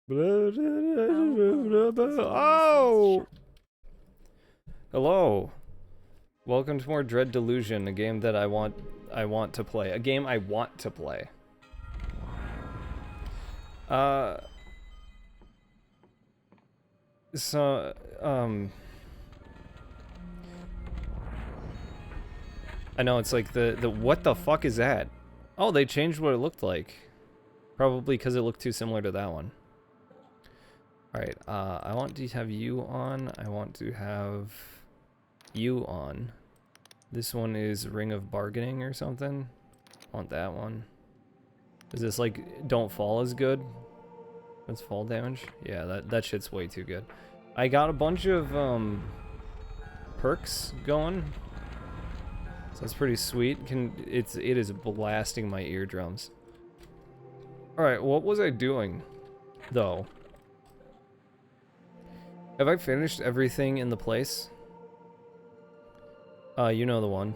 Oh! Hello. Welcome to more Dread Delusion, a game that I want to play. A game I want to play. Uh so I know it's like the what the fuck is that? Oh, they changed what it looked like. Probably because it looked too similar to that one. Alright, I want to have you on. I want to have you on. This one is Ring of Bargaining or something. I want that one. Is this like don't fall as good? That's fall damage? Yeah, that shit's way too good. I got a bunch of perks going. So that's pretty sweet. It is blasting my eardrums. Alright, what was I doing though? Have I finished everything in the place? You know the one.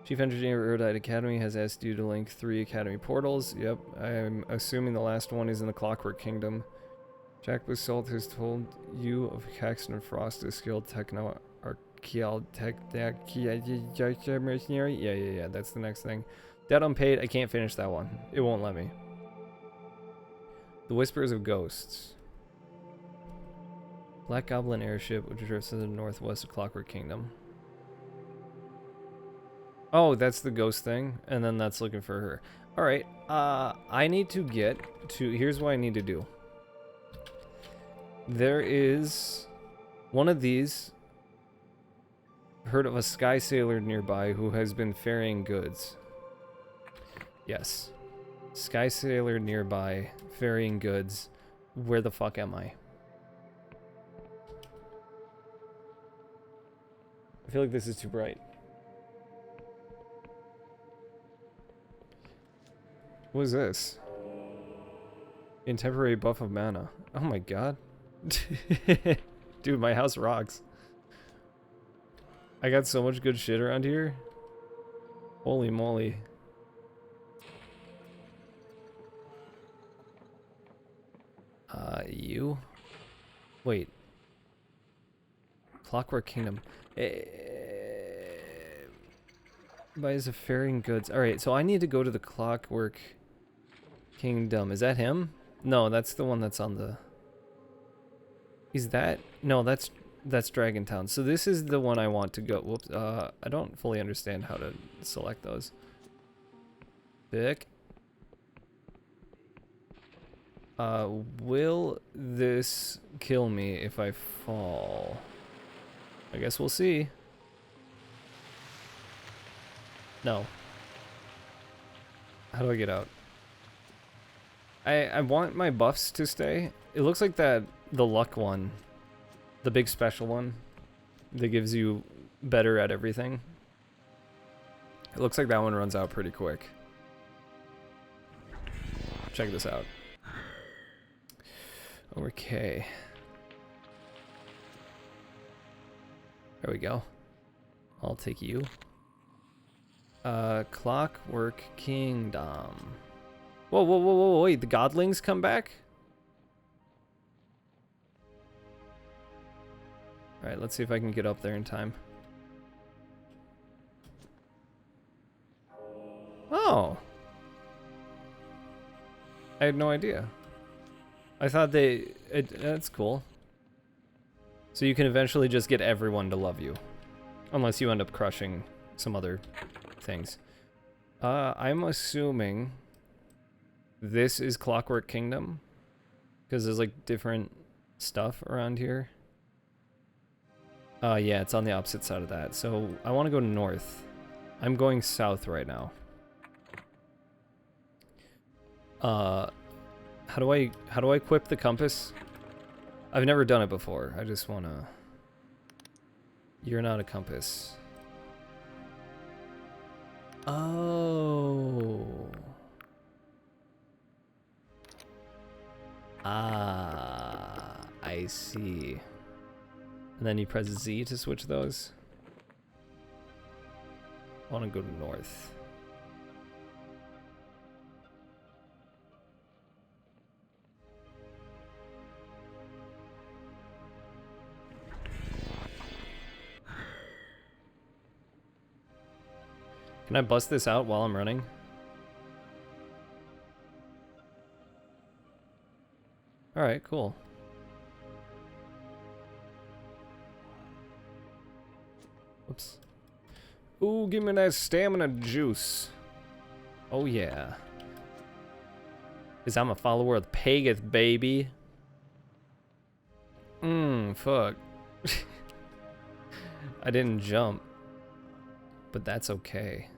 Chief Engineer of Erudite Academy has asked you to link 3 Academy portals. Yep, I'm assuming the last one is in the Clockwork Kingdom. Jack Basalt has told you of Caxton Frost, a skilled techno mercenary. Yeah, that's the next thing. Debt unpaid, I can't finish that one. It won't let me. The Whispers of Ghosts. Black Goblin airship, which drifts to the northwest of Clockwork Kingdom. Oh, that's the ghost thing, and then that's looking for her. Alright, I need to get to... Here's what I need to do. There is one of these. Heard of a sky sailor nearby who has been ferrying goods. Yes. Sky sailor nearby, ferrying goods. Where the fuck am I? I feel like this is too bright. What is this? Intemporary buff of mana. Oh my god. Dude, my house rocks. I got so much good shit around here. Holy moly. You? Wait. Clockwork Kingdom. Buys a ferrying goods. Alright, so I need to go to the Clockwork Kingdom. Is that him? No, that's the one that's on the... Is that... No, that's Dragon Town. So this is the one I want to go. Whoops. I don't fully understand how to select those. Pick. Will this kill me if I fall? I guess we'll see. No. How do I get out? I want my buffs to stay. It looks like the luck one, the big special one, that gives you better at everything. It looks like that one runs out pretty quick. Check this out. Okay. There we go. I'll take you. Clockwork Kingdom. Whoa, wait, the godlings come back? Alright, let's see if I can get up there in time. Oh! I had no idea. I thought that's cool. So you can eventually just get everyone to love you. Unless you end up crushing some other things. I'm assuming this is Clockwork Kingdom, because there's like different stuff around here. Yeah, it's on the opposite side of that. So I want to go north. I'm going south right now. How do I equip the compass? I've never done it before. I just wanna... You're not a compass. Oh. Ah, I see. And then you press Z to switch those. I want to go north. Can I bust this out while I'm running? Alright, cool. Whoops. Ooh, give me that stamina juice. Oh yeah. Cause I'm a follower of the Pageth, baby. Fuck. I didn't jump. But that's okay.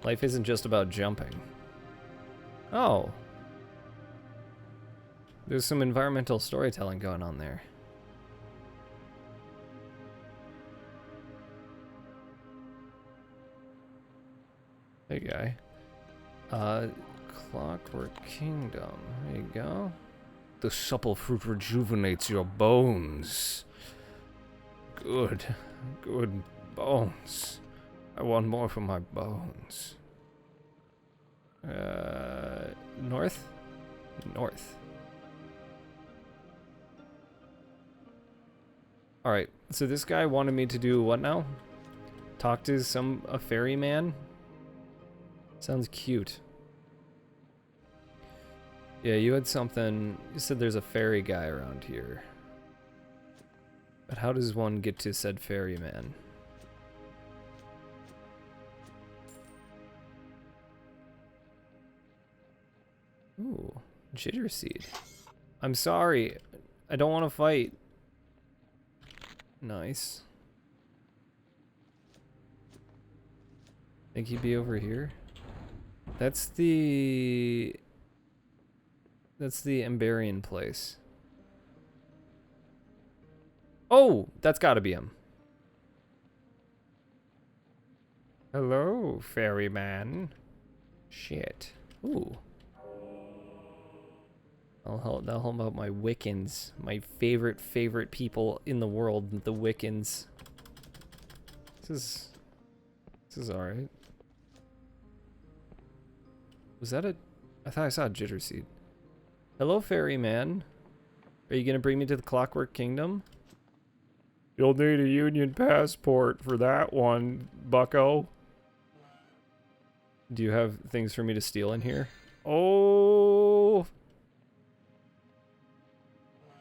Life isn't just about jumping. Oh. There's some environmental storytelling going on there. Hey, guy. Clockwork Kingdom. There you go. The supple fruit rejuvenates your bones. Good. Good bones. I want more from my bones. North? North. Alright, so this guy wanted me to do what now? Talk to a ferryman? Sounds cute. Yeah, you had something. You said there's a ferry guy around here. But how does one get to said ferryman? Ooh, jitter seed. I'm sorry. I don't want to fight. Nice. Think he'd be over here? That's the Emberian place. Oh, that's gotta be him. Hello, ferryman. Shit. Ooh. That'll help out my Wiccans. My favorite people in the world, the Wiccans. This is alright. Was that a... I thought I saw a jitter seed. Hello, ferryman. Are you gonna bring me to the Clockwork Kingdom? You'll need a Union passport for that one, bucko. Do you have things for me to steal in here? Oh!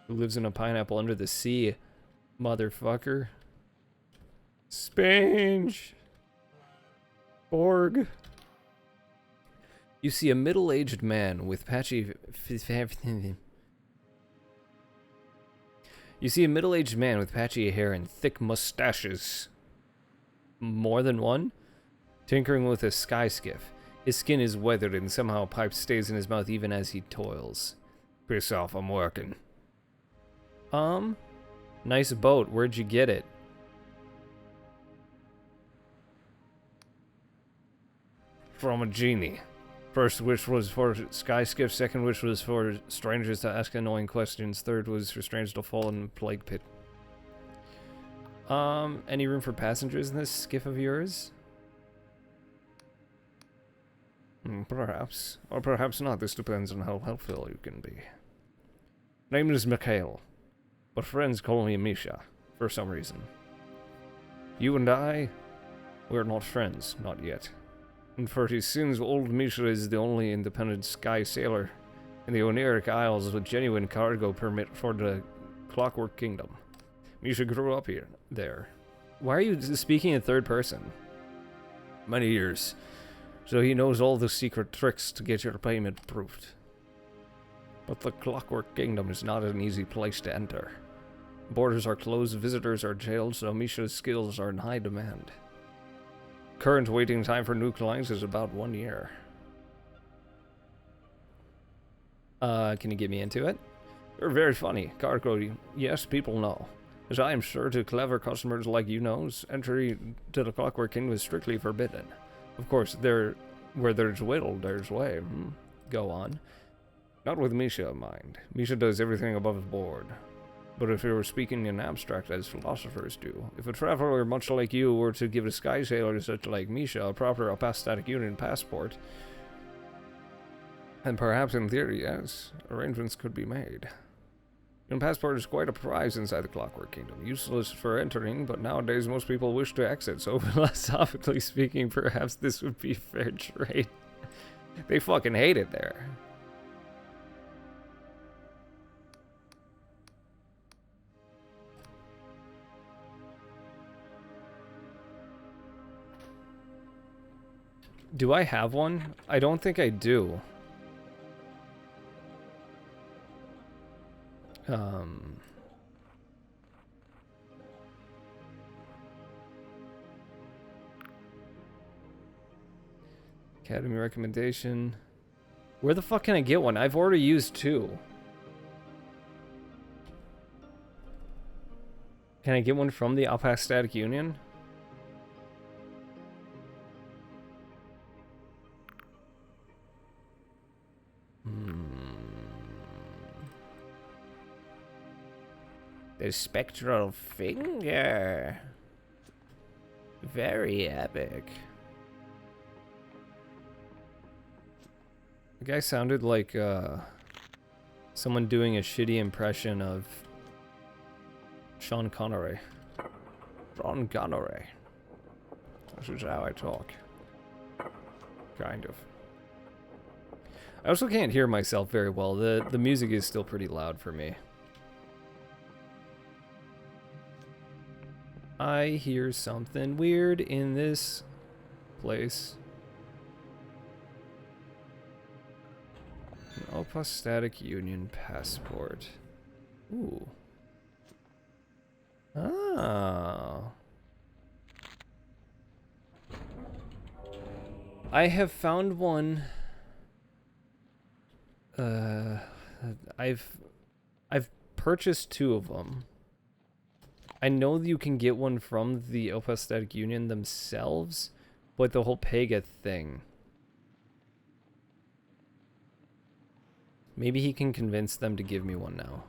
Who lives in a pineapple under the sea, motherfucker? Spange! Borg. You see a middle-aged man with patchy... You see a middle-aged man with patchy hair and thick mustaches. More than one? Tinkering with a sky skiff. His skin is weathered and somehow a pipe stays in his mouth even as he toils. Piss off, I'm working. Nice boat. Where'd you get it? From a genie. First wish was for sky skiff, second wish was for strangers to ask annoying questions, third was for strangers to fall in the plague pit. Any room for passengers in this skiff of yours? Perhaps. Or perhaps not, this depends on how helpful you can be. Name is Mikhail, but friends call me Misha, for some reason. You and I, we're not friends, not yet. And for his sins, old Misha is the only independent sky sailor in the Oniric Isles with genuine cargo permit for the Clockwork Kingdom. Misha grew up there. Why are you speaking in third person? Many years. So he knows all the secret tricks to get your payment approved. But the Clockwork Kingdom is not an easy place to enter. Borders are closed, visitors are jailed, so Misha's skills are in high demand. Current waiting time for new clients is about 1 year. Can you get me into it? You're very funny. Cargo, yes, people know. As I am sure to clever customers like you knows, entry to the Clockwork Kingdom is strictly forbidden. Of course, where there's will, there's way. Go on. Not with Misha in mind. Misha does everything above board. But if we were speaking in abstract as philosophers do, if a traveler much like you were to give a sky sailor such like Misha a proper apostatic union passport, and perhaps in theory, yes, arrangements could be made. Your passport is quite a prize inside the Clockwork Kingdom. Useless for entering, but nowadays most people wish to exit, so philosophically speaking, perhaps this would be fair trade. They fucking hate it there. Do I have one? I don't think I do. Academy recommendation. Where the fuck can I get one? I've already used 2. Can I get one from the Apostatic Union? The Spectral Finger. Very epic. The guy sounded like someone doing a shitty impression of Sean Connery. Sean Connery. This is how I talk. Kind of. I also can't hear myself very well. The music is still pretty loud for me. I hear something weird in this place. An Apostatic Union passport. Ooh. Oh. I have found one. I've purchased 2 of them. I know that you can get one from the Apostatic Union themselves, but the whole Pega thing. Maybe he can convince them to give me one now.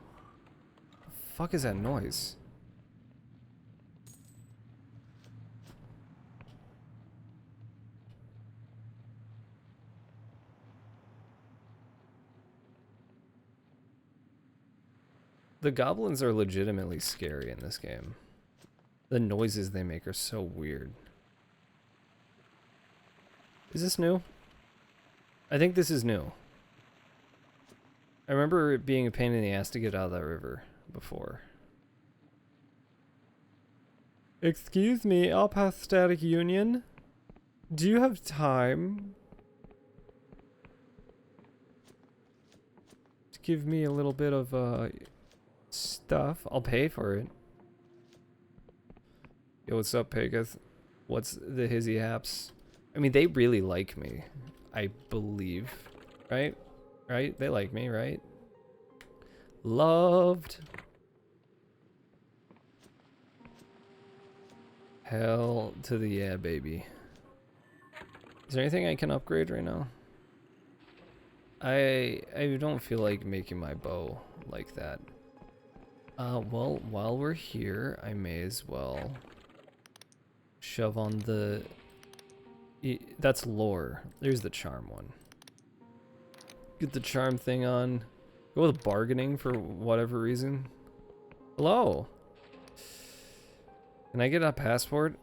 The fuck is that noise? The goblins are legitimately scary in this game. The noises they make are so weird. Is this new? I think this is new. I remember it being a pain in the ass to get out of that river before. Excuse me, Apostatic Union? Do you have time to give me a little bit of stuff? I'll pay for it. Yo, what's up, Pegath? What's the hizzy haps? I mean, they really like me, I believe. Right? Right? They like me, right? Loved. Hell to the yeah, baby. Is there anything I can upgrade right now? I don't feel like making my bow like that. Well, while we're here, I may as well shove on the... That's lore. There's the charm one. Get the charm thing on. Go with bargaining for whatever reason. Hello. Can I get a passport?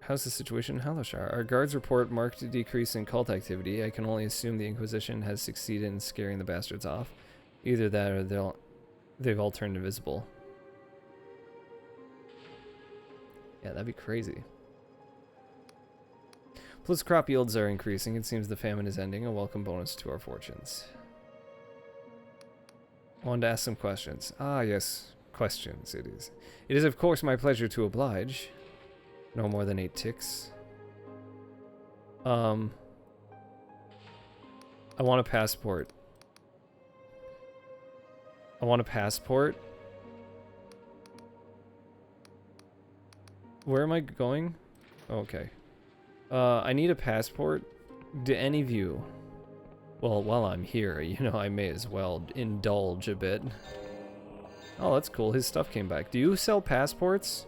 How's the situation in Halashar? Our guards report marked decrease in cult activity. I can only assume the Inquisition has succeeded in scaring the bastards off. Either that or they've all turned invisible. Yeah, that'd be crazy. Plus crop yields are increasing. It seems the famine is ending. A welcome bonus to our fortunes. I wanted to ask some questions. Ah, yes. Questions, it is. It is, of course, my pleasure to oblige. No more than 8 ticks. I want a passport. I want a passport. Where am I going? Oh, okay. I need a passport. Do any of you... Well, while I'm here, you know, I may as well indulge a bit. Oh, that's cool. His stuff came back. Do you sell passports?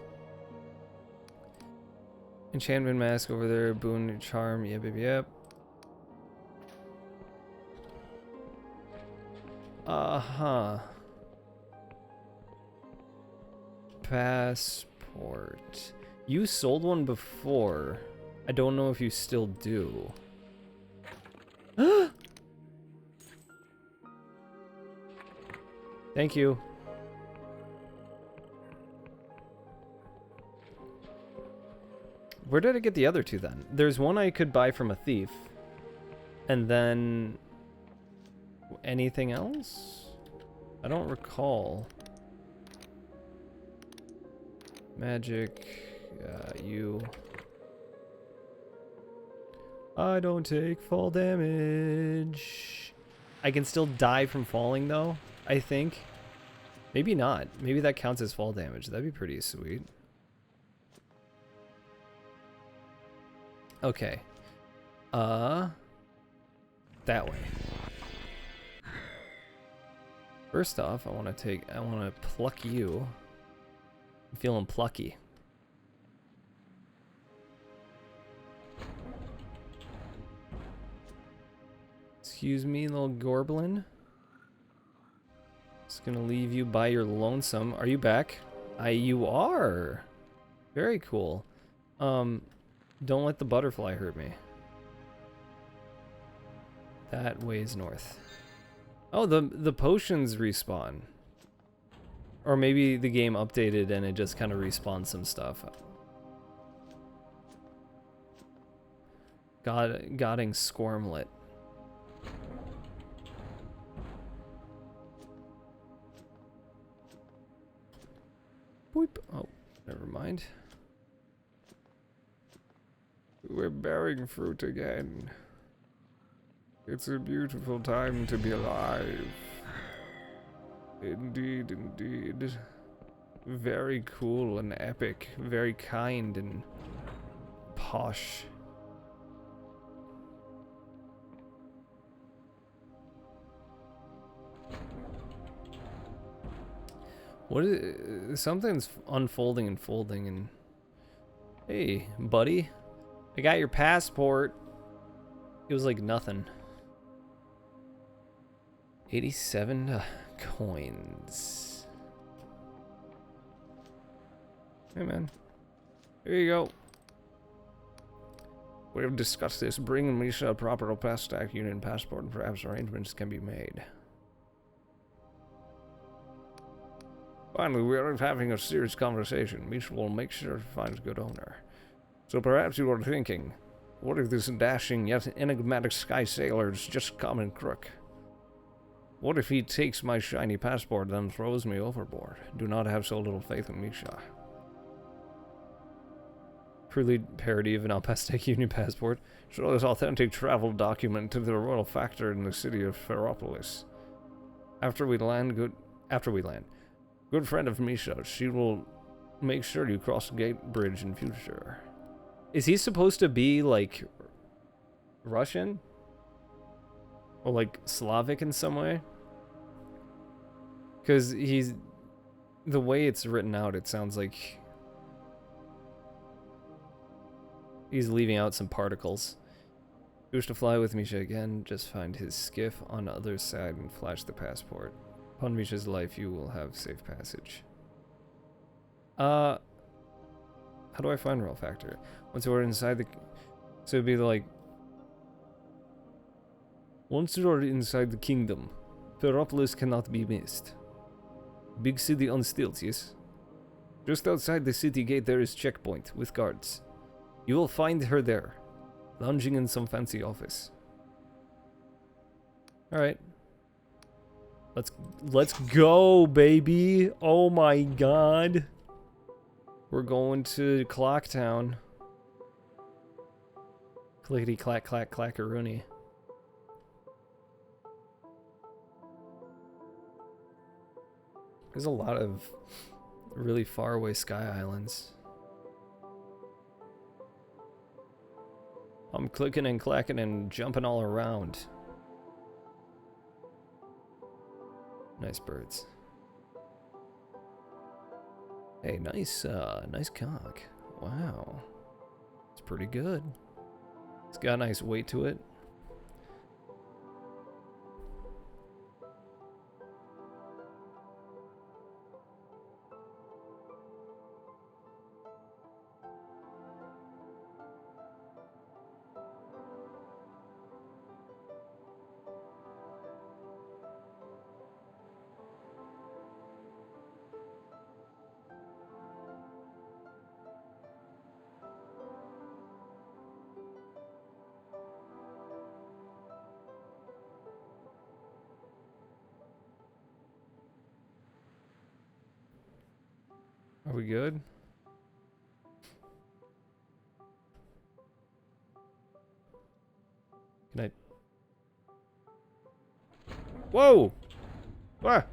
Enchantment mask over there. Boon charm. Yep, yep, yep. Uh-huh. passport. You sold one before. I don't know if you still do. Thank you. Where did I get the other two then? There's one I could buy from a thief. And then... anything else? I don't recall. Magic. You. I don't take fall damage. I can still die from falling though, I think. Maybe not. Maybe that counts as fall damage. That'd be pretty sweet. Okay. That way. First off, I want to pluck you. I'm feeling plucky. Excuse me, little Gorblin. Just gonna leave you by your lonesome. Are you back? You are. Very cool. Don't let the butterfly hurt me. That way's north. Oh, the potions respawn. Or maybe the game updated and it just kind of respawns some stuff. Godding Squirmlet. Boop. Oh, never mind. We're bearing fruit again. It's a beautiful time to be alive. Indeed, indeed. Very cool and epic. Very kind and posh. What is something's unfolding and folding and hey, buddy. I got your passport. It was like nothing. 87 coins. Hey man. Here you go. We have discussed this. Bring Misha a proper Opastack Union passport and perhaps arrangements can be made. Finally, we are having a serious conversation. Misha will make sure to find a good owner. So perhaps you are thinking, what if this dashing yet enigmatic sky sailor is just a common crook? What if he takes my shiny passport and throws me overboard? Do not have so little faith in Misha. Purely parody of an Alpestec Union passport. Show this authentic travel document to the royal factor in the city of Ferropolis. After we land, good friend of Misha, she will make sure you cross the gate bridge in future. Is he supposed to be like Russian? Or like Slavic in some way? Because he's... the way it's written out, it sounds like he's leaving out some particles. If you wish to fly with Misha again, just find his skiff on the other side and flash the passport. Upon Misha's life, you will have safe passage. How do I find Royal Factor? Once you are inside the... so it'd be like... once you are inside the kingdom, Ferropolis cannot be missed. Big city on stilts, yes? Just outside the city gate there is checkpoint with guards. You will find her there, lounging in some fancy office. Alright. Let's go, baby! Oh my god! We're going to Clocktown. Clickety clack clack clackaroony. There's a lot of really far away sky islands. I'm clicking and clacking and jumping all around. Nice birds. Hey, nice cock. Wow. It's pretty good. It's got a nice weight to it. Are we good? Can I... Whoa! Ah!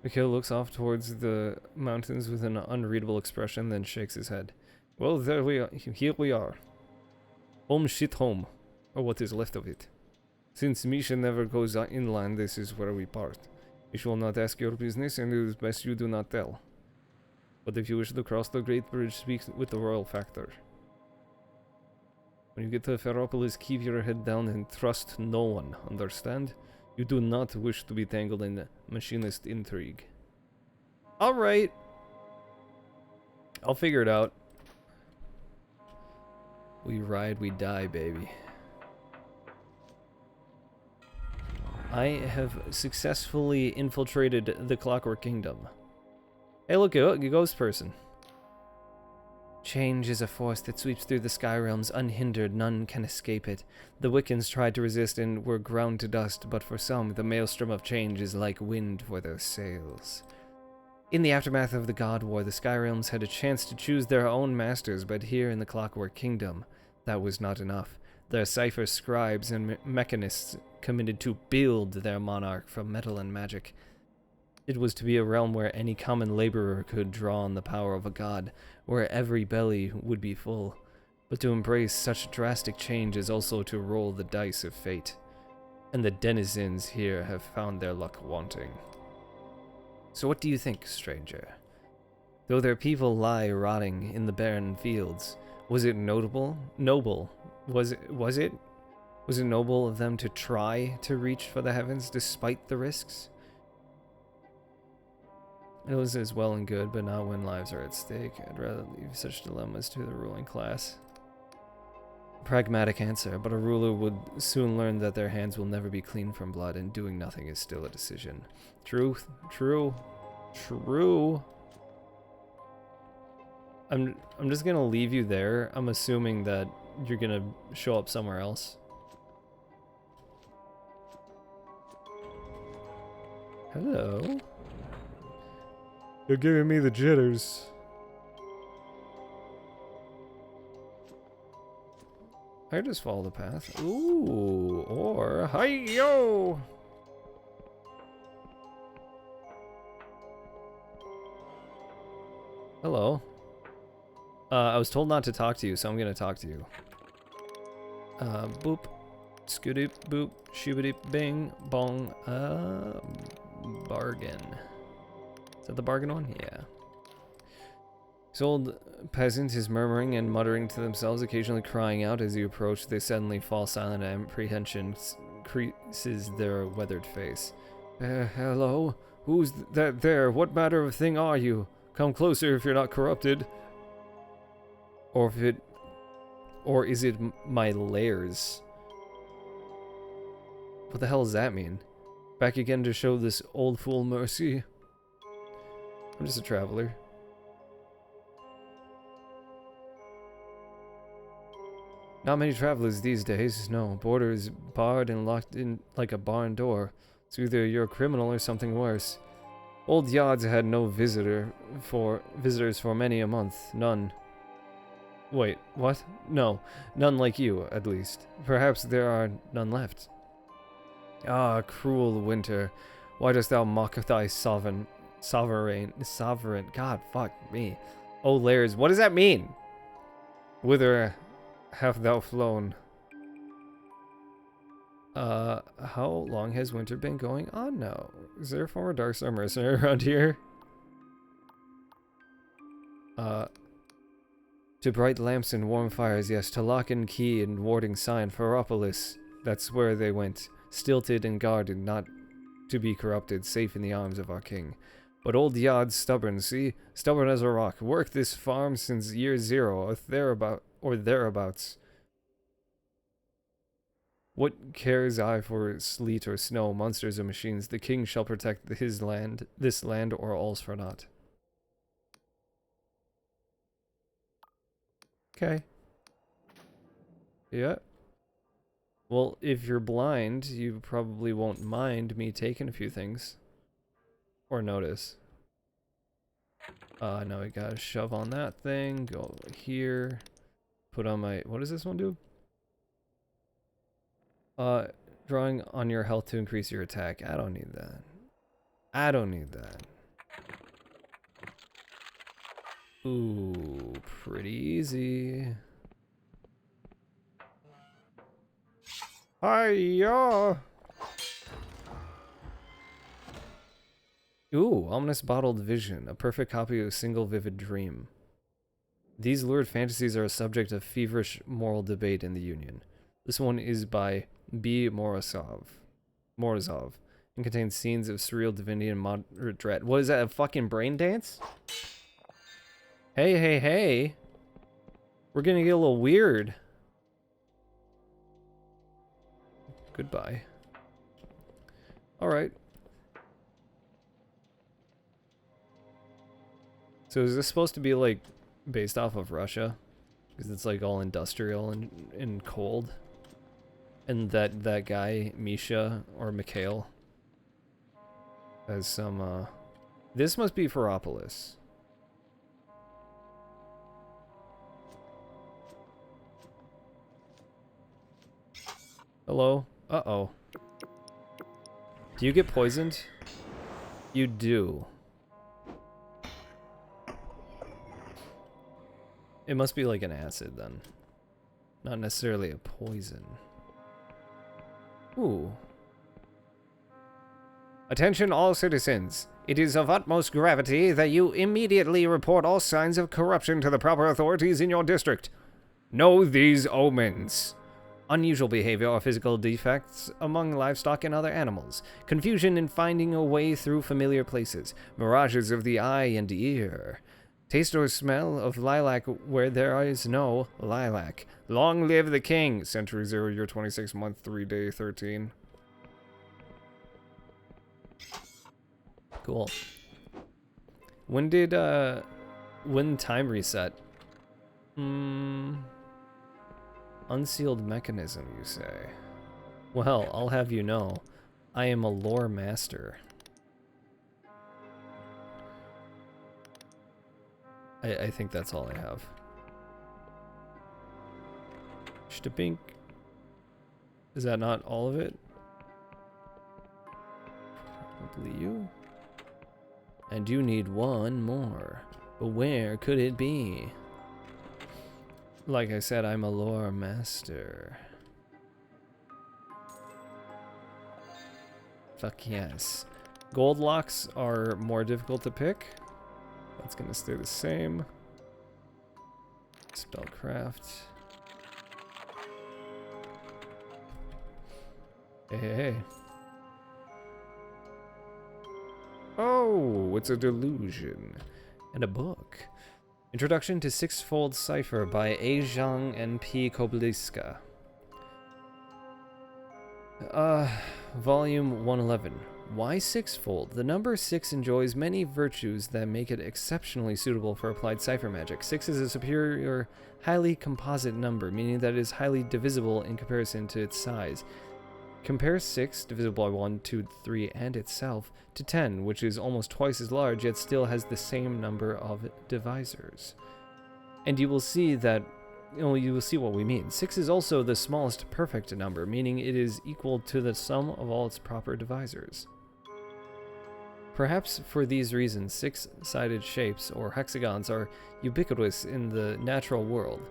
Mikhail looks off towards the mountains with an unreadable expression, then shakes his head. Well, there we are. Here we are. Home shit home. Or what is left of it. Since Misha never goes inland, this is where we part. Misha will not ask your business, and it is best you do not tell. But if you wish to cross the Great Bridge, speak with the Royal Factor. When you get to Ferropolis, keep your head down and trust no one, understand? You do not wish to be tangled in machinist intrigue. Alright. I'll figure it out. We ride, we die, baby. I have successfully infiltrated the Clockwork Kingdom. Hey, look, a ghost person. Change is a force that sweeps through the sky realms unhindered. None can escape it. The Wiccans tried to resist and were ground to dust, but for some, the maelstrom of change is like wind for their sails. In the aftermath of the God War, the sky realms had a chance to choose their own masters, but here in the Clockwork Kingdom, that was not enough. Their cipher scribes and mechanists committed to build their monarch from metal and magic. It was to be a realm where any common laborer could draw on the power of a god, where every belly would be full. But to embrace such drastic change is also to roll the dice of fate. And the denizens here have found their luck wanting. So what do you think, stranger? Though their people lie rotting in the barren fields, was it noble? Was it noble of them to try to reach for the heavens despite the risks? It was as well and good, but not when lives are at stake. I'd rather leave such dilemmas to the ruling class. Pragmatic answer, but a ruler would soon learn that their hands will never be clean from blood, and doing nothing is still a decision. Truth, true. I'm just gonna leave you there. I'm assuming that you're gonna show up somewhere else. Hello? You're giving me the jitters. I just follow the path. Ooh, or hi-yo! Hello. I was told not to talk to you, so I'm gonna talk to you. Boop. Scoot-oop, boop. Shooba-doop, bing, bong. Bargain. Is that the bargain one? Yeah. This old peasant is murmuring and muttering to themselves, occasionally crying out as you approach. They suddenly fall silent, and apprehension creases their weathered face. Hello? Who's that there? What matter of thing are you? Come closer if you're not corrupted. Or is it my lairs? What the hell does that mean? Back again to show this old fool mercy? I'm just a traveler. Not many travelers these days. No, border is barred and locked in like a barn door. It's either you're a criminal or something worse. Old Yards had no visitors for many a month. None. Wait, what? No, none like you, at least. Perhaps there are none left. Ah, cruel winter. Why dost thou mock thy sovereign? God, fuck me. Oh, Lairs, what does that mean? Whither hast thou flown? How long has winter been going on now? Is there a former Darkstar mercenary around here? To bright lamps and warm fires, yes. To lock and key and warding sign, Ferropolis. That's where they went. Stilted and guarded, not to be corrupted, safe in the arms of our king. But old Yod's stubborn, see? Stubborn as a rock. Worked this farm since year 0, or thereabouts. What cares I for sleet or snow, monsters or machines? The king shall protect this land, or all's for naught. Okay. Yeah. Well, if you're blind, you probably won't mind me taking a few things. or notice. Now we gotta shove on that thing, go over here, put on my, what does this one do? Drawing on your health to increase your attack. I don't need that. I don't need that. Ooh, pretty easy. Hiya! Ooh, ominous bottled vision, a perfect copy of a single vivid dream. These lurid fantasies are a subject of feverish moral debate in the Union. This one is by B. Morozov, and contains scenes of surreal divinity and moderate dread. What is that, a fucking brain dance? Hey, hey, hey! We're gonna get a little weird. Goodbye. Alright. So is this supposed to be, like, based off of Russia? Because it's, like, all industrial and cold? And that guy, Misha, or Mikhail, has some, This must be Ferropolis. Hello? Uh-oh. Do you get poisoned? You do. It must be like an acid, then. Not necessarily a poison. Ooh. Attention all citizens. It is of utmost gravity that you immediately report all signs of corruption to the proper authorities in your district. Know these omens. Unusual behavior or physical defects among livestock and other animals. Confusion in finding a way through familiar places. Mirages of the eye and ear. Taste or smell of lilac where there is no lilac. Long live the king. Century 0, year 26, month 3, day 13. Cool. When did, when time reset? Unsealed mechanism, you say? Well, I'll have you know, I am a lore master. I think that's all I have. Shtapink. Is that not all of it? Probably you. And you need one more. But where could it be? Like I said, I'm a lore master. Fuck yes. Gold locks are more difficult to pick. That's gonna stay the same. Spellcraft. Hey, hey, hey. Oh, it's a delusion. And a book. Introduction to Sixfold Cipher by A. Zhang and P. Kobliska. Volume 111. Why sixfold? The number 6 enjoys many virtues that make it exceptionally suitable for applied cipher magic. 6 is a superior, highly composite number, meaning that it is highly divisible in comparison to its size. Compare 6, divisible by 1, 2, 3, and itself, to 10, which is almost twice as large, yet still has the same number of divisors. And you will see that, you will see what we mean. 6 is also the smallest perfect number, meaning it is equal to the sum of all its proper divisors. Perhaps for these reasons, 6-sided shapes, or hexagons, are ubiquitous in the natural world.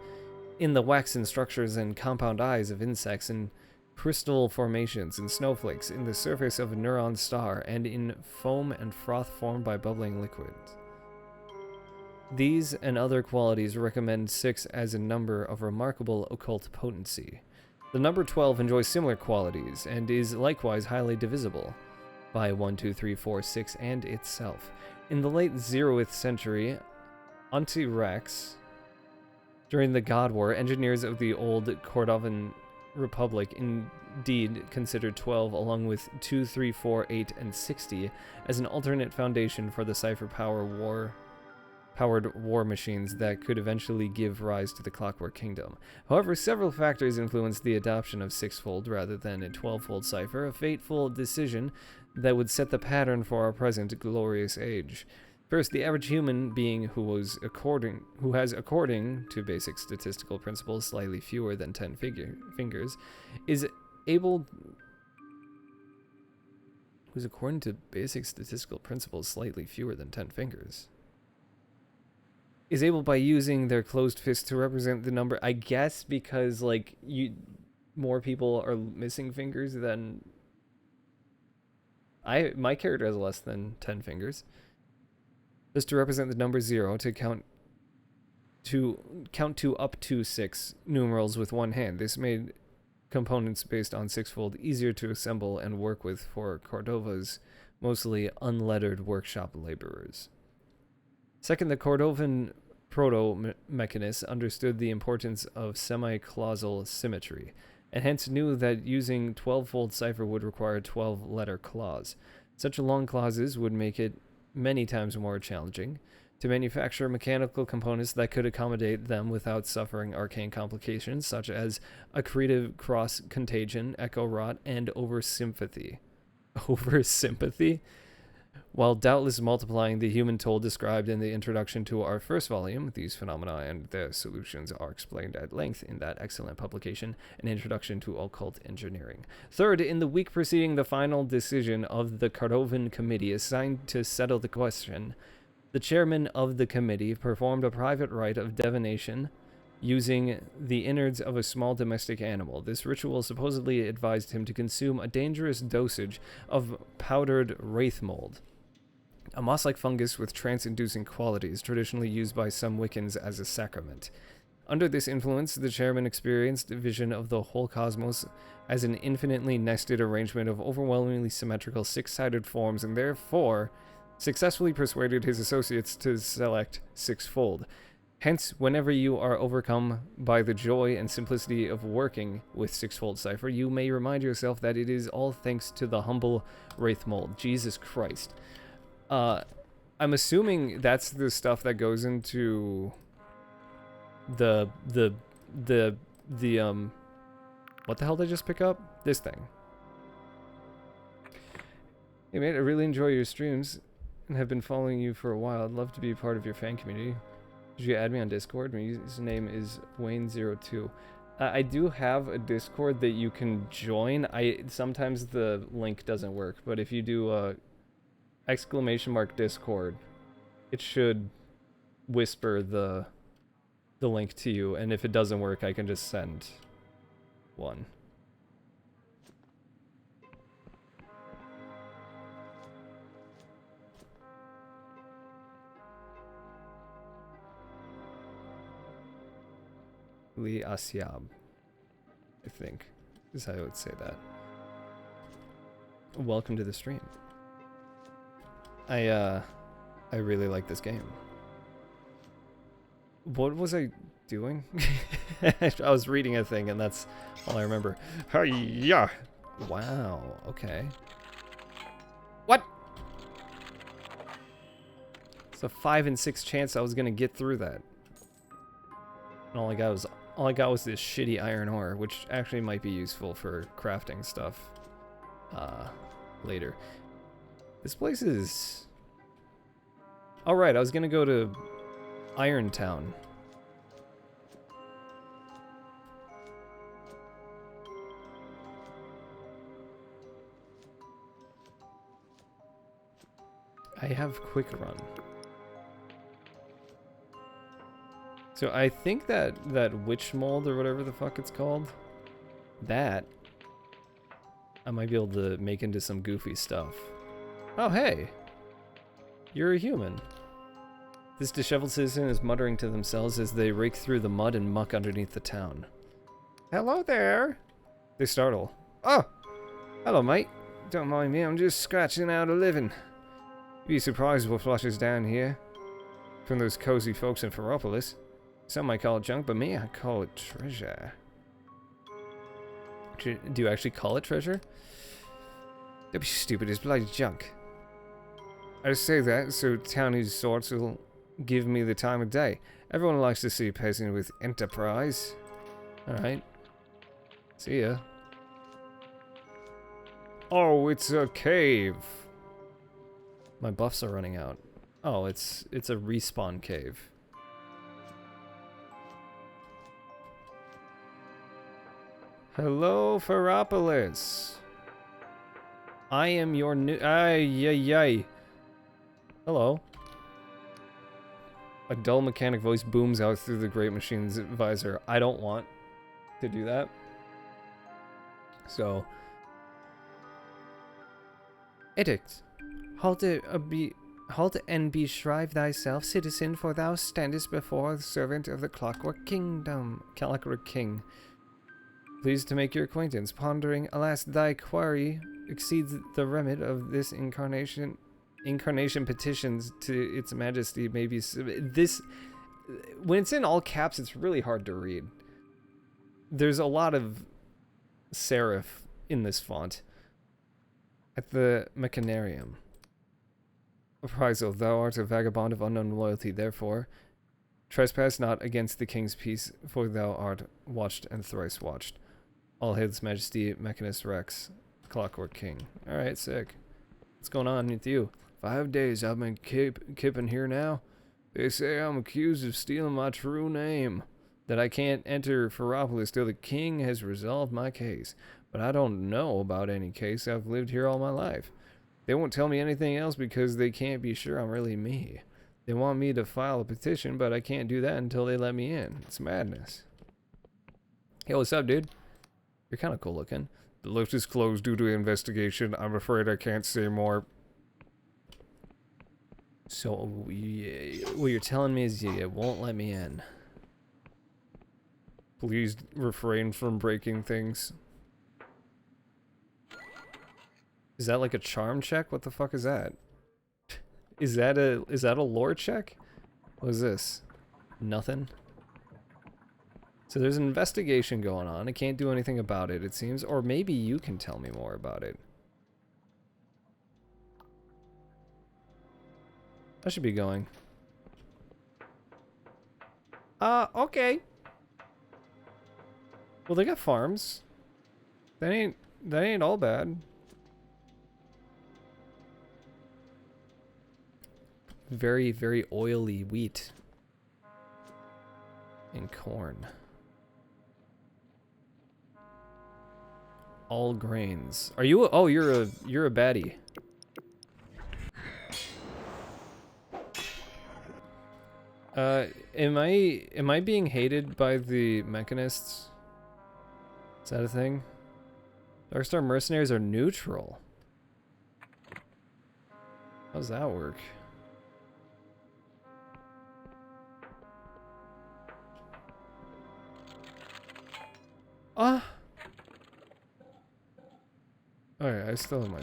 In the waxen structures and compound eyes of insects, in crystal formations, in snowflakes, in the surface of a neuron star, and in foam and froth formed by bubbling liquids. These and other qualities recommend 6 as a number of remarkable occult potency. The number 12 enjoys similar qualities, and is likewise highly divisible by 1, 2, 3, 4, 6, and itself. In the late 0th century, Anti-Rex, during the God War, engineers of the old Cordovan Republic indeed considered 12, along with 2, 3, 4, 8, and 60, as an alternate foundation for the cipher powered war machines that could eventually give rise to the Clockwork Kingdom. However, several factors influenced the adoption of six-fold rather than a 12-fold cipher, a fateful decision that would set the pattern for our present glorious age. First, the average human being who has, according to basic statistical principles, slightly fewer than 10 fingers, is able... Who's according to basic statistical principles, slightly fewer than 10 fingers. Is able by using their closed fist to represent the number, I guess, because like more people are missing fingers than my character has less than 10 fingers. This to represent the number 0 to count to up to 6 numerals with one hand. This made components based on six-fold easier to assemble and work with for Cordova's mostly unlettered workshop laborers. Second, the Cordovan proto-mechanists understood the importance of semi-clausal symmetry, and hence knew that using 12-fold cipher would require 12-letter clause. Such long clauses would make it many times more challenging to manufacture mechanical components that could accommodate them without suffering arcane complications such as accretive cross-contagion, echo-rot, and oversympathy. Oversympathy? While doubtless multiplying the human toll described in the introduction to our first volume, these phenomena and their solutions are explained at length in that excellent publication, An Introduction to Occult Engineering. Third, in the week preceding the final decision of the Cordovan Committee assigned to settle the question, the chairman of the committee performed a private rite of divination using the innards of a small domestic animal. This ritual supposedly advised him to consume a dangerous dosage of powdered wraith mold, a moss-like fungus with trance-inducing qualities traditionally used by some Wiccans as a sacrament. Under this influence, the chairman experienced a vision of the whole cosmos as an infinitely nested arrangement of overwhelmingly symmetrical six-sided forms, and therefore successfully persuaded his associates to select six-fold. Hence, whenever you are overcome by the joy and simplicity of working with six-fold cipher, you may remind yourself that it is all thanks to the humble wraith mold. Jesus Christ. I'm assuming that's the stuff that goes into the what the hell did I just pick up? This thing. Hey mate, I really enjoy your streams and have been following you for a while. I'd love to be a part of your fan community. Could you add me on Discord? My username is Wayne02. I do have a Discord that you can join. Sometimes the link doesn't work, but if you do !Discord, it should whisper the link to you, and if it doesn't work, I can just send one. Li Asyab, I think, is how I would say that. Welcome to the stream. I really like this game. What was I doing? I was reading a thing, and that's all I remember. Hi-ya! Wow, okay. What? It's a 5 in 6 chance I was gonna get through that. And all I got was this shitty iron ore, which actually might be useful for crafting stuff later. This place is... Alright, I was gonna go to Iron Town. I have quick run. So I think that witch mold or whatever the fuck it's called, that I might be able to make into some goofy stuff. Oh hey, you're a human. This disheveled citizen is muttering to themselves as they rake through the mud and muck underneath the town. Hello there. They startle. Oh, hello mate. Don't mind me, I'm just scratching out a living. You'd be surprised what flushes down here from those cozy folks in Ferropolis. Some might call it junk, but me, I call it treasure. Do you actually call it treasure? Don't be stupid, it's bloody junk. I just say that so towny sorts will give me the time of day. Everyone likes to see a peasant with enterprise. Alright. See ya. Oh, it's a cave. My buffs are running out. Oh, it's a respawn cave. Hello, Ferropolis. I am your new... Ay. Hello. A dull mechanic voice booms out through the great machine's visor. I don't want to do that. So... Edict. Halt and be shrive thyself, citizen, for thou standest before the servant of the Clockwork Kingdom. Clockwork King. Pleased to make your acquaintance, pondering, alas, thy quarry exceeds the remit of this incarnation. Incarnation petitions to its majesty may be... This... When it's in all caps, it's really hard to read. There's a lot of serif in this font. At the Mechanarium. Reprisal, thou art a vagabond of unknown loyalty, therefore trespass not against the king's peace, for thou art watched and thrice watched. All hail his majesty, Mechanist Rex, Clockwork King. Alright, sick. What's going on with you? 5 days I've been kipping here now. They say I'm accused of stealing my true name. That I can't enter Ferropolis till the king has resolved my case. But I don't know about any case. I've lived here all my life. They won't tell me anything else because they can't be sure I'm really me. They want me to file a petition, but I can't do that until they let me in. It's madness. Hey, what's up, dude? You're kind of cool looking. The lift is closed due to investigation. I'm afraid I can't say more. So, what you're telling me is you won't let me in. Please refrain from breaking things. Is that like a charm check? What the fuck is that? Is that a lore check? What is this? Nothing? So there's an investigation going on. I can't do anything about it, it seems. Or maybe you can tell me more about it. I should be going. Okay. Well, they got farms. That ain't all bad. Very, very oily wheat. And corn. All grains. Are you oh, you're a baddie. Am I being hated by the mechanists? Is that a thing? Darkstar mercenaries are neutral. How does that work? Alright, I still have my...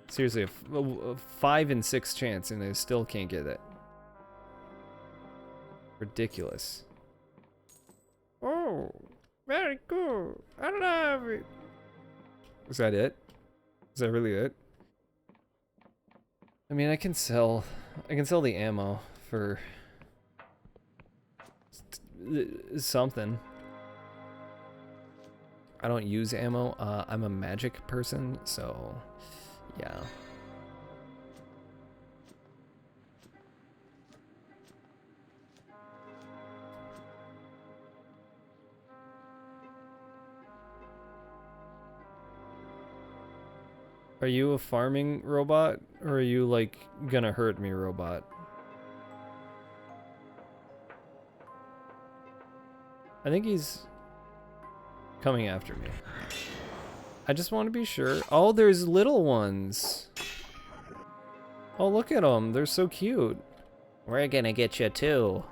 Seriously, a 5 in 6 chance and I still can't get it. Ridiculous. Oh, very cool. I love it. Is that it? Is that really it? I mean, I can sell the ammo for something. I don't use ammo. I'm a magic person, so yeah. Are you a farming robot, or are you, like, gonna hurt me robot? I think he's coming after me. I just want to be sure. Oh, there's little ones. Oh, look at them. They're so cute. We're gonna get you too.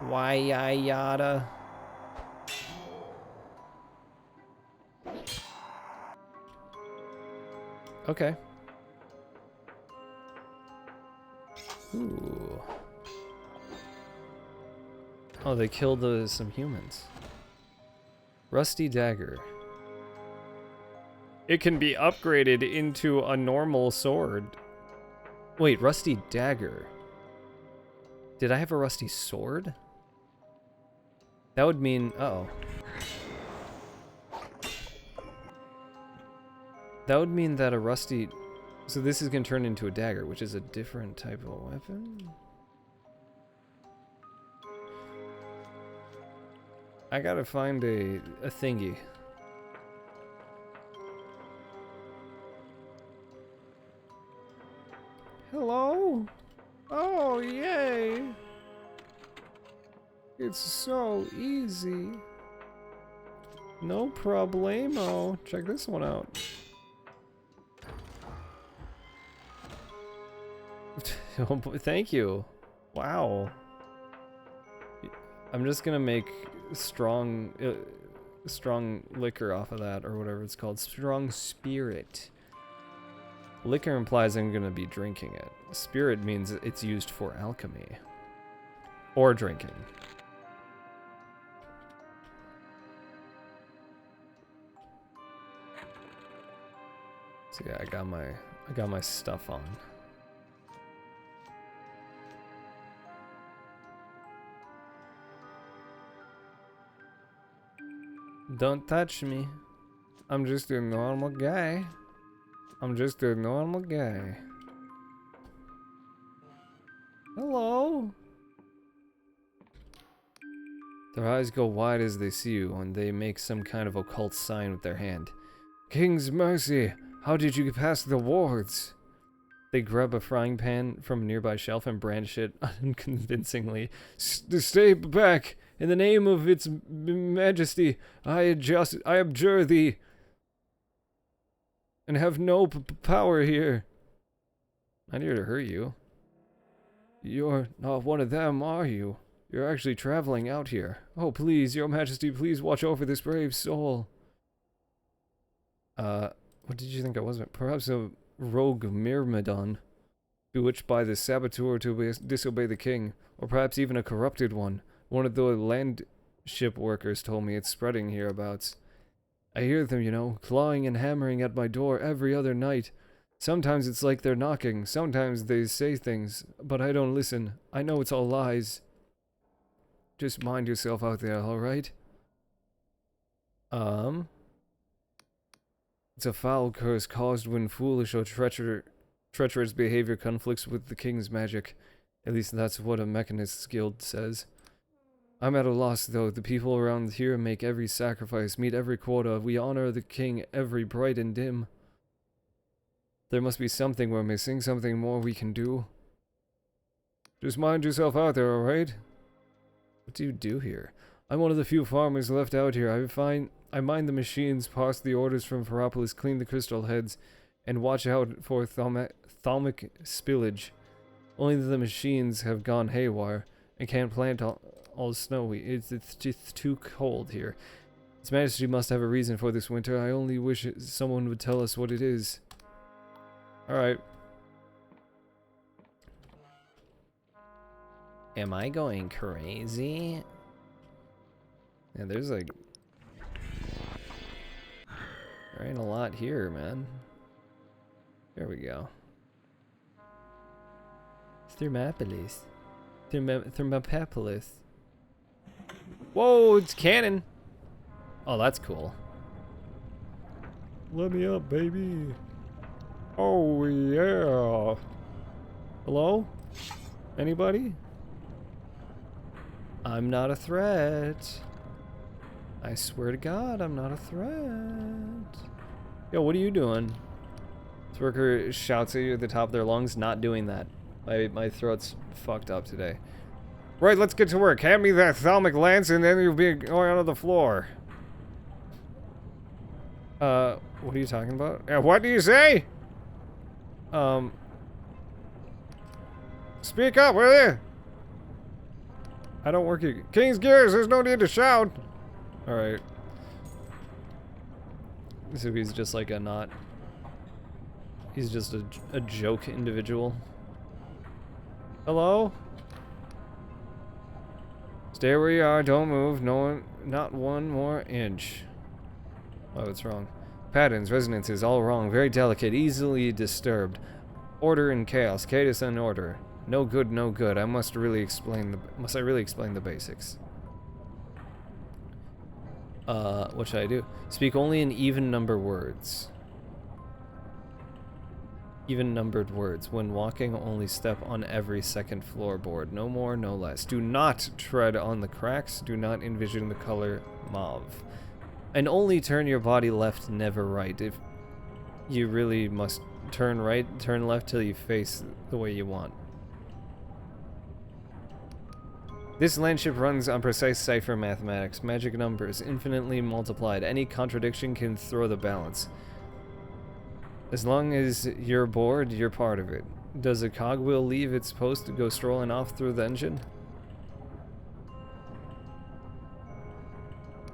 Why yada? Okay. Ooh. Oh, they killed some humans. Rusty dagger. It can be upgraded into a normal sword. Wait, rusty dagger. Did I have a rusty sword? That would mean... Uh-oh. That would mean that a rusty... So this is going to turn into a dagger, which is a different type of weapon? I gotta find a thingy. Hello? Oh, yay! It's so easy. No problemo. Check this one out. Oh, thank you. Wow. I'm just gonna make strong liquor off of that, or whatever it's called. Strong spirit. Liquor implies I'm gonna be drinking it. Spirit means it's used for alchemy. Or drinking. So yeah, I got my stuff on. Don't touch me. I'm just a normal guy. I'm just a normal guy. Hello? Their eyes go wide as they see you, and they make some kind of occult sign with their hand. King's mercy! How did you get past the wards? They grab a frying pan from a nearby shelf and brandish it unconvincingly. Stay back! In the name of its majesty, I abjure thee, and have no power here. I'm here to hurt you. You're not one of them, are you? You're actually traveling out here. Oh, please, your majesty, please watch over this brave soul. What did you think I was? Perhaps a rogue myrmidon, bewitched by the saboteur to disobey the king, or perhaps even a corrupted one. One of the landship workers told me it's spreading hereabouts. I hear them, you know, clawing and hammering at my door every other night. Sometimes it's like they're knocking, sometimes they say things, but I don't listen. I know it's all lies. Just mind yourself out there, alright? It's a foul curse caused when foolish or treacherous behavior conflicts with the king's magic. At least that's what a mechanist's guild says. I'm at a loss, though. The people around here make every sacrifice, meet every quota. We honor the king every bright and dim. There must be something we're missing, something more we can do. Just mind yourself out there, alright? What do you do here? I'm one of the few farmers left out here. I mind the machines, pass the orders from Ferropolis, clean the crystal heads, and watch out for thalmic spillage. Only the machines have gone haywire and can't plant all snowy. It's just too cold here. His Majesty must have a reason for this winter. I only wish someone would tell us what it is. Alright. Am I going crazy? Yeah, there's like... There ain't a lot here, man. There we go. Thermopolis. Thermopolis. Whoa, it's cannon! Oh, that's cool. Let me up, baby. Oh, yeah. Hello? Anybody? I'm not a threat. I swear to God, I'm not a threat. Yo, what are you doing? This worker shouts at you at the top of their lungs. Not doing that. My throat's fucked up today. Right, let's get to work. Hand me that thalmic lance and then you'll be going onto the floor. What are you talking about? What do you say? Speak up, will you? I don't work here. King's gears, there's no need to shout. Alright. So he's just like a not... He's just a joke individual. Hello? Stay where you are, don't move, no one, not one more inch. Oh, what's wrong? Patterns, resonances, all wrong, very delicate, easily disturbed. Order and chaos, chaos and order. No good, no good. I must really explain the... Must I really explain the basics? What should I do? Speak only in even number words. Even numbered words. When walking, only step on every second floorboard. No more, no less. Do not tread on the cracks. Do not envision the color mauve. And only turn your body left, never right. If you really must turn right, turn left till you face the way you want. This landship runs on precise cipher mathematics. Magic numbers, infinitely multiplied. Any contradiction can throw the balance. As long as you're bored, you're part of it. Does a cogwheel leave its post to go strolling off through the engine?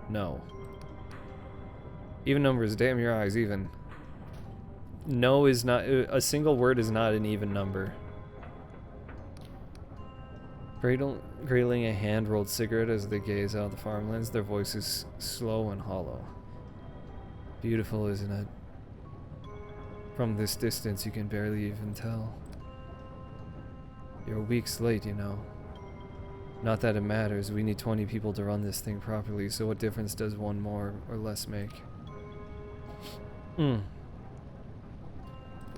No. Even numbers, damn your eyes, even. No is not, a single word is not an even number. Grailing a hand-rolled cigarette as they gaze out of the farmlands, their voices slow and hollow. Beautiful, isn't it? From this distance, you can barely even tell. You're weeks late, you know. Not that it matters, we need 20 people to run this thing properly, so what difference does one more or less make? What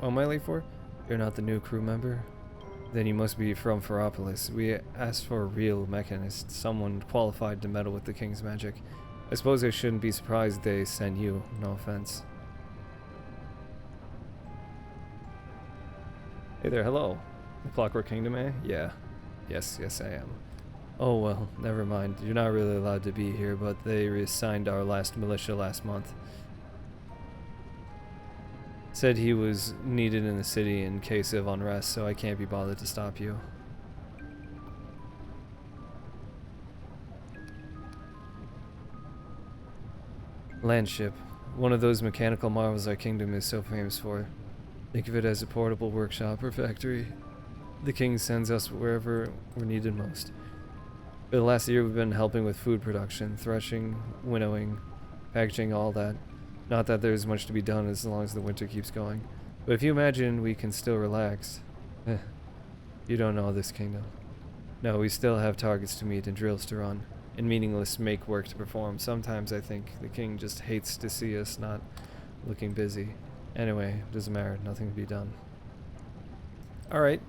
am I late for? You're not the new crew member? Then you must be from Ferropolis. We asked for a real mechanist, someone qualified to meddle with the king's magic. I suppose I shouldn't be surprised they sent you, no offense. Hey there, hello. The Clockwork Kingdom, eh? Yeah. Yes, I am. Oh well, never mind. You're not really allowed to be here, but they reassigned our last militia last month. Said he was needed in the city in case of unrest, so I can't be bothered to stop you. Landship. One of those mechanical marvels our kingdom is so famous for. Think of it as a portable workshop or factory. The king sends us wherever we're needed most. For the last year we've been helping with food production, threshing, winnowing, packaging, all that. Not that there's much to be done as long as the winter keeps going. But if you imagine we can still relax. You don't know this kingdom. No, we still have targets to meet and drills to run. And meaningless make work to perform. Sometimes I think the king just hates to see us not looking busy. Anyway, doesn't matter, nothing to be done. Alright.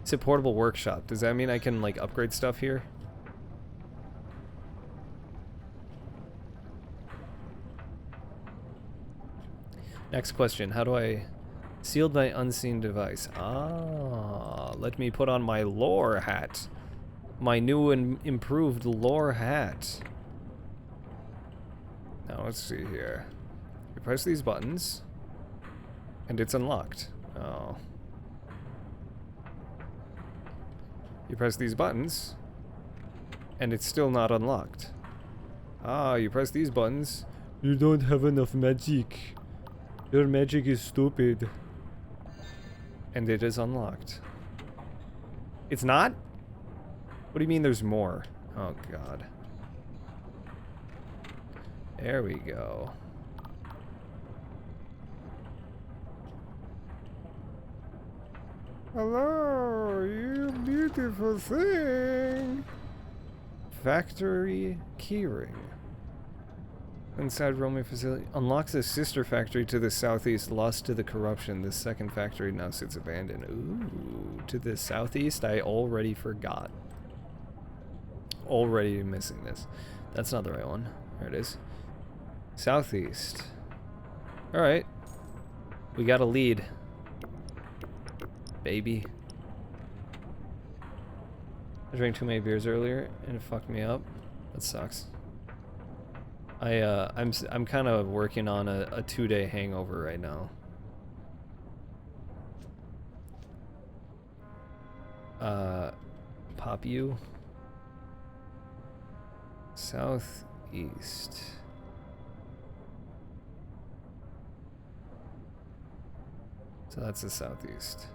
It's a portable workshop. Does that mean I can, like, upgrade stuff here? Next question. How do I... Sealed by unseen device. Ah, let me put on my lore hat. My new and improved lore hat. Now, let's see here. You press these buttons, and it's unlocked. Oh. You press these buttons, and it's still not unlocked. Ah, you press these buttons. You don't have enough magic. Your magic is stupid. And it is unlocked. It's not? What do you mean there's more? Oh, God. There we go. Hello, you beautiful thing. Factory keyring. Inside Roman facility. Unlocks a sister factory to the southeast, lost to the corruption. This second factory now sits abandoned. Ooh, to the southeast? I already forgot. Already missing this. That's not the right one. There it is. Southeast. Alright. We got a lead. Baby. I drank too many beers earlier and it fucked me up. That sucks. I'm kind of working on a 2-day hangover right now. Pop you. Southeast. So that's the southeast.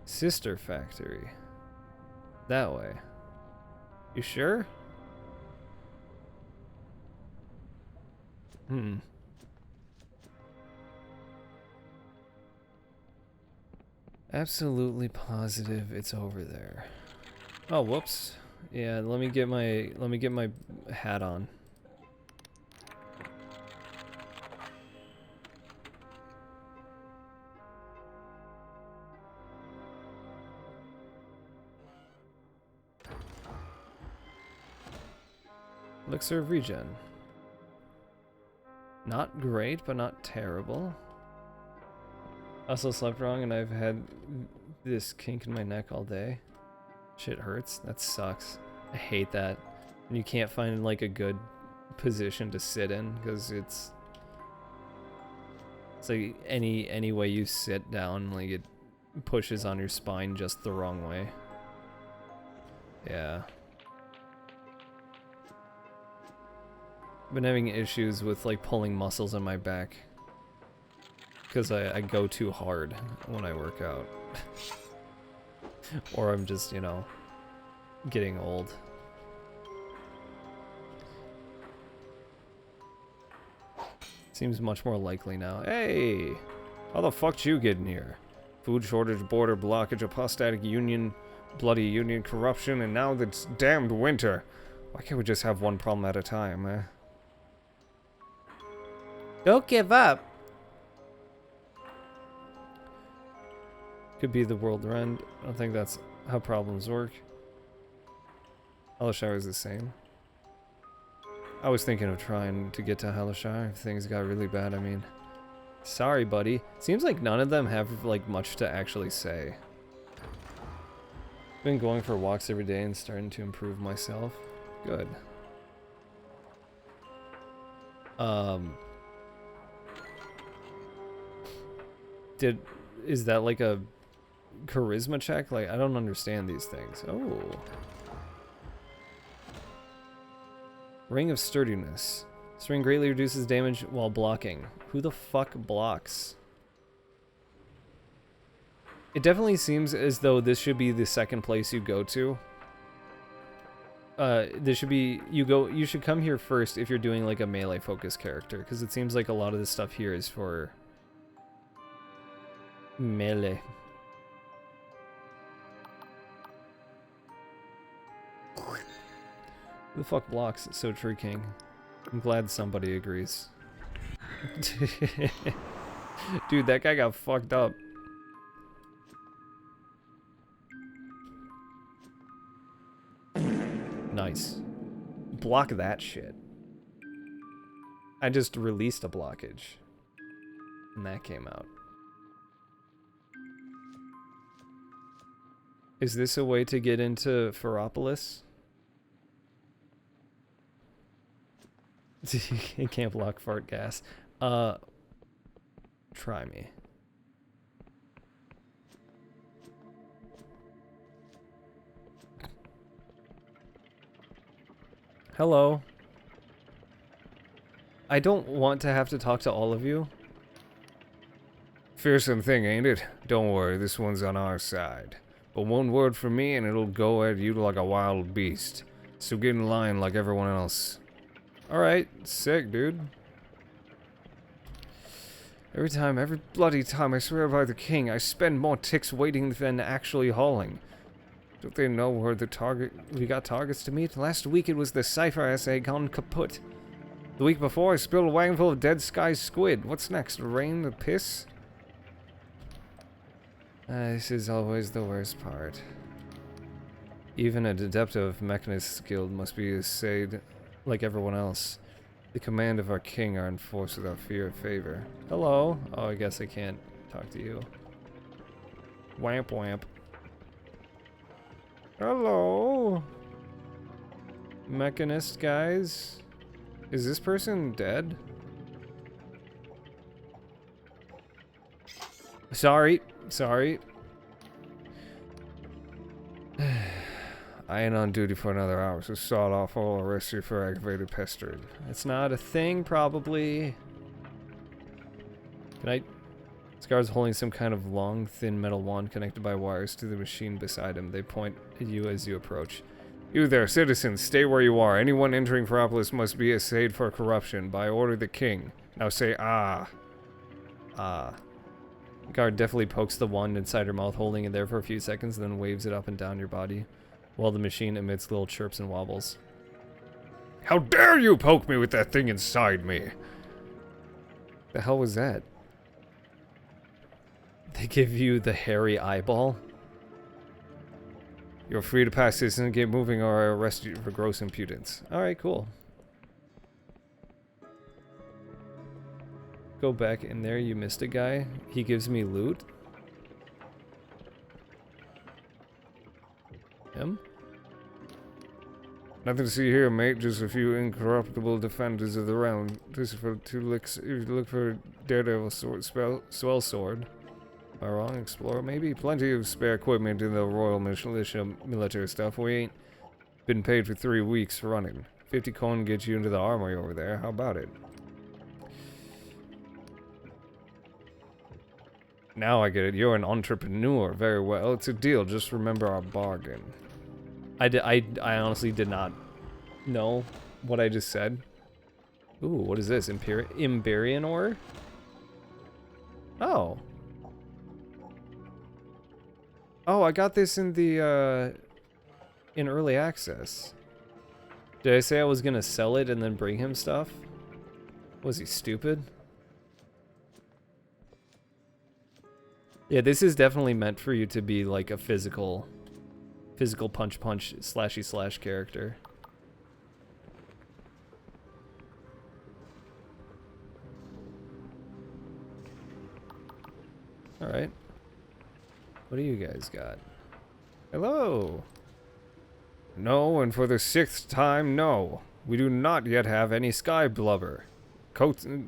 Sister factory. That way. You sure? absolutely positive it's over there. Oh, whoops. Yeah, let me get my hat on. Elixir of regen. Not great, but not terrible. Also slept wrong and I've had this kink in my neck all day. Shit hurts. That sucks. I hate that. And you can't find like a good position to sit in because it's like any way you sit down, like it pushes on your spine just the wrong way. Yeah. Been having issues with like pulling muscles in my back because I go too hard when I work out. Or I'm just, you know, getting old. Seems much more likely now. Hey! How the fuck did you get in here? Food shortage, border blockage, apostatic union, bloody union corruption, and now this damned winter. Why can't we just have one problem at a time, eh? Don't give up! Could be the world end. I don't think that's how problems work. Helishire is the same. I was thinking of trying to get to Helishire if things got really bad. I mean, sorry, buddy. Seems like none of them have like much to actually say. Been going for walks every day and starting to improve myself. Good. Is that like a charisma check? Like, I don't understand these things. Oh. Ring of Sturdiness. This ring greatly reduces damage while blocking. Who the fuck blocks? It definitely seems as though this should be the second place you go to. This should be, you should come here first if you're doing like a melee focused character, because it seems like a lot of this stuff here is for melee. Who the fuck blocks? So true, King. I'm glad somebody agrees. Dude, that guy got fucked up. Nice. Block that shit. I just released a blockage. And that came out. Is this a way to get into Ferropolis? You can't block fart gas. Try me. Hello. I don't want to have to talk to all of you. Fearsome thing, ain't it? Don't worry, this one's on our side. But one word from me and it'll go at you like a wild beast. So get in line like everyone else. Alright, sick, dude. Every bloody time, I swear by the king, I spend more ticks waiting than actually hauling. Don't they know where we got targets to meet? Last week it was the Cypher essay gone kaput. The week before I spilled a wagon full of dead sky squid. What's next? Rain the piss? This is always the worst part. Even a Adeptive Mechanist guild must be assayed like everyone else. The command of our king are enforced without fear or favor. Hello? Oh, I guess I can't talk to you. Wamp wamp. Hello? Mechanist guys? Is this person dead? Sorry. I ain't on duty for another hour, so sawed off or arrest you for aggravated pestering. It's not a thing, probably. Can I... This guard's holding some kind of long, thin metal wand connected by wires to the machine beside him. They point at you as you approach. You there, citizens, stay where you are. Anyone entering Ferropolis must be assayed for corruption by order of the king. Now say, ah. Ah. Guard definitely pokes the wand inside her mouth, holding it there for a few seconds, and then waves it up and down your body, while the machine emits little chirps and wobbles. How dare you poke me with that thing inside me? The hell was that? They give you the hairy eyeball? You're free to pass this and get moving, or I arrest you for gross impudence. Alright, cool. Go back in there, you missed a guy. He gives me loot. Him? Nothing to see here, mate. Just a few incorruptible defenders of the realm. This is for 2 licks. If you look for Daredevil sword, swell sword. Am I wrong? Explorer, maybe? Plenty of spare equipment in the Royal Militia military stuff. We ain't been paid for 3 weeks running. 50 coin gets you into the armory over there. How about it? Now I get it. You're an entrepreneur. Very well. It's a deal. Just remember our bargain. I honestly did not know what I just said. Ooh, what is this? Imberian ore? Oh. Oh, I got this in the, in early access. Did I say I was gonna sell it and then bring him stuff? Was he stupid? Yeah, this is definitely meant for you to be like a physical punch slashy slash character. Alright. What do you guys got? Hello! No, and for the 6th time, no. We do not yet have any sky blubber.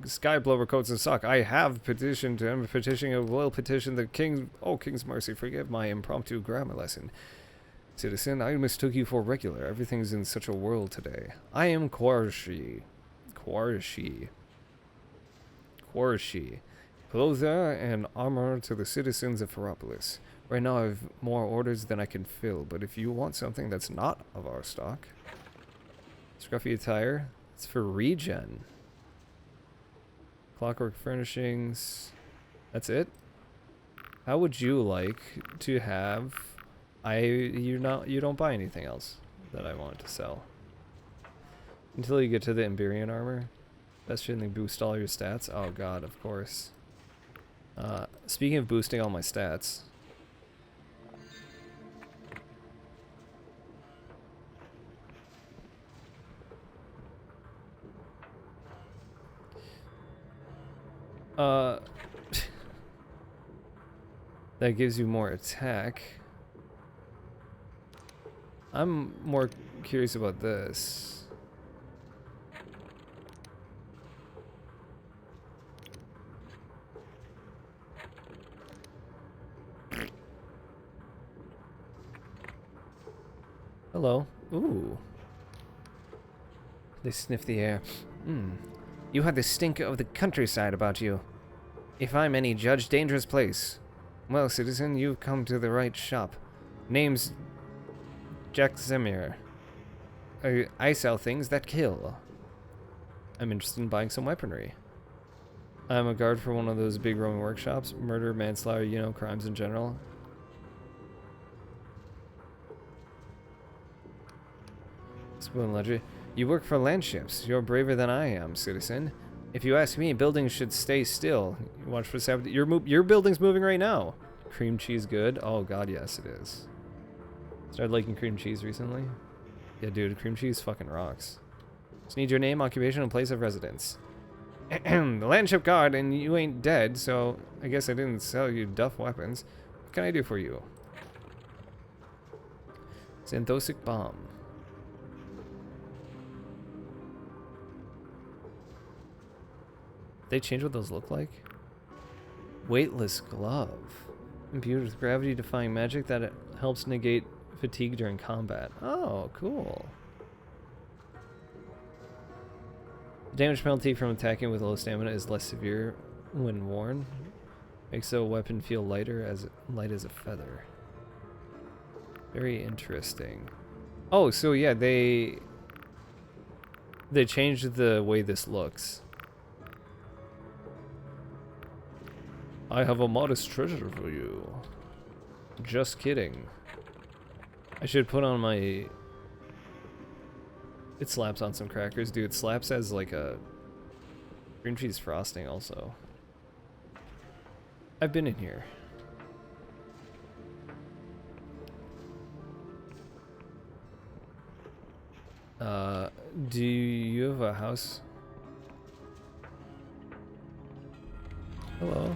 Sky blubber coats and sock. I have petitioned him. Petitioning a will petition the king. Oh, King's mercy, forgive my impromptu grammar lesson. Citizen, I mistook you for regular. Everything's in such a whirl today. I am Quarshi. Clother and armor to the citizens of Ferropolis. Right now I have more orders than I can fill, but if you want something that's not of our stock... Scruffy attire. It's for regen. Clockwork furnishings. That's it? How would you like to have... you don't buy anything else that I want to sell. Until you get to the Imberian armor. Best shit, and they boost all your stats. Oh god, of course. Speaking of boosting all my stats. That gives you more attack. I'm more curious about this. Hello. Ooh. They sniff the air. You had the stink of the countryside about you. If I'm any judge, dangerous place. Well, citizen, you've come to the right shop. Name's Jack Zemir. I sell things that kill. I'm interested in buying some weaponry. I'm a guard for one of those big Roman workshops. Murder, manslaughter, you know, crimes in general. Spoon ledger. You work for landships. You're braver than I am, citizen. If you ask me, buildings should stay still. Watch for sabotage. Your building's moving right now. Cream cheese good? Oh god, yes it is. Started liking cream cheese recently. Yeah, dude, cream cheese fucking rocks. Just need your name, occupation, and place of residence. The landship guard, and you ain't dead, so I guess I didn't sell you duff weapons. What can I do for you? Xanthosic bomb. They change what those look like? Weightless glove. Imbued with gravity-defying magic that helps negate fatigue during combat. Oh, cool. The damage penalty from attacking with low stamina is less severe when worn. Makes the weapon feel light as a feather. Very interesting. Oh, so yeah, they changed the way this looks. I have a modest treasure for you. Just kidding. I should put on my... It slaps on some crackers. Dude, it slaps as like a cream cheese frosting also. I've been in here. Do you have a house? Hello.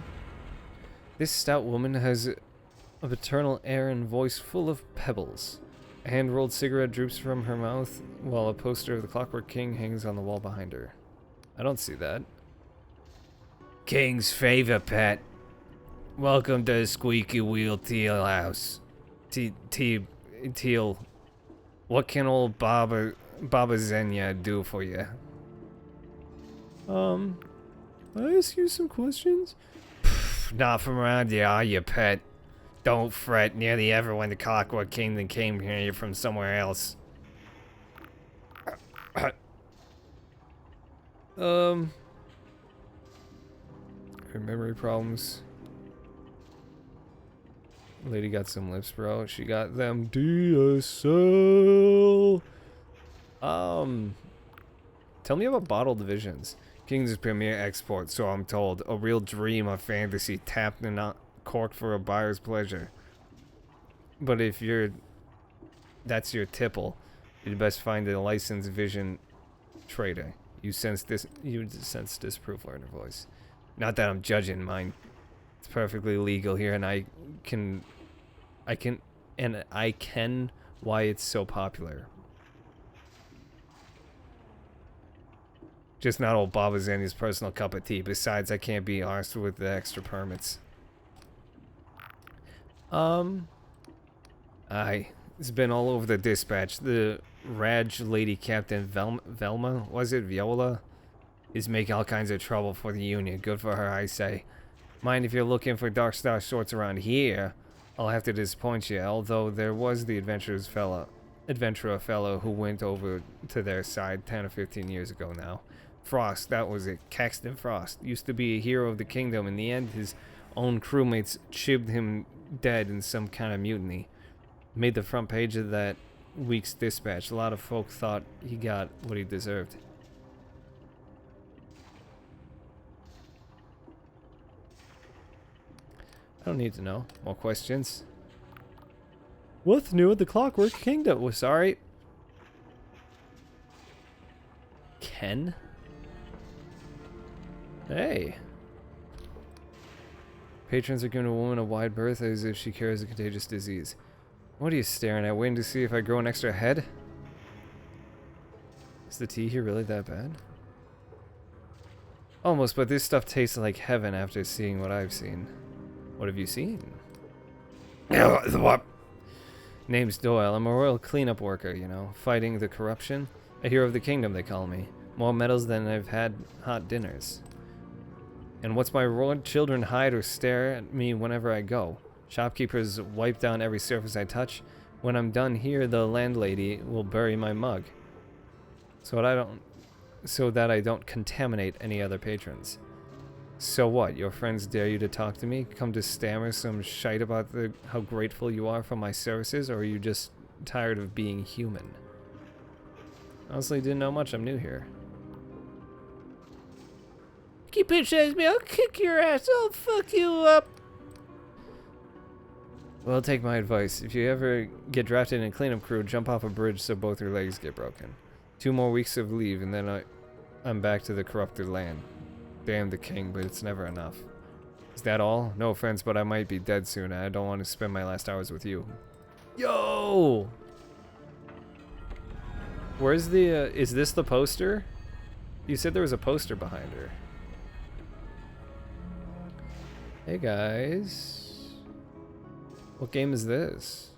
This stout woman has a paternal air and voice full of pebbles. A hand-rolled cigarette droops from her mouth, while a poster of the Clockwork King hangs on the wall behind her. I don't see that. King's favor, pet. Welcome to the Squeaky Wheel Teal House. Teal. What can old Baba Zenya do for you? Can I ask you some questions? Not from around here, are you, pet? Don't fret. Nearly everyone the Clockwork Kingdom came here from somewhere else. Her memory problems. Lady got some lips, bro. She got them DSL. Tell me about bottled divisions. King's premier export, so I'm told. A real dream of fantasy, tapped and not corked for a buyer's pleasure. But if that's your tipple, you'd best find a licensed vision trader. You sense disapproval in her voice. Not that I'm judging mine. It's perfectly legal here, and I can why it's so popular. Just not old Baba Zenya's personal cup of tea. Besides, I can't be arsed with the extra permits. It's been all over the dispatch. The Raj Lady Captain Velma, was it? Viola? Is making all kinds of trouble for the Union. Good for her, I say. Mind if you're looking for Dark Star shorts around here, I'll have to disappoint you, although there was the adventurer fellow who went over to their side 10 or 15 years ago now. Frost, that was it. Caxton Frost. Used to be a hero of the kingdom. In the end, his own crewmates chibbed him dead in some kind of mutiny. Made the front page of that week's dispatch. A lot of folk thought he got what he deserved. I don't need to know. More questions? What's new at the Clockwork Kingdom? We're sorry. Ken? Hey. Patrons are giving a woman a wide berth as if she carries a contagious disease. What are you staring at? Waiting to see if I grow an extra head? Is the tea here really that bad? Almost, but this stuff tastes like heaven after seeing what I've seen. What have you seen? What? Name's Doyle. I'm a royal cleanup worker, you know, fighting the corruption. A hero of the kingdom, they call me. More medals than I've had hot dinners. And what's my role? Children hide or stare at me whenever I go. Shopkeepers wipe down every surface I touch. When I'm done here, the landlady will bury my mug. So that I don't contaminate any other patrons. So what? Your friends dare you to talk to me? Come to stammer some shite about how grateful you are for my services, or are you just tired of being human? Honestly, didn't know much. I'm new here. Keep bitch me, I'll kick your ass. I'll fuck you up. Well, take my advice. If you ever get drafted in a cleanup crew, jump off a bridge so both your legs get broken. 2 more weeks of leave, and then I'm back to the corrupted land. Damn the king, but it's never enough. Is that all? No offense, but I might be dead soon, and I don't want to spend my last hours with you. Yo! Where's the, is this the poster? You said there was a poster behind her. Hey guys. What game is this?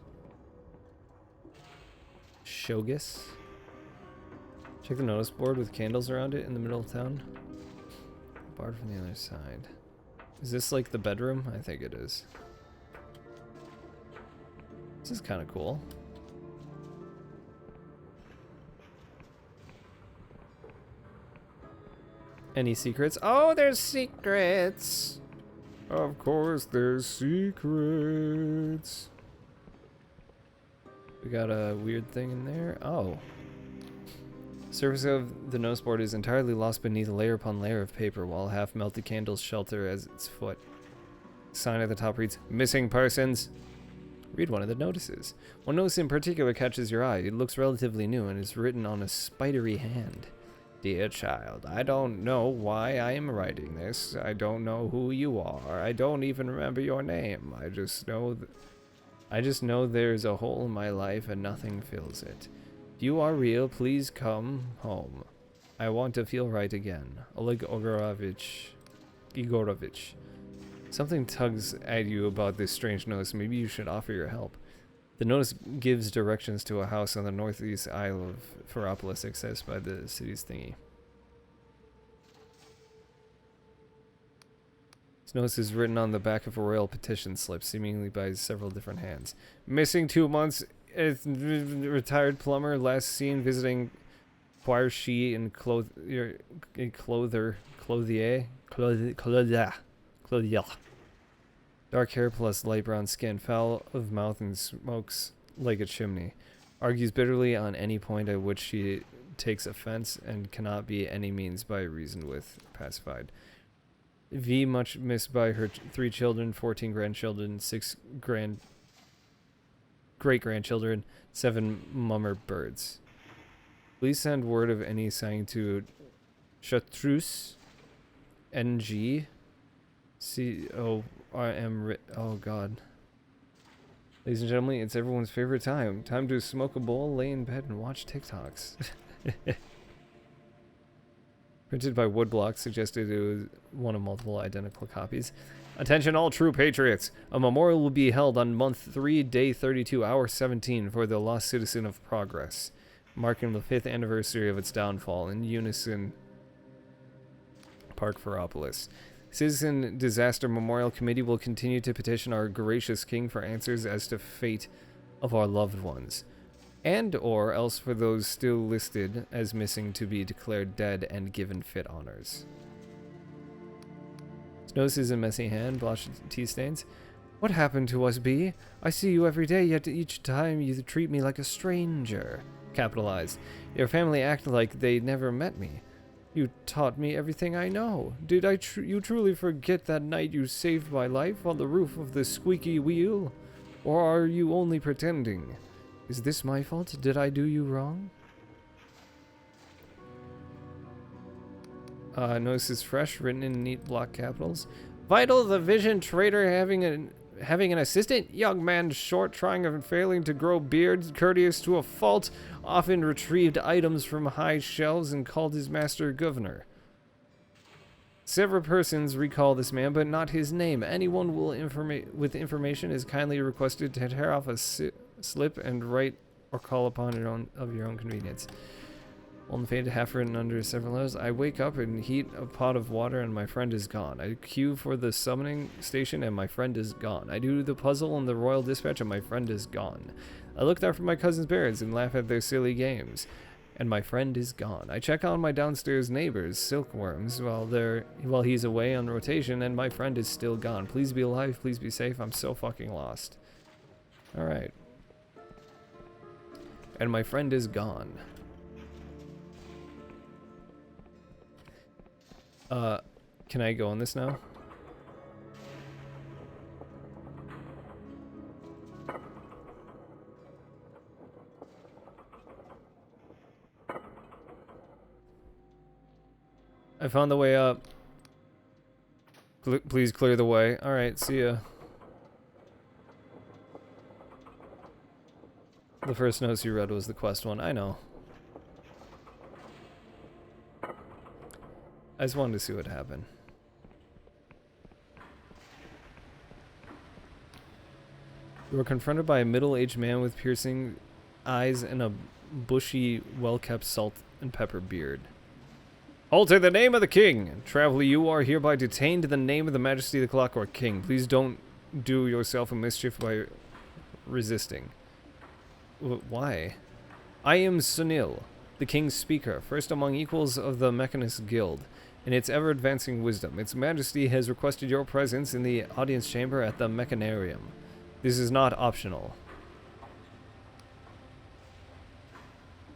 Shogus? Check the notice board with candles around it in the middle of town. Barred from the other side. Is this like the bedroom? I think it is. This is kind of cool. Any secrets? Oh, there's secrets! Of course, there's secrets. We got a weird thing in there. Oh. Surface of the noseboard is entirely lost beneath layer upon layer of paper, while half-melted candles shelter as its foot. Sign at the top reads, "Missing persons." Read one of the notices. One notice in particular catches your eye. It looks relatively new and is written on a spidery hand. Dear child, I don't know why I am writing this. I don't know who you are. I don't even remember your name. I just know there's a hole in my life and nothing fills it. If you are real, please come home. I want to feel right again. Oleg Igorovich. Something tugs at you about this strange notice. Maybe you should offer your help. The notice gives directions to a house on the northeast isle of Ferropolis, accessed by the city's thingy. This notice is written on the back of a royal petition slip, seemingly by several different hands. Missing 2 months. Retired plumber, last seen visiting Poirchi in Clothier. Dark hair plus light brown skin, foul of mouth and smokes like a chimney. Argues bitterly on any point at which she takes offense and cannot be any means by reasoned with pacified. V much missed by her 3 children, 14 grandchildren, 6 great-grandchildren, 7 mummer birds. Please send word of any sign to Chartreuse NG CORM. Oh god. Ladies and gentlemen, it's everyone's favorite time. Time to smoke a bowl, lay in bed, and watch TikToks. Printed by Woodblock, suggested it was one of multiple identical copies. Attention all true patriots! A memorial will be held on month 3, day 32, hour 17 for the lost citizen of Progress, marking the 5th anniversary of its downfall in Unison Park, Ferropolis. Citizen Disaster Memorial Committee will continue to petition our gracious king for answers as to fate of our loved ones, and or else for those still listed as missing to be declared dead and given fit honors. Notice is a messy hand, blotched tea stains. What happened to us, B? I see you every day, yet each time you treat me like a stranger. Capitalized. Your family act like they never met me. You taught me everything I know. Did you truly forget that night you saved my life on the roof of the squeaky wheel? Or are you only pretending? Is this my fault? Did I do you wrong? Notice is fresh, written in neat block capitals. Vital, the vision trader having an assistant? Young man short, trying and failing to grow beard, courteous to a fault, often retrieved items from high shelves and called his master governor. Several persons recall this man, but not his name. Anyone with information is kindly requested to tear off a slip and write or call upon your own convenience. Only faded, half written under several letters. I wake up and heat a pot of water and my friend is gone. I queue for the summoning station and my friend is gone. I do the puzzle and the royal dispatch and my friend is gone. I look after my cousin's bears and laugh at their silly games, and my friend is gone. I check on my downstairs neighbors, silkworms, while he's away on rotation, and my friend is still gone. Please be alive, please be safe. I'm so fucking lost. Alright. And my friend is gone. Can I go on this now? I found the way up. Please clear the way. Alright, see ya. The first notice you read was the quest one. I know. I just wanted to see what happened. You were confronted by a middle-aged man with piercing eyes and a bushy, well-kept salt and pepper beard. Halt in the name of the king! Traveler, you are hereby detained in the name of the majesty of the Clockwork King. Please don't do yourself a mischief by resisting. Why? I am Sunil, the king's speaker, first among equals of the Mechanist Guild. In its ever-advancing wisdom, Its Majesty has requested your presence in the audience chamber at the Mechanarium. This is not optional.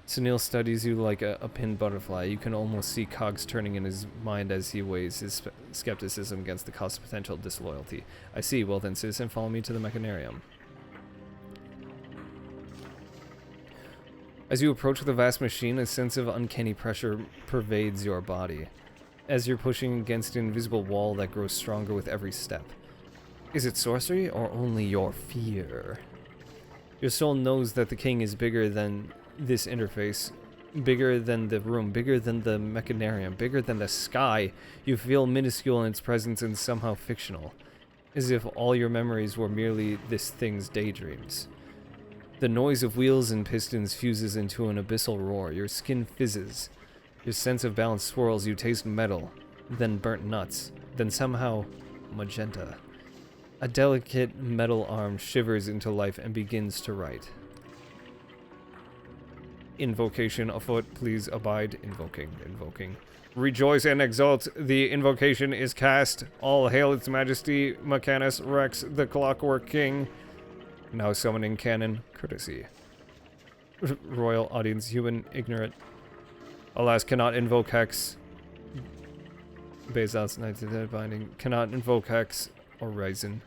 Sunil studies you like a pinned butterfly. You can almost see cogs turning in his mind as he weighs his skepticism against the cost of potential disloyalty. I see. Well then, citizen, follow me to the Mechanarium. As you approach the vast machine, a sense of uncanny pressure pervades your body, as you're pushing against an invisible wall that grows stronger with every step. Is it sorcery or only your fear? Your soul knows that the king is bigger than this interface, bigger than the room, bigger than the Mechanarium, bigger than the sky. You feel minuscule in its presence and somehow fictional, as if all your memories were merely this thing's daydreams. The noise of wheels and pistons fuses into an abyssal roar. Your skin fizzes. Your sense of balance swirls. You taste metal, then burnt nuts, then somehow magenta. A delicate metal arm shivers into life and begins to write. Invocation afoot, please abide. Invoking. Rejoice and exult, the invocation is cast. All hail its majesty, Mechanus Rex, the Clockwork King. Now summoning cannon, courtesy. Royal audience, human, ignorant. Alas, cannot invoke hex. Bezos, Knights of the Binding. Cannot invoke hex or Ryzen.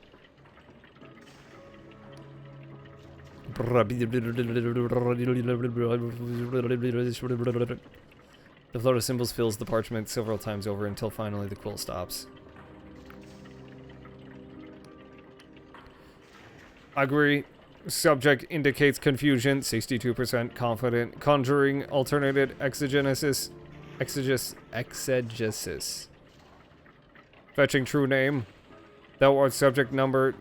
The float of symbols fills the parchment several times over until finally the quill stops. Agree. Subject indicates confusion. 62% confident. Conjuring alternated exegesis. Exegesis. Fetching true name. Thou art subject number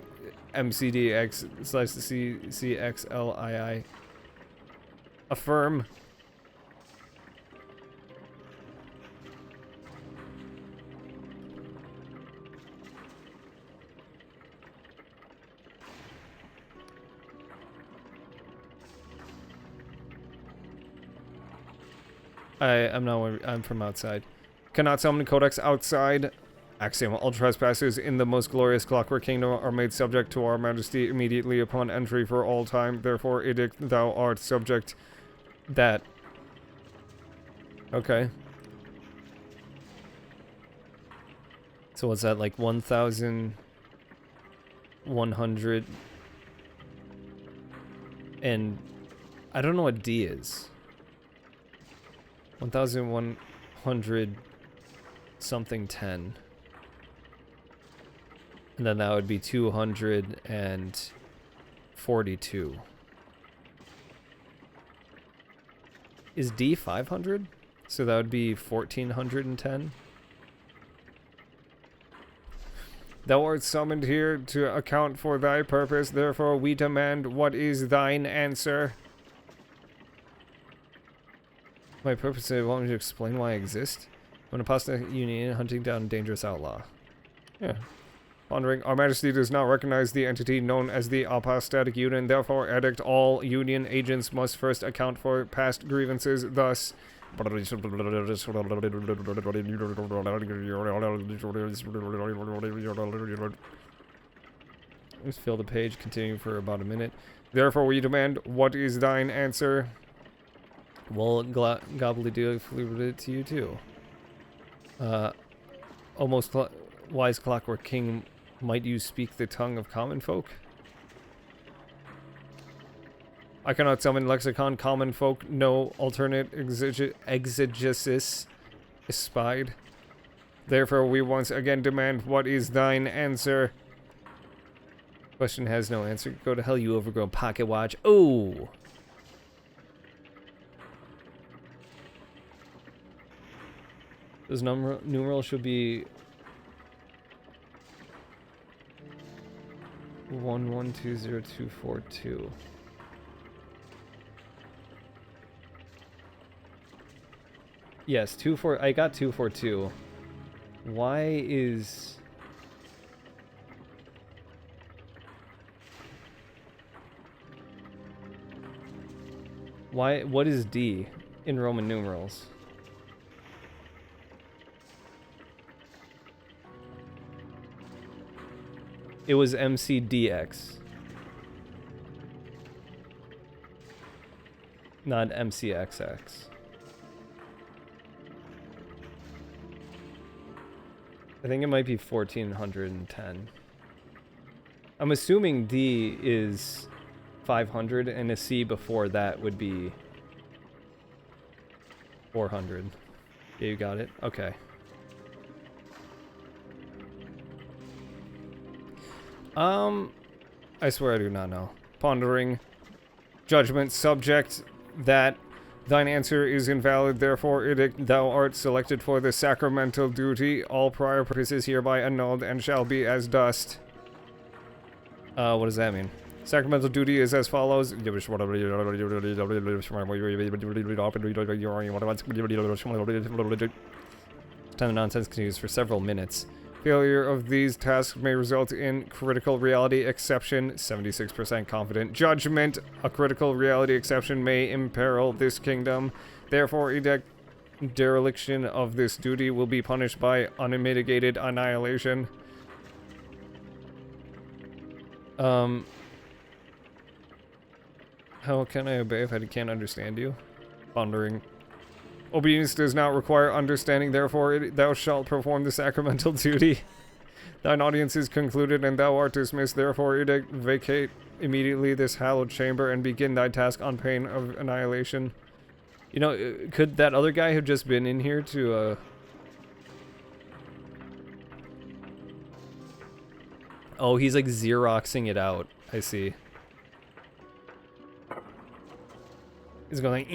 MCDX/CCXLII. Affirm. I'm from outside. Cannot summon codex outside. Axiom. All trespassers in the most glorious Clockwork Kingdom are made subject to our majesty immediately upon entry for all time. Therefore, edict, thou art subject that. Okay. So what's that, like 1,100 and I don't know what D is. 1,100 something 10. And then that would be 242. Is D 500? So that would be 1,410. Thou art summoned here to account for thy purpose, therefore we demand what is thine answer. My purpose, I want me to explain why I exist. I'm an apostate union hunting down a dangerous outlaw. Yeah. Pondering, our majesty does not recognize the entity known as the apostatic union, therefore edict all union agents must first account for past grievances, thus... Let's fill the page, continuing for about a minute. Therefore we demand, what is thine answer? Well, gobbledygook flew it to you too. Almost wise Clockwork King, might you speak the tongue of common folk? I cannot summon lexicon common folk, no alternate exegesis espied. Therefore we once again demand, what is thine answer? Question has no answer. Go to hell, you overgrown pocket watch. Oh! Those numerals should be 1120242. Yes, I got 242. Why is... what is D in Roman numerals? It was MCDX. Not MCXX. I think it might be 1410. I'm assuming D is 500 and a C before that would be 400. Yeah, you got it? Okay. I swear I do not know. Pondering. Judgment subject that thine answer is invalid, therefore thou art selected for the sacramental duty. All prior purposes hereby annulled and shall be as dust. What does that mean? Sacramental duty is as follows. It's kind of nonsense continues for several minutes. Failure of these tasks may result in critical reality exception, 76% confident. Judgment, a critical reality exception may imperil this kingdom. Therefore, dereliction of this duty will be punished by unmitigated annihilation. How can I obey if I can't understand you? Pondering. Obedience does not require understanding, therefore thou shalt perform the sacramental duty. Thine audience is concluded and thou art dismissed, therefore vacate immediately this hallowed chamber and begin thy task on pain of annihilation. You know, could that other guy have just been in here to, Oh, he's like Xeroxing it out. I see. He's going like,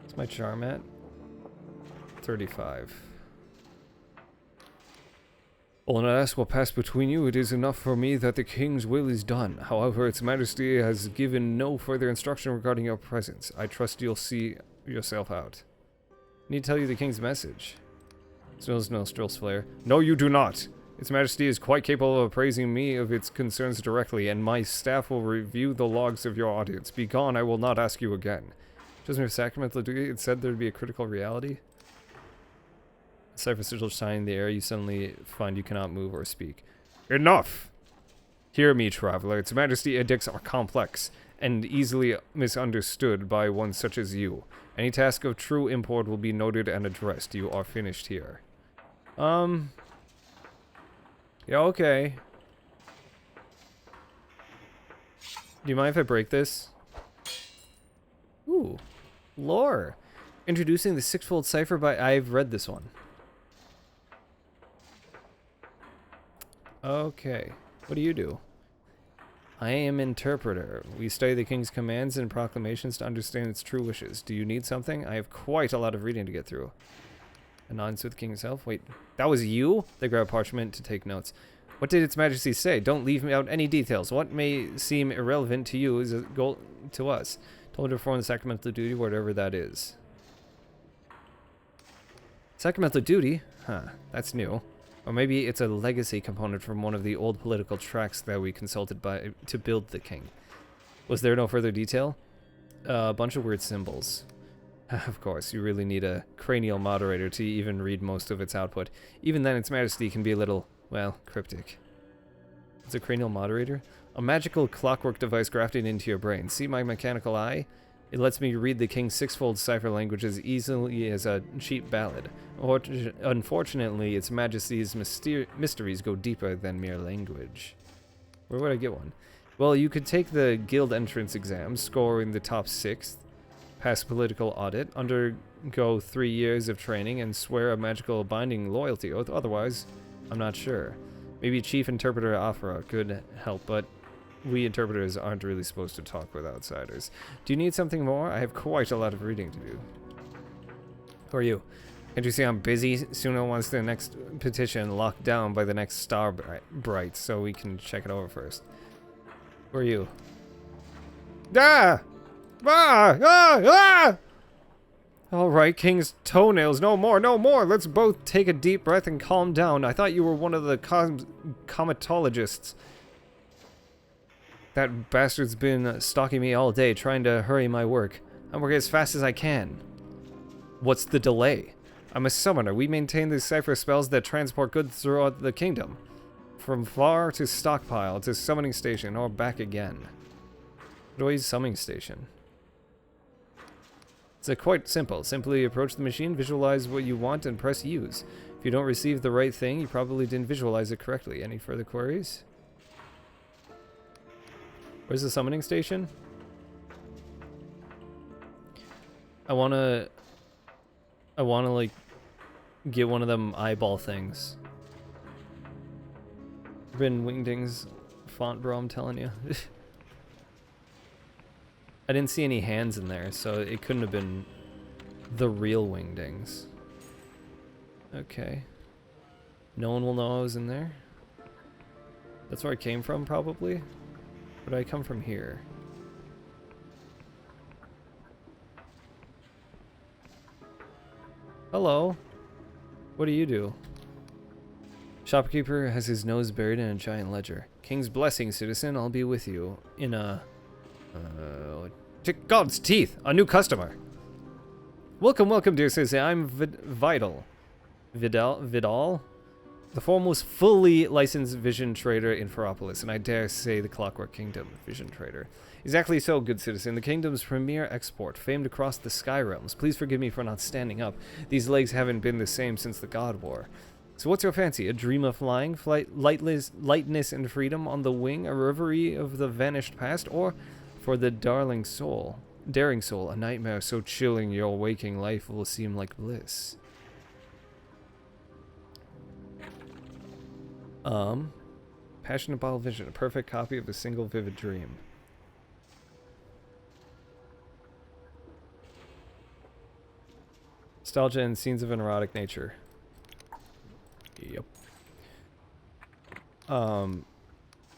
What's my charm at? 35. All and ask will pass between you. It is enough for me that the king's will is done. However, its majesty has given no further instruction regarding your presence. I trust you'll see yourself out. I need to tell you the king's message. Snill's nostrils flare. No, you do not. Its Majesty is quite capable of appraising me of its concerns directly, and my staff will review the logs of your audience. Be gone, I will not ask you again. Judgment of sacramental duty, it said there'd be a critical reality. Cipher sigil shine in the air, you suddenly find you cannot move or speak. Enough! Hear me, traveler. Its Majesty edicts are complex, and easily misunderstood by one such as you. Any task of true import will be noted and addressed. You are finished here. Yeah, okay. Do you mind if I break this? Ooh. Lore. Introducing the sixfold cipher by... I've read this one. Okay. What do you do? I am interpreter. We study the king's commands and proclamations to understand its true wishes. Do you need something? I have quite a lot of reading to get through. Announce with the king himself. Wait, that was you? They grab parchment to take notes. What did its majesty say? Don't leave out any details. What may seem irrelevant to you is a goal to us. Told to perform the sacramental duty, whatever that is. Sacramental duty? Huh, that's new. Or maybe it's a legacy component from one of the old political tracts that we consulted to build the king. Was there no further detail? A bunch of weird symbols. Of course, you really need a cranial moderator to even read most of its output. Even then, its majesty can be a little, well, cryptic. It's a cranial moderator? A magical clockwork device grafted into your brain. See my mechanical eye? It lets me read the king's sixfold cipher language as easily as a cheap ballad. Unfortunately, its majesty's mysteries go deeper than mere language. Where would I get one? Well, you could take the guild entrance exam, score in the top 6th, pass political audit, undergo 3 years of training, and swear a magical binding loyalty oath. Otherwise, I'm not sure. Maybe Chief Interpreter Afra could help, but we interpreters aren't really supposed to talk with outsiders. Do you need something more? I have quite a lot of reading to do. Who are you? Can't you see I'm busy? Suno wants the next petition locked down by the next star bright, so we can check it over first. Who are you? Ah! Ah! Ah! Ah! Alright, King's toenails. No more, no more. Let's both take a deep breath and calm down. I thought you were one of the comatologists. That bastard's been stalking me all day, trying to hurry my work. I'm working as fast as I can. What's the delay? I'm a summoner. We maintain these cipher spells that transport goods throughout the kingdom. From far to stockpile to summoning station or back again. How do I use summoning station? It's quite simple. Simply approach the machine, visualize what you want, and press use. If you don't receive the right thing, you probably didn't visualize it correctly. Any further queries? Where's the summoning station? I wanna like get one of them eyeball things. Been wingdings font, bro, I'm telling you. I didn't see any hands in there, so it couldn't have been the real wingdings. Okay. No one will know I was in there. That's where I came from, probably. But I come from here. Hello. What do you do? Shopkeeper has his nose buried in a giant ledger. King's blessing, citizen. I'll be with you in a... God's teeth! A new customer! Welcome, welcome, dear citizen. I'm Vidal. Vidal? The foremost fully licensed vision trader in Ferropolis, and I dare say the Clockwork Kingdom vision trader. Exactly so, good citizen. The kingdom's premier export, famed across the sky realms. Please forgive me for not standing up. These legs haven't been the same since the God War. So what's your fancy? A dream of flying? Lightness and freedom on the wing? A reverie of the vanished past? Or, for the daring soul, a nightmare so chilling your waking life will seem like bliss? Passionate bottle vision, a perfect copy of a single vivid dream. Nostalgia and scenes of an erotic nature. Yep.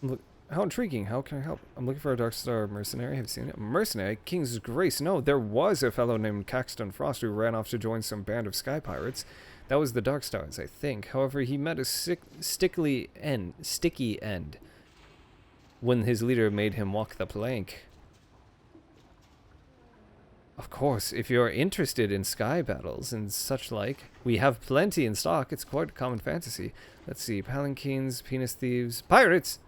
Look, how intriguing. How can I help? I'm looking for a Dark Star mercenary. Have you seen it? A mercenary? King's Grace. No, there was a fellow named Caxton Frost who ran off to join some band of sky pirates. That was the Dark Stars, I think. However, he met a sticky end when his leader made him walk the plank. Of course, if you're interested in sky battles and such like, we have plenty in stock. It's quite a common fantasy. Let's see, palanquins, penis thieves, pirates!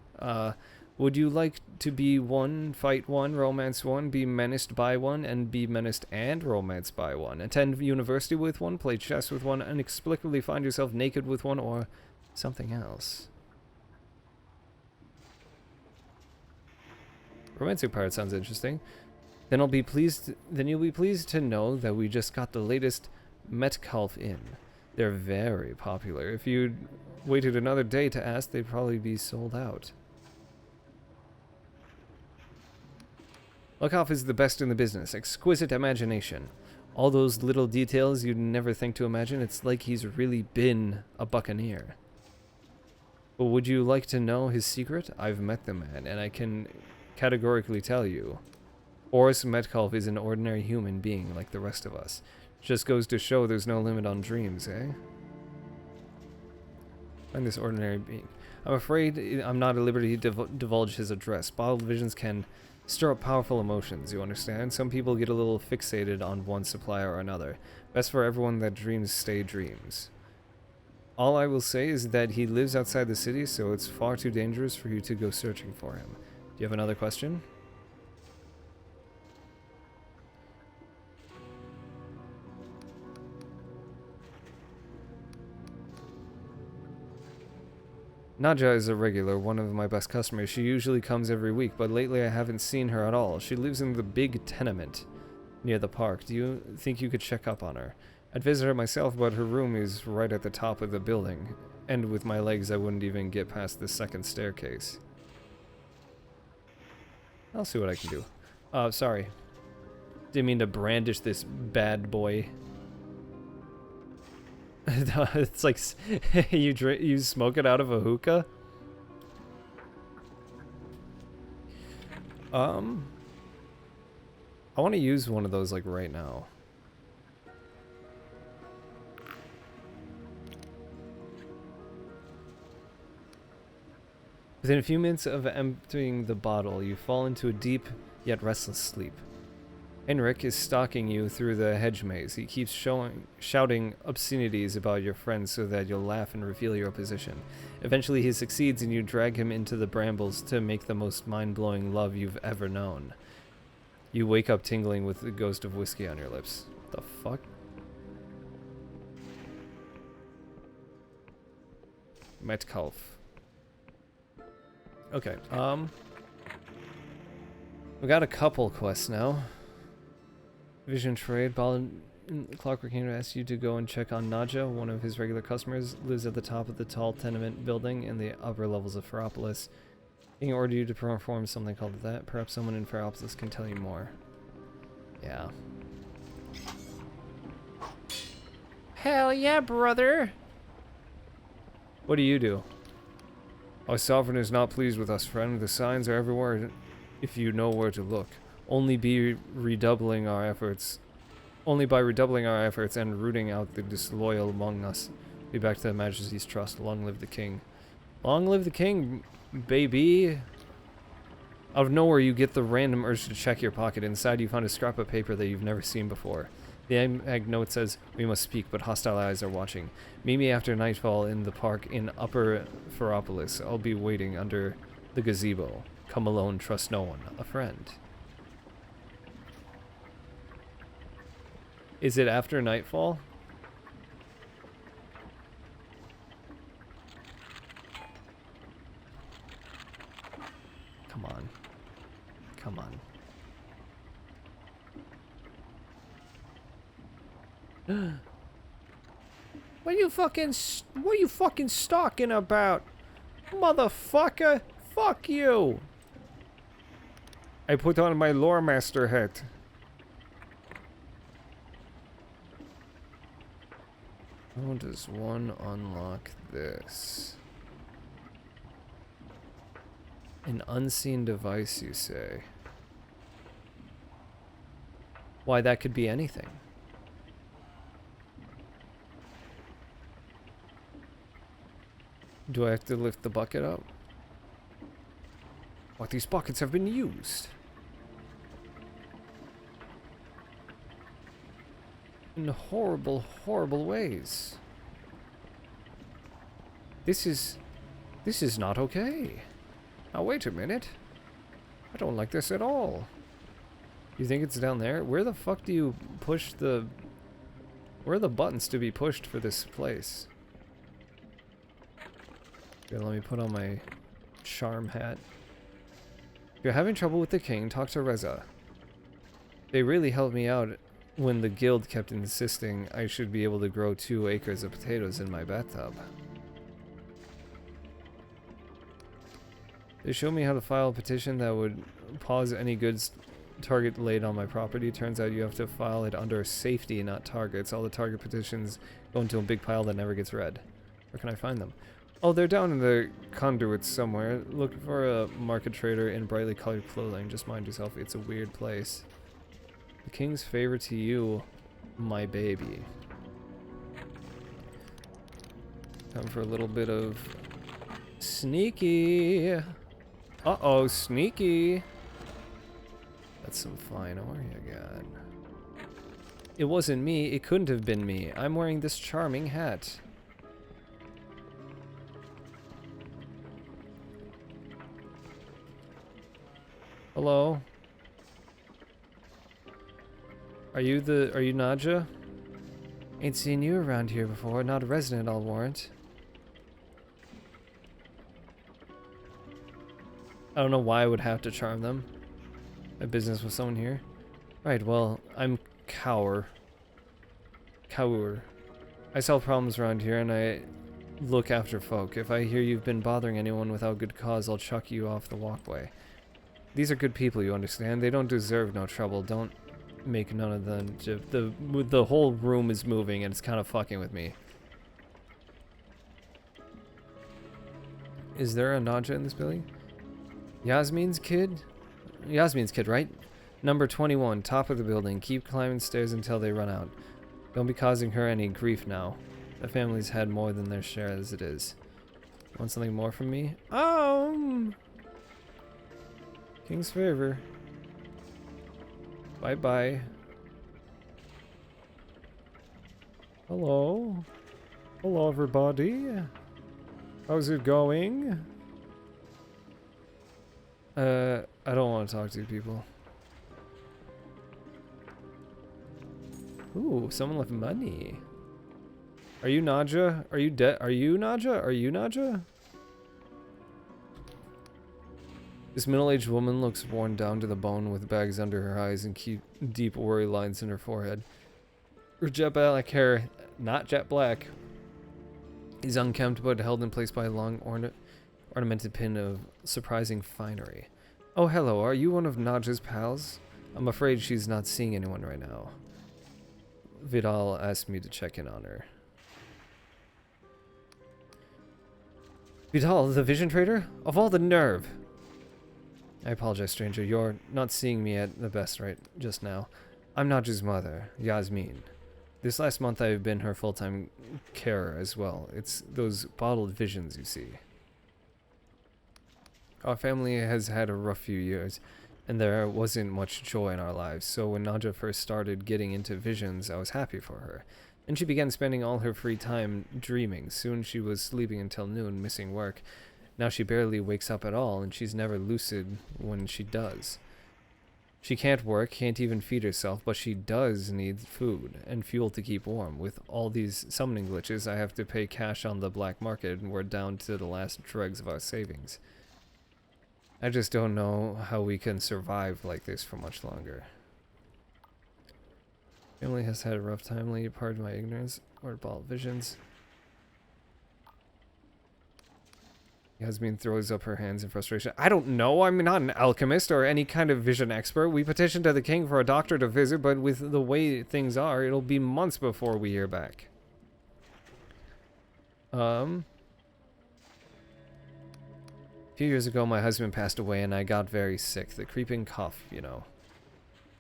Would you like to be one, fight one, romance one, be menaced by one, and be menaced and romanced by one? Attend university with one, play chess with one, inexplicably find yourself naked with one, or something else? Romantic pirate sounds interesting. Then you'll be pleased to know that we just got the latest Metcalf in. They're very popular. If you'd waited another day to ask, they'd probably be sold out. Metcalf is the best in the business. Exquisite imagination. All those little details you'd never think to imagine. It's like he's really been a buccaneer. But would you like to know his secret? I've met the man, and I can categorically tell you. Oris Metcalf is an ordinary human being like the rest of us. Just goes to show there's no limit on dreams, eh? Find this ordinary being. I'm afraid I'm not at liberty to divulge his address. Bottled visions can stir up powerful emotions, you understand? Some people get a little fixated on one supplier or another. Best for everyone that dreams stay dreams. All I will say is that he lives outside the city, so it's far too dangerous for you to go searching for him. Do you have another question? Nadja is a regular, one of my best customers. She usually comes every week, but lately I haven't seen her at all. She lives in the big tenement near the park. Do you think you could check up on her? I'd visit her myself, but her room is right at the top of the building, and with my legs I wouldn't even get past the second staircase. I'll see what I can do. Sorry. Didn't mean to brandish this bad boy. It's like you smoke it out of a hookah. I want to use one of those like right now. Within a few minutes of emptying the bottle, you fall into a deep yet restless sleep. Henrik is stalking you through the hedge maze. He keeps shouting obscenities about your friends so that you'll laugh and reveal your position. Eventually he succeeds and you drag him into the brambles to make the most mind-blowing love you've ever known. You wake up tingling with the ghost of whiskey on your lips. The fuck? Metcalf. Okay, we got a couple quests now. Vision Trade, Clockwork King asks you to go and check on Nadja, one of his regular customers, lives at the top of the tall tenement building in the upper levels of Ferropolis. He ordered you to perform something called that. Perhaps someone in Ferropolis can tell you more. Yeah. Hell yeah, brother! What do you do? Our sovereign is not pleased with us, friend. The signs are everywhere if you know where to look. Only by redoubling our efforts and rooting out the disloyal among us, be back to the Majesty's trust. Long live the king. Long live the king, baby. Out of nowhere, you get the random urge to check your pocket. Inside, you find a scrap of paper that you've never seen before. The ag note says, "We must speak, but hostile eyes are watching. Meet me after nightfall in the park in Upper Ferropolis. I'll be waiting under the gazebo. Come alone, trust no one. A friend." Is it after nightfall? Come on. Come on. What are you fucking stalking about? Motherfucker! Fuck you! I put on my lore master hat. How does one unlock this? An unseen device, you say? Why, that could be anything. Do I have to lift the bucket up? What, these buckets have been used? In horrible, horrible ways. This is not okay. Now wait a minute. I don't like this at all. You think it's down there? Where the fuck do you push the... Where are the buttons to be pushed for this place? Okay, let me put on my charm hat. If you're having trouble with the king, talk to Reza. They really helped me out when the guild kept insisting I should be able to grow 2 acres of potatoes in my bathtub. They showed me how to file a petition that would pause any goods target laid on my property. Turns out you have to file it under safety, not targets. All the target petitions go into a big pile that never gets read. Where can I find them? Oh, they're down in the conduits somewhere. Look for a market trader in brightly colored clothing. Just mind yourself, it's a weird place. The king's favor to you, my baby. Time for a little bit of sneaky. Uh-oh, sneaky. That's some fine ore you got. It wasn't me. It couldn't have been me. I'm wearing this charming hat. Hello? Are you Nadja? Ain't seen you around here before. Not a resident, I'll warrant. I don't know why I would have to charm them. My business with someone here. Right, well, I'm Cower. I solve problems around here and I look after folk. If I hear you've been bothering anyone without good cause, I'll chuck you off the walkway. These are good people, you understand? They don't deserve no trouble. Don't make none of them. The whole room is moving and it's kind of fucking with me. Is there a Nadja in this building? Yasmin's kid, right? Number 21, top of the building. Keep climbing stairs until they run out. Don't be causing her any grief now. The family's had more than their share as it is. Want something more from me? King's favor. Bye-bye. Hello? Hello, everybody. How's it going? I don't want to talk to people. Ooh, someone left money. Are you Naja? Are you dead? Are you Naja? Are you Naja? This middle-aged woman looks worn down to the bone with bags under her eyes and deep worry lines in her forehead. Her jet black hair, not jet black, is unkempt but held in place by a long ornamented pin of surprising finery. Oh, hello. Are you one of Naja's pals? I'm afraid she's not seeing anyone right now. Vidal asked me to check in on her. Vidal, the vision trader? Of all the nerve! I apologize, stranger. You're not seeing me at the best right just now. I'm Naja's mother, Yasmin. This last month I've been her full-time carer as well. It's those bottled visions you see. Our family has had a rough few years, and there wasn't much joy in our lives, so when Naja first started getting into visions, I was happy for her. And she began spending all her free time dreaming. Soon she was sleeping until noon, missing work. Now she barely wakes up at all, and she's never lucid when she does. She can't work, can't even feed herself, but she does need food and fuel to keep warm. With all these summoning glitches, I have to pay cash on the black market, and we're down to the last dregs of our savings. I just don't know how we can survive like this for much longer. Family has had a rough time lately, pardon my ignorance. Or ball visions. Yasmin throws up her hands in frustration. I don't know. I'm not an alchemist or any kind of vision expert. We petitioned to the king for a doctor to visit, but with the way things are, it'll be months before we hear back. A few years ago, my husband passed away and I got very sick. The creeping cough, you know.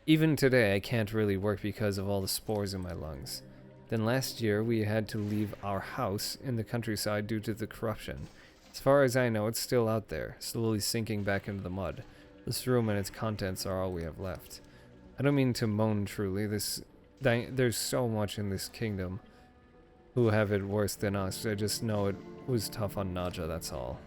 Even today, I can't really work because of all the spores in my lungs. Then last year, we had to leave our house in the countryside due to the corruption. As far as I know, it's still out there, slowly sinking back into the mud. This room and its contents are all we have left. I don't mean to moan truly. There's so much in this kingdom who have it worse than us. I just know it was tough on Naja, that's all.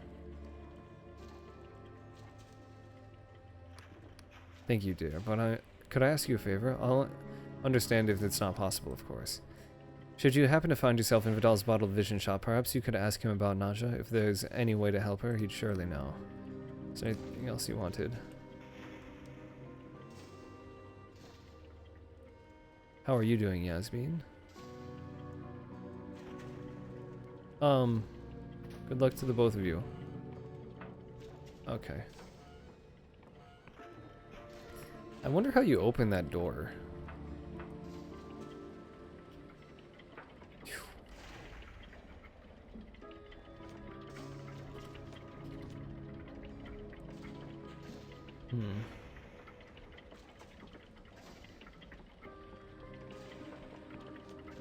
Thank you, dear, but could I ask you a favor? I'll understand if it's not possible, of course. Should you happen to find yourself in Vidal's bottled vision shop, perhaps you could ask him about Naja. If there's any way to help her, he'd surely know. Is there anything else you wanted? How are you doing, Yasmin? Good luck to the both of you. Okay. I wonder how you open that door.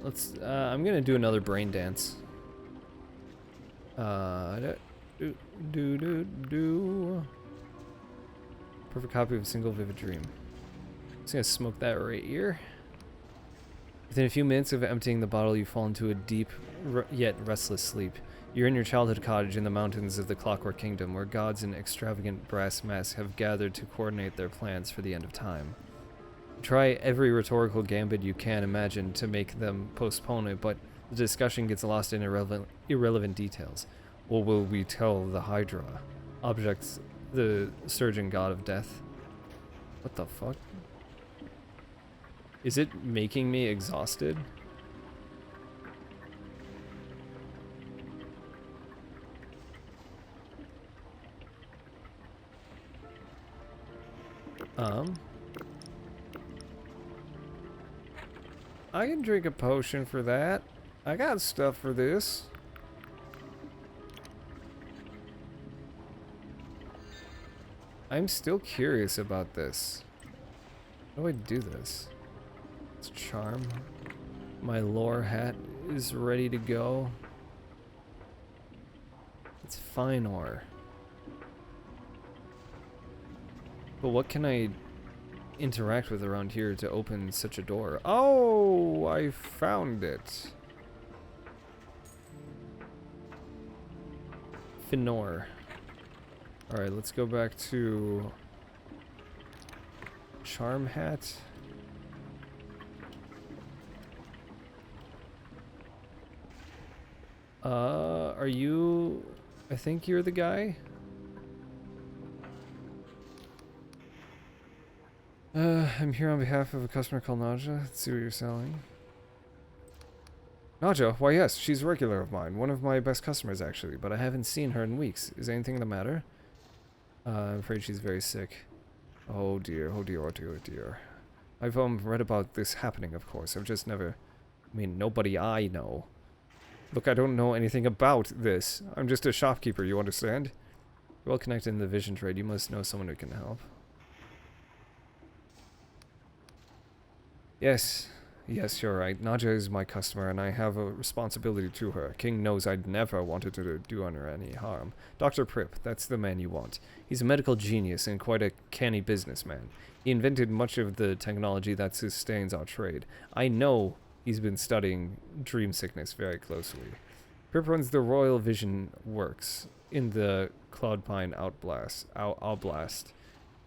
Let's, I'm gonna do another brain dance. Perfect copy of a single vivid dream. Just gonna smoke that right here. Within a few minutes of emptying the bottle, you fall into a deep, yet restless sleep. You're in your childhood cottage in the mountains of the Clockwork Kingdom, where gods in extravagant brass masks have gathered to coordinate their plans for the end of time. Try every rhetorical gambit you can imagine to make them postpone it, but the discussion gets lost in irrelevant details. What will we tell the Hydra? Objects the surging god of death. What the fuck? Is it making me exhausted? I can drink a potion for that. I got stuff for this. I'm still curious about this. How do I do this? It's charm. My lore hat is ready to go. It's fine ore. But what can I interact with around here to open such a door. Oh, I found it. Finor. Alright, let's go back to Charm Hat. Are you... I think you're the guy? I'm here on behalf of a customer called Naja. Let's see what you're selling. Naja? Why yes, she's a regular of mine. One of my best customers, actually, but I haven't seen her in weeks. Is anything the matter? I'm afraid she's very sick. Oh dear, oh dear, oh dear, oh dear. I've read about this happening, of course. I've just never... I mean, nobody I know. Look, I don't know anything about this. I'm just a shopkeeper, you understand? Well connected in the vision trade, you must know someone who can help. Yes, yes, you're right. Naja is my customer, and I have a responsibility to her. King knows I'd never wanted to do her any harm. Dr. Prip, that's the man you want. He's a medical genius and quite a canny businessman. He invented much of the technology that sustains our trade. I know he's been studying dream sickness very closely. Prip runs the Royal Vision Works in the Cloudpine Outblast.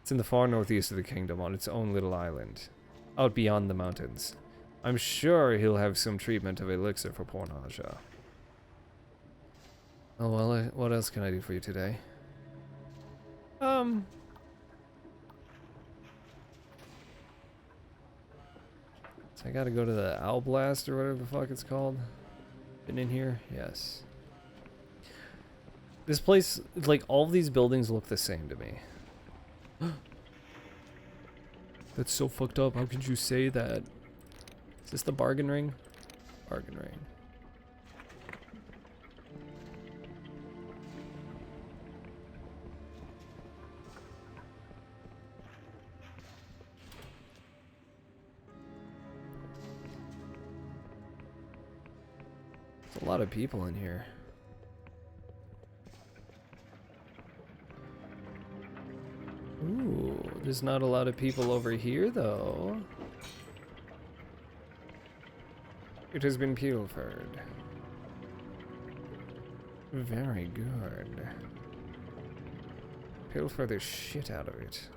It's in the far northeast of the kingdom, on its own little island. Out beyond the mountains. I'm sure he'll have some treatment of elixir for poor Naja. Oh well, what else can I do for you today? So I gotta go to the Owl Blast or whatever the fuck it's called. Been in here? Yes. This place, like, all of these buildings look the same to me. That's so fucked up. How could you say that? Is this the bargain ring? Bargain ring. There's a lot of people in here. Ooh, there's not a lot of people over here, though. It has been pilfered. Very good. Pilfer the shit out of it.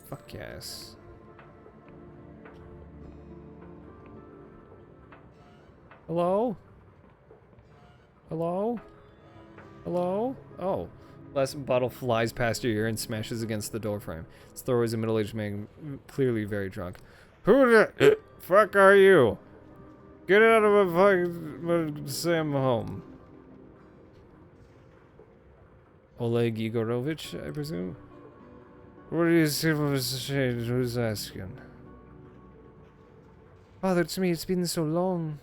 Fuck yes. Hello? Hello? Hello? Oh. Last bottle flies past your ear and smashes against the doorframe. Its thrower is a middle-aged man, clearly very drunk. Who the fuck are you? Get out of my fucking Sam home. Oleg Igorovich, I presume? What do you see? Who's asking? Father, it's me. It's been so long.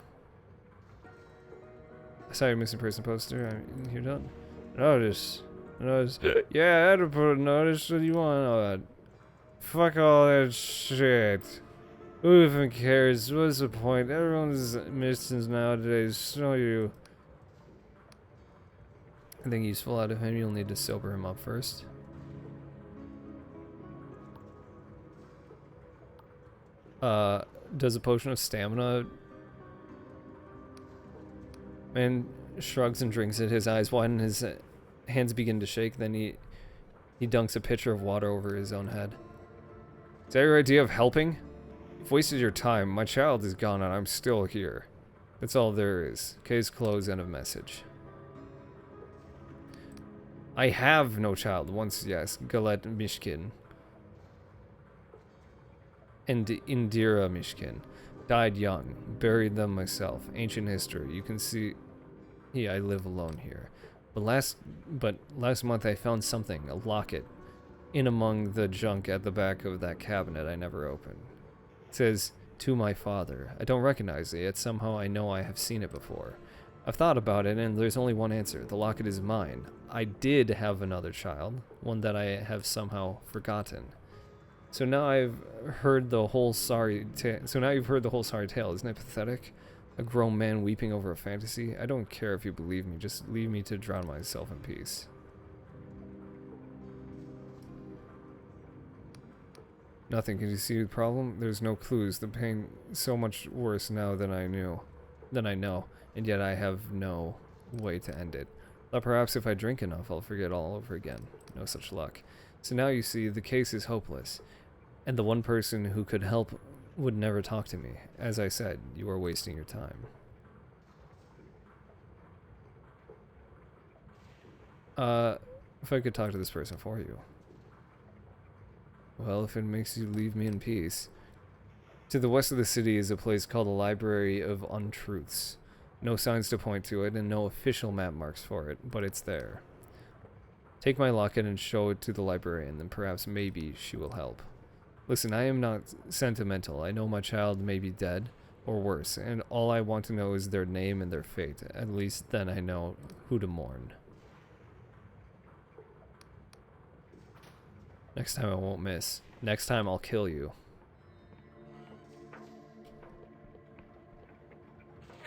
Sorry, missing person poster. You're done. Notice. Yeah, I had to put a notice. What do you want all that? Fuck all that shit. Who even cares? What's the point? Everyone's missing nowadays. So you. Anything useful out of him, you'll need to sober him up first. Does a potion of stamina. Man shrugs and drinks it. His eyes widen, his hands begin to shake, then he dunks a pitcher of water over his own head. Is that your idea of helping? You've wasted your time. My child is gone and I'm still here. That's all there is. Case closed, end of message. I have no child. Once, yes. Galet Mishkin. And Indira Mishkin. Died young. Buried them myself. Ancient history. You can see... Yeah, I live alone here. But last month I found something, a locket, in among the junk at the back of that cabinet I never opened. It says, to my father. I don't recognize it, yet somehow I know I have seen it before. I've thought about it, and there's only one answer. The locket is mine. I did have another child, one that I have somehow forgotten. So now I've heard the whole sorry tale. So now you've heard the whole sorry tale. Isn't it pathetic? A grown man weeping over a fantasy? I don't care if you believe me, just leave me to drown myself in peace. Nothing. Can you see the problem? There's no clues. The pain is so much worse now than I know, and yet I have no way to end it. But perhaps if I drink enough, I'll forget all over again. No such luck. So now you see, the case is hopeless, and the one person who could help would never talk to me. As I said, you are wasting your time. If I could talk to this person for you. Well, if it makes you leave me in peace. To the west of the city is a place called the Library of Untruths. No signs to point to it, and no official map marks for it, but it's there. Take my locket and show it to the librarian, then perhaps maybe she will help. Listen, I am not sentimental. I know my child may be dead, or worse, and all I want to know is their name and their fate. At least then I know who to mourn. Next time I won't miss. Next time I'll kill you.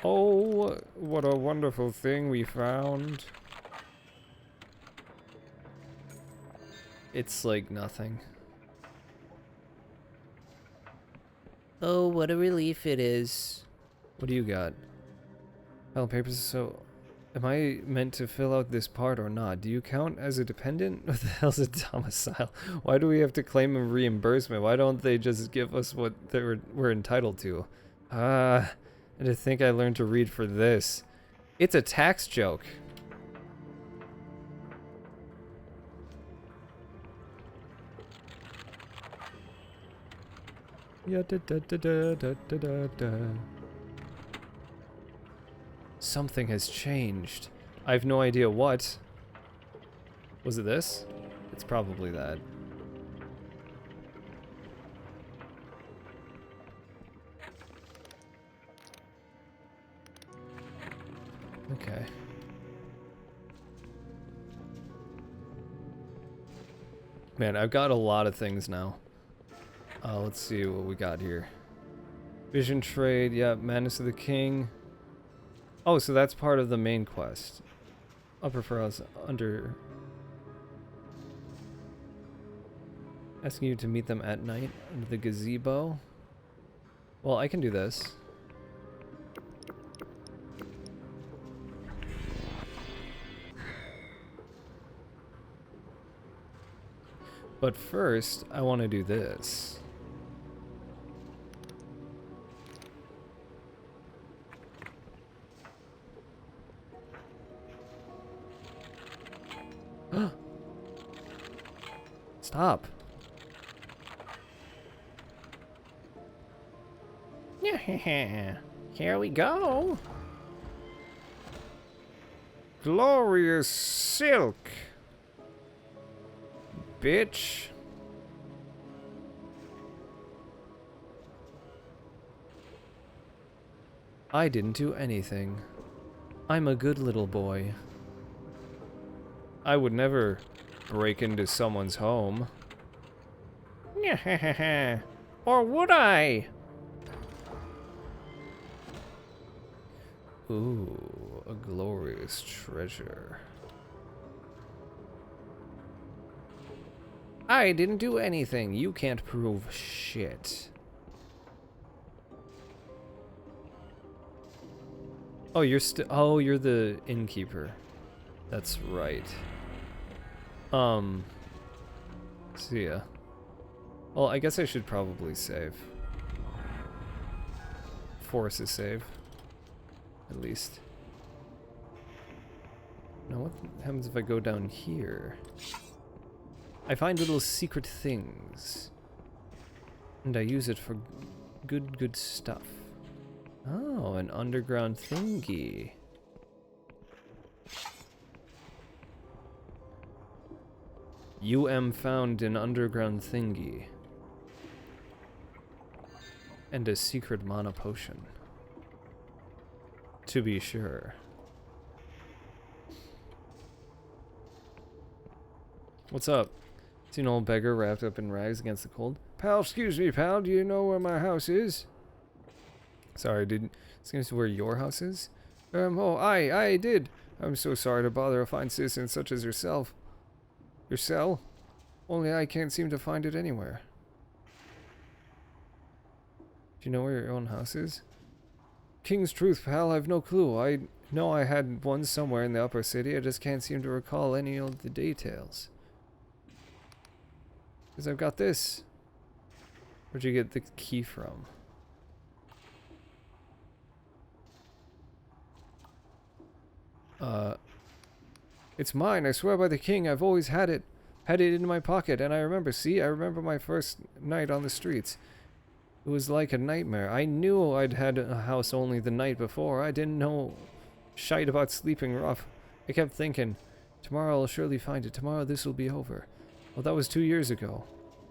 Oh, what a wonderful thing we found. It's like nothing. Oh, what a relief it is. What do you got? File papers, so... Am I meant to fill out this part or not? Do you count as a dependent? What the hell's a domicile? Why do we have to claim a reimbursement? Why don't they just give us what we're entitled to? And to think I learned to read for this. It's a tax joke. Yeah, da da da da da da da da. Something has changed. I have no idea what. Was it this? It's probably that. Okay. Man, I've got a lot of things now. Let's see what we got here. Vision trade, yeah, Madness of the King. Oh, so that's part of the main quest. Upper Furrows under... Asking you to meet them at night under the gazebo. Well, I can do this. But first, I want to do this. Stop. Here we go. Glorious silk. Bitch. I didn't do anything. I'm a good little boy. I would never break into someone's home. Or would I? Ooh, a glorious treasure. I didn't do anything. You can't prove shit. Oh, you're you're the innkeeper. That's right. See ya. Well, I guess I should probably save. Force a save. At least. Now what happens if I go down here? I find little secret things. And I use it for good stuff. Oh, an underground thingy. found an underground thingy. And a secret mana potion. To be sure. What's up? See an old beggar wrapped up in rags against the cold? Pal, excuse me, pal, do you know where my house is? Sorry, dude. Excuse me, where your house is? Oh, I did. I'm so sorry to bother a fine citizen such as yourself. Your cell? Only I can't seem to find it anywhere. Do you know where your own house is? King's truth, pal, I've no clue. I know I had one somewhere in the upper city, I just can't seem to recall any of the details. Because I've got this. Where'd you get the key from? It's mine, I swear by the king, I've always had it. Had it in my pocket, and I remember my first night on the streets. It was like a nightmare. I knew I'd had a house only the night before. I didn't know shite about sleeping rough. I kept thinking, tomorrow I'll surely find it. Tomorrow this will be over. Well, that was 2 years ago.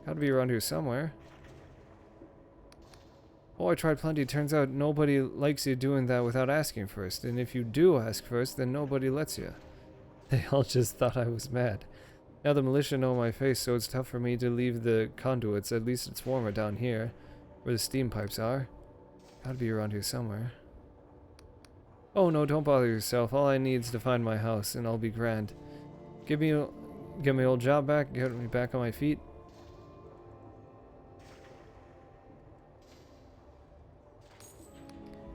Gotta be around here somewhere. Oh, I tried plenty. Turns out nobody likes you doing that without asking first. And if you do ask first, then nobody lets you. They all just thought I was mad. Now the militia know my face, so it's tough for me to leave the conduits. At least it's warmer down here, where the steam pipes are. Gotta be around here somewhere. Oh no, don't bother yourself. All I need is to find my house, and I'll be grand. Get my old job back, get me back on my feet.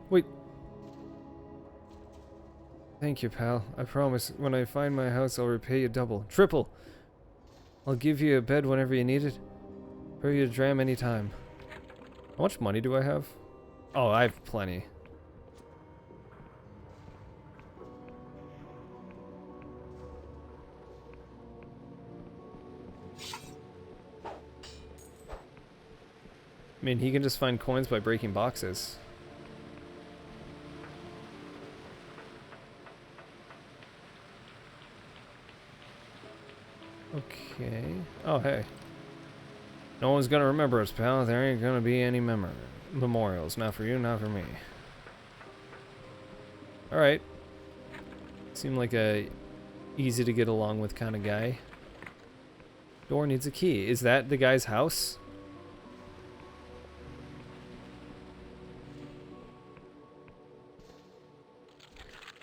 Wait. Thank you, pal. I promise, when I find my house, I'll repay you double. Triple! I'll give you a bed whenever you need it. Pour you a dram anytime. How much money do I have? Oh, I have plenty. I mean, he can just find coins by breaking boxes. Okay. Oh, hey. No one's gonna remember us, pal. There ain't gonna be any memorials. Not for you, not for me. Alright. Seemed like a easy to get along with kind of guy. Door needs a key. Is that the guy's house?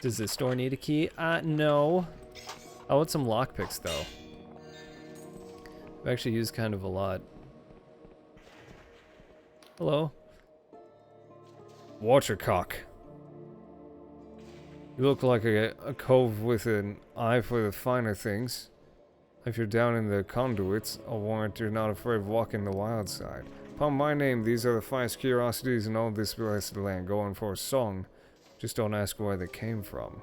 Does this door need a key? No. I want some lockpicks, though. I've actually used kind of a lot. Hello? Watercock. You look like a cove with an eye for the finer things. If you're down in the conduits, I'll warrant you're not afraid of walking the wild side. Upon my name, these are the finest curiosities in all this blessed land. Going for a song. Just don't ask where they came from.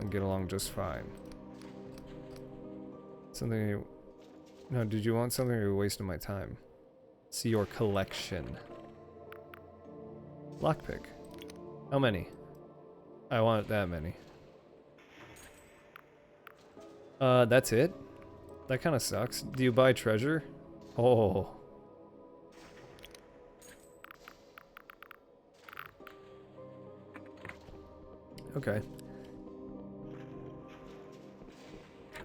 And get along just fine. Something you... No, did you want something or you're wasting my time? See your collection. Lockpick. How many? I want that many. That's it? That kind of sucks. Do you buy treasure? Oh. Okay.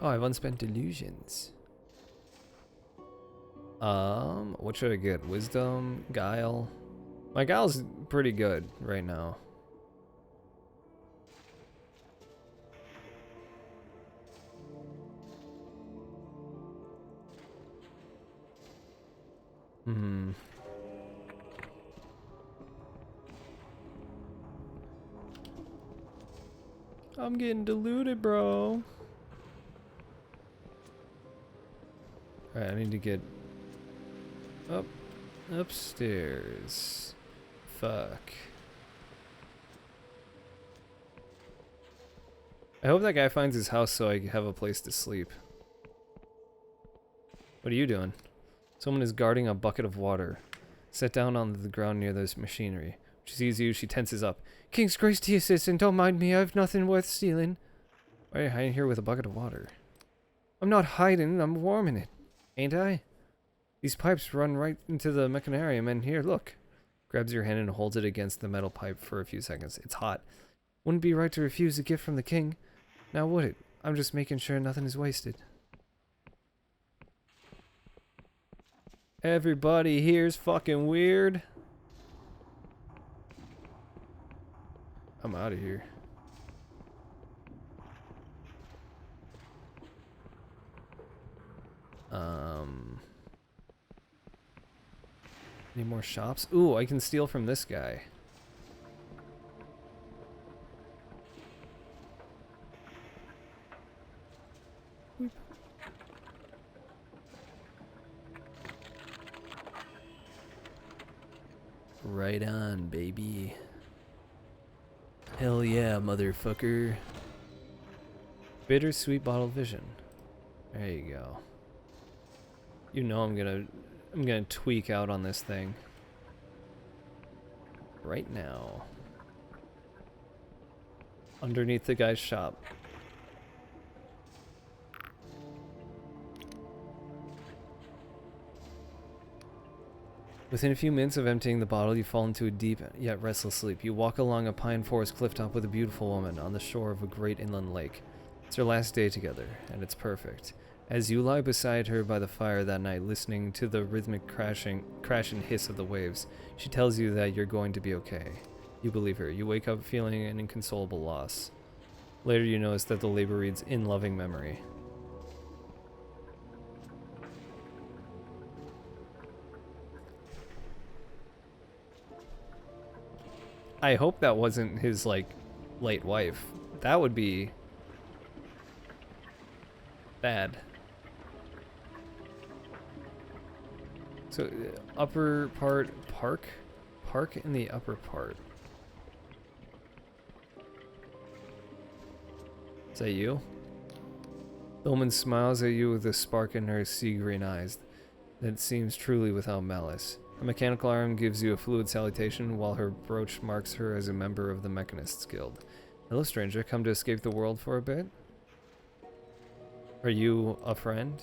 Oh, I have unspent delusions. What should I get? Wisdom? Guile? My guile's pretty good right now. Hmm. I'm getting diluted, bro. Alright, I need to get upstairs. Fuck. I hope that guy finds his house so I have a place to sleep. What are you doing? Someone is guarding a bucket of water. Set down on the ground near this machinery. She sees you, she tenses up. King's grace to you, citizen. Don't mind me. I've nothing worth stealing. Why are you hiding here with a bucket of water? I'm not hiding. I'm warming it. Ain't I? These pipes run right into the mechanarium, and here, look. Grabs your hand and holds it against the metal pipe for a few seconds. It's hot. Wouldn't be right to refuse a gift from the king. Now would it? I'm just making sure nothing is wasted. Everybody here's fucking weird. I'm out of here. Any more shops? Ooh, I can steal from this guy. Right on, baby. Hell yeah, motherfucker. Bittersweet bottle vision. There you go. You know I'm gonna tweak out on this thing. Right now. Underneath the guy's shop. Within a few minutes of emptying the bottle, you fall into a deep yet restless sleep. You walk along a pine forest clifftop with a beautiful woman on the shore of a great inland lake. It's your last day together, and it's perfect. As you lie beside her by the fire that night, listening to the rhythmic crash and hiss of the waves, she tells you that you're going to be okay. You believe her. You wake up feeling an inconsolable loss. Later you notice that the label reads, "In loving memory." I hope that wasn't his, like, late wife. That would be bad. So, upper part, park? Park in the upper part. Is that you? The woman smiles at you with a spark in her sea green eyes that seems truly without malice. A mechanical arm gives you a fluid salutation, while her brooch marks her as a member of the Mechanists Guild. Hello, stranger. Come to escape the world for a bit? Are you a friend?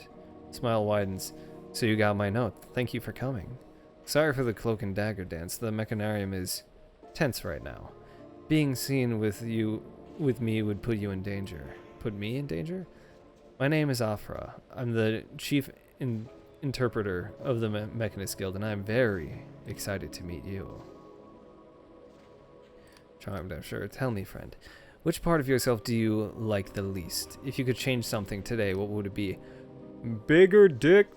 Smile widens. So you got my note. Thank you for coming. Sorry for the cloak and dagger dance. The mechanarium is tense right now. Being seen with me would put you in danger. Put me in danger? My name is Afra. I'm the chief interpreter of the Mechanist Guild, and I'm very excited to meet you. Charmed, I'm sure. Tell me, friend, which part of yourself do you like the least? If you could change something today, what would it be? Bigger dick.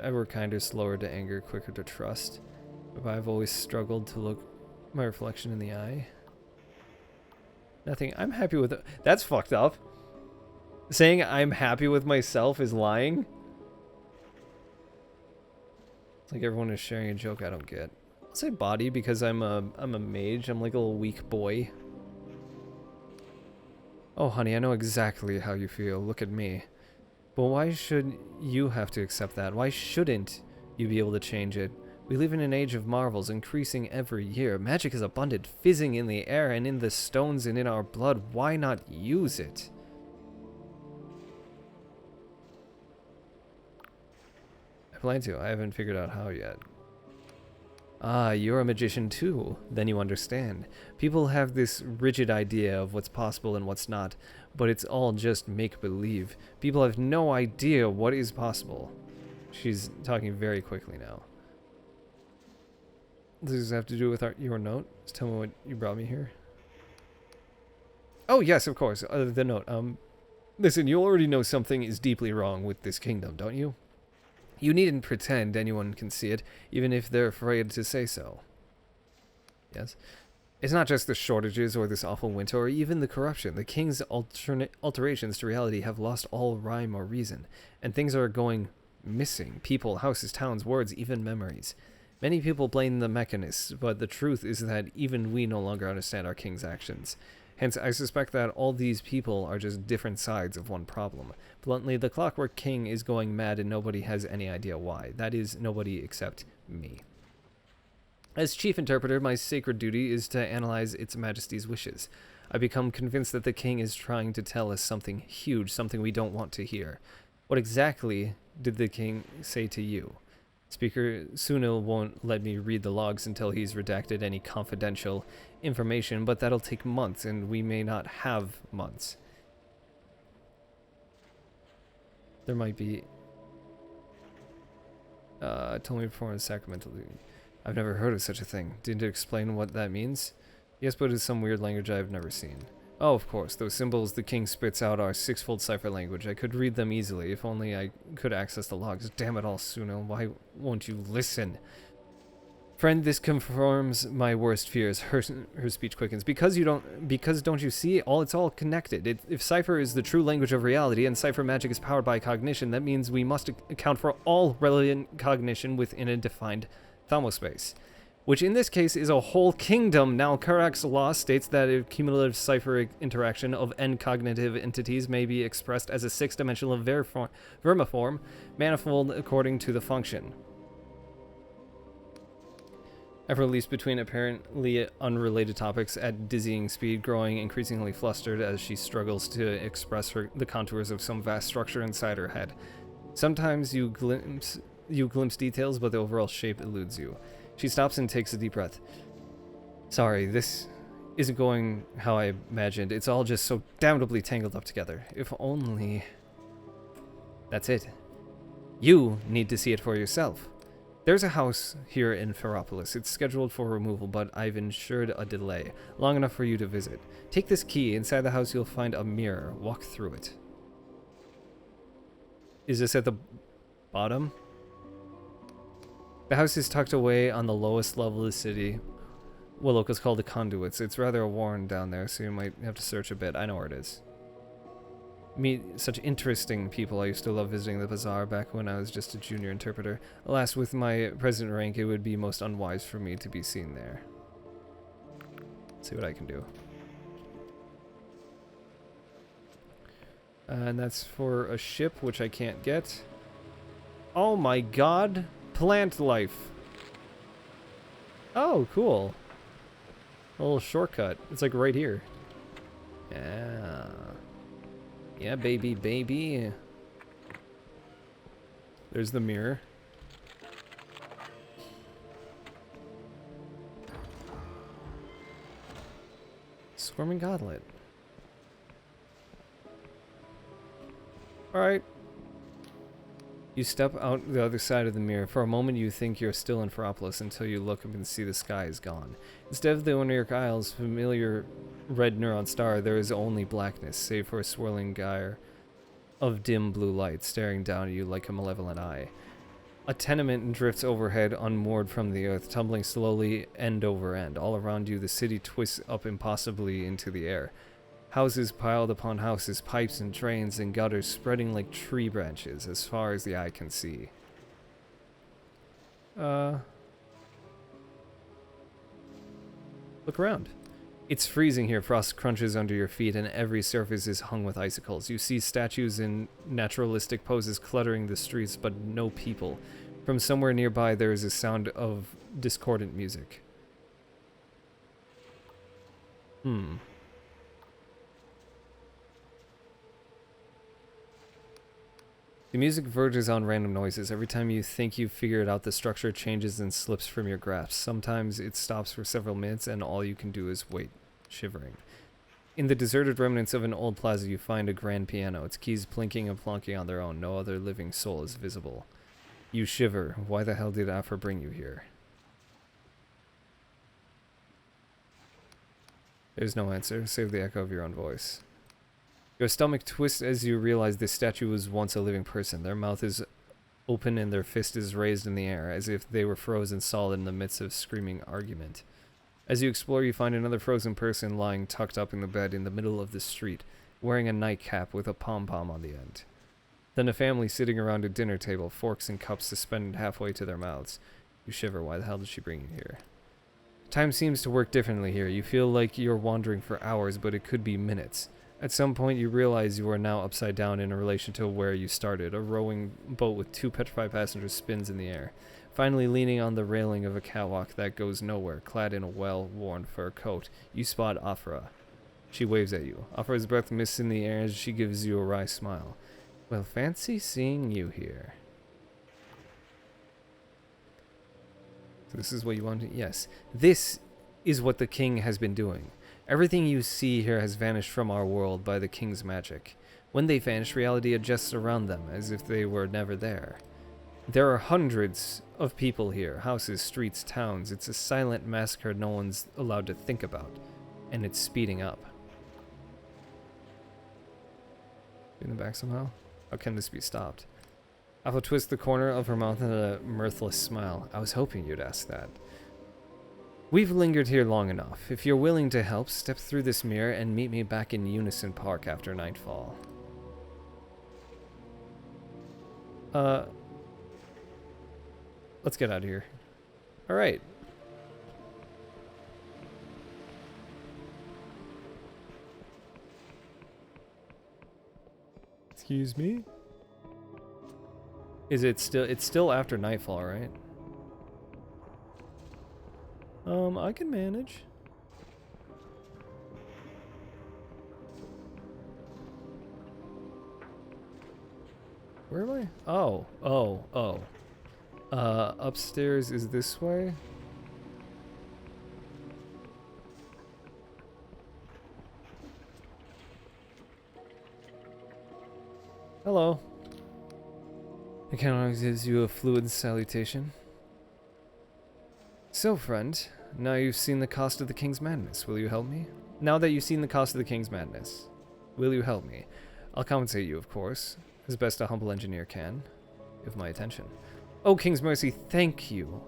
Ever kinder, slower to anger, quicker to trust. But I've always struggled to look my reflection in the eye. Nothing. I'm happy with it. That's fucked up. Saying I'm happy with myself is lying. It's like everyone is sharing a joke I don't get. I'll say body because I'm a mage. I'm like a little weak boy. Oh, honey, I know exactly how you feel. Look at me. But why should you have to accept that? Why shouldn't you be able to change it? We live in an age of marvels, increasing every year. Magic is abundant, fizzing in the air and in the stones and in our blood. Why not use it? I plan to. I haven't figured out how yet. Ah, you're a magician too. Then you understand. People have this rigid idea of what's possible and what's not, but it's all just make-believe. People have no idea what is possible. She's talking very quickly now. Does this have to do with your note? Just tell me what you brought me here. Oh, yes, of course. The note. Listen, you already know something is deeply wrong with this kingdom, don't you? You needn't pretend anyone can see it, even if they're afraid to say so. Yes? It's not just the shortages or this awful winter or even the corruption. The king's alterations to reality have lost all rhyme or reason, and things are going missing. People, houses, towns, words, even memories. Many people blame the mechanists, but the truth is that even we no longer understand our king's actions. Hence, I suspect that all these people are just different sides of one problem. Bluntly, the Clockwork King is going mad and nobody has any idea why. That is, nobody except me. As chief interpreter, my sacred duty is to analyze its majesty's wishes. I become convinced that the king is trying to tell us something huge, something we don't want to hear. What exactly did the king say to you? Speaker Sunil won't let me read the logs until he's redacted any confidential information, but that'll take months, and we may not have months. There might be... told me before in Sacramento. I've never heard of such a thing. Didn't it explain what that means? Yes, but it's some weird language I've never seen. Oh, of course, those symbols the king spits out are sixfold cipher language. I could read them easily if only I could access the logs. Damn it all, Suno. Why won't you listen? Friend, this confirms my worst fears. Her speech quickens. Because don't you see? It's all connected. If cipher is the true language of reality and cipher magic is powered by cognition, that means we must account for all relevant cognition within a defined thermospace, which in this case is a whole kingdom. Now, Karak's law states that a cumulative cipher interaction of n cognitive entities may be expressed as a six-dimensional vermiform manifold according to the function. Effort leaps between apparently unrelated topics at dizzying speed, growing increasingly flustered as she struggles to express the contours of some vast structure inside her head. Sometimes you glimpse details, but the overall shape eludes you. She stops and takes a deep breath. Sorry, this isn't going how I imagined. It's all just so damnably tangled up together. If only... That's it. You need to see it for yourself. There's a house here in Ferropolis. It's scheduled for removal, but I've ensured a delay, long enough for you to visit. Take this key. Inside the house you'll find a mirror. Walk through it. Is this at the bottom? The house is tucked away on the lowest level of the city. What locals call the conduits. It's rather worn down there, so you might have to search a bit. I know where it is. Meet such interesting people. I used to love visiting the bazaar back when I was just a junior interpreter. Alas, with my present rank, it would be most unwise for me to be seen there. Let's see what I can do. And that's for a ship, which I can't get. Oh my god! Plant life! Oh, cool. A little shortcut. It's like right here. Yeah. Yeah, baby, baby. There's the mirror. Squirming Goblet. Alright. You step out the other side of the mirror. For a moment you think you're still in Ferropolis until you look up and see the sky is gone. Instead of the Oniric Isles' familiar red neon star, there is only blackness, save for a swirling gyre of dim blue light staring down at you like a malevolent eye. A tenement drifts overhead, unmoored from the earth, tumbling slowly end over end. All around you, the city twists up impossibly into the air. Houses piled upon houses, pipes and drains and gutters spreading like tree branches as far as the eye can see. Look around. It's freezing here. Frost crunches under your feet and every surface is hung with icicles. You see statues in naturalistic poses cluttering the streets, but no people. From somewhere nearby there is a sound of discordant music. The music verges on random noises. Every time you think you've figured out the structure changes and slips from your grasp. Sometimes it stops for several minutes and all you can do is wait, shivering. In the deserted remnants of an old plaza you find a grand piano, its keys plinking and plonking on their own. No other living soul is visible. You shiver. Why the hell did Afra bring you here? There's no answer, save the echo of your own voice. Your stomach twists as you realize this statue was once a living person. Their mouth is open and their fist is raised in the air, as if they were frozen solid in the midst of screaming argument. As you explore, you find another frozen person lying tucked up in the bed in the middle of the street, wearing a nightcap with a pom-pom on the end. Then a family sitting around a dinner table, forks and cups suspended halfway to their mouths. You shiver. Why the hell did she bring you here? Time seems to work differently here. You feel like you're wandering for hours, but it could be minutes. At some point, you realize you are now upside down in relation to where you started. A rowing boat with two petrified passengers spins in the air. Finally, leaning on the railing of a catwalk that goes nowhere, clad in a well-worn fur coat, you spot Afra. She waves at you. Afra's breath mists in the air as she gives you a wry smile. Well, fancy seeing you here. So this is what you want to... Yes. This is what the king has been doing. Everything you see here has vanished from our world by the king's magic. When they vanish, reality adjusts around them, as if they were never there. There are hundreds of people here, houses, streets, towns. It's a silent massacre no one's allowed to think about, and it's speeding up. In the back somehow? How can this be stopped? Apple twists the corner of her mouth in a mirthless smile. I was hoping you'd ask that. We've lingered here long enough. If you're willing to help, step through this mirror and meet me back in Unison Park after nightfall. Let's get out of here. Alright. Excuse me? Is it still... It's still after nightfall, right? I can manage. Where am I? Oh. Upstairs is this way? Hello. I can always give you a fluid salutation. So, friend, now you've seen the cost of the King's Madness, will you help me? Now that you've seen the cost of the King's Madness, will you help me? I'll compensate you, of course, as best a humble engineer can. Give my attention. Oh, King's Mercy, thank you.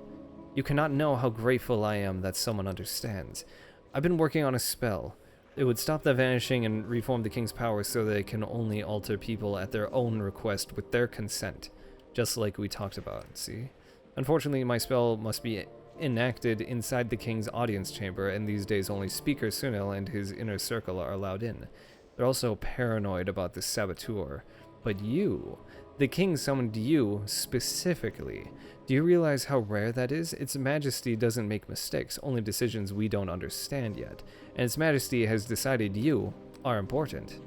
You cannot know how grateful I am that someone understands. I've been working on a spell. It would stop the vanishing and reform the King's power so they can only alter people at their own request with their consent. Just like we talked about, see? Unfortunately, my spell must be enacted inside the King's audience chamber, and these days only Speaker Sunil and his inner circle are allowed in. They're also paranoid about the saboteur. But you, the King summoned you specifically. Do you realize how rare that is? Its Majesty doesn't make mistakes, only decisions we don't understand yet. And Its Majesty has decided you are important.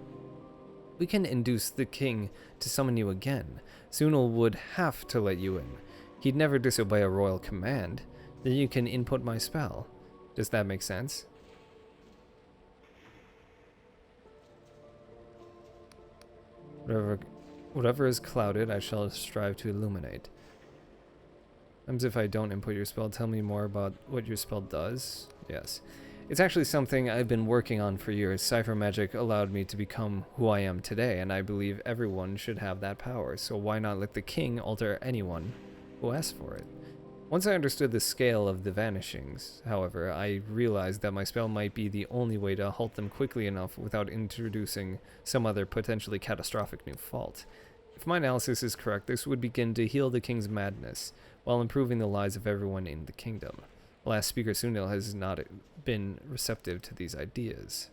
We can induce the King to summon you again. Sunil would have to let you in. He'd never disobey a royal command. Then you can input my spell. Does that make sense? Whatever is clouded, I shall strive to illuminate. Sometimes if I don't input your spell, tell me more about what your spell does. Yes. It's actually something I've been working on for years. Cipher magic allowed me to become who I am today, and I believe everyone should have that power, so why not let the King alter anyone who asks for it? Once I understood the scale of the vanishings, however, I realized that my spell might be the only way to halt them quickly enough without introducing some other potentially catastrophic new fault. If my analysis is correct, this would begin to heal the King's madness, while improving the lives of everyone in the kingdom. Last Speaker Sunil has not been receptive to these ideas.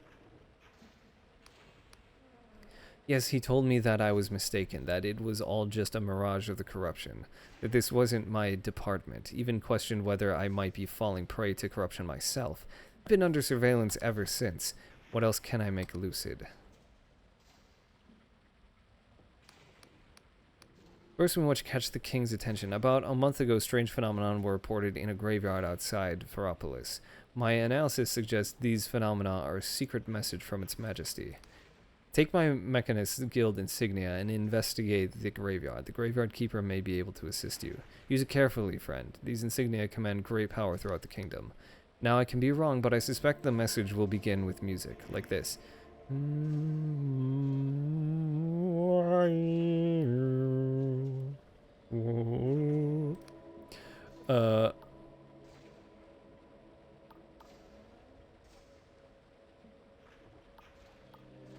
Yes, he told me that I was mistaken, that it was all just a mirage of the corruption, that this wasn't my department, even questioned whether I might be falling prey to corruption myself. I've been under surveillance ever since. What else can I make lucid? First one which catch the King's attention. About a month ago, strange phenomena were reported in a graveyard outside Ferropolis. My analysis suggests these phenomena are a secret message from Its Majesty. Take my Mechanist Guild insignia and investigate the graveyard. The graveyard keeper may be able to assist you. Use it carefully, friend. These insignia command great power throughout the kingdom. Now, I can be wrong, but I suspect the message will begin with music, like this.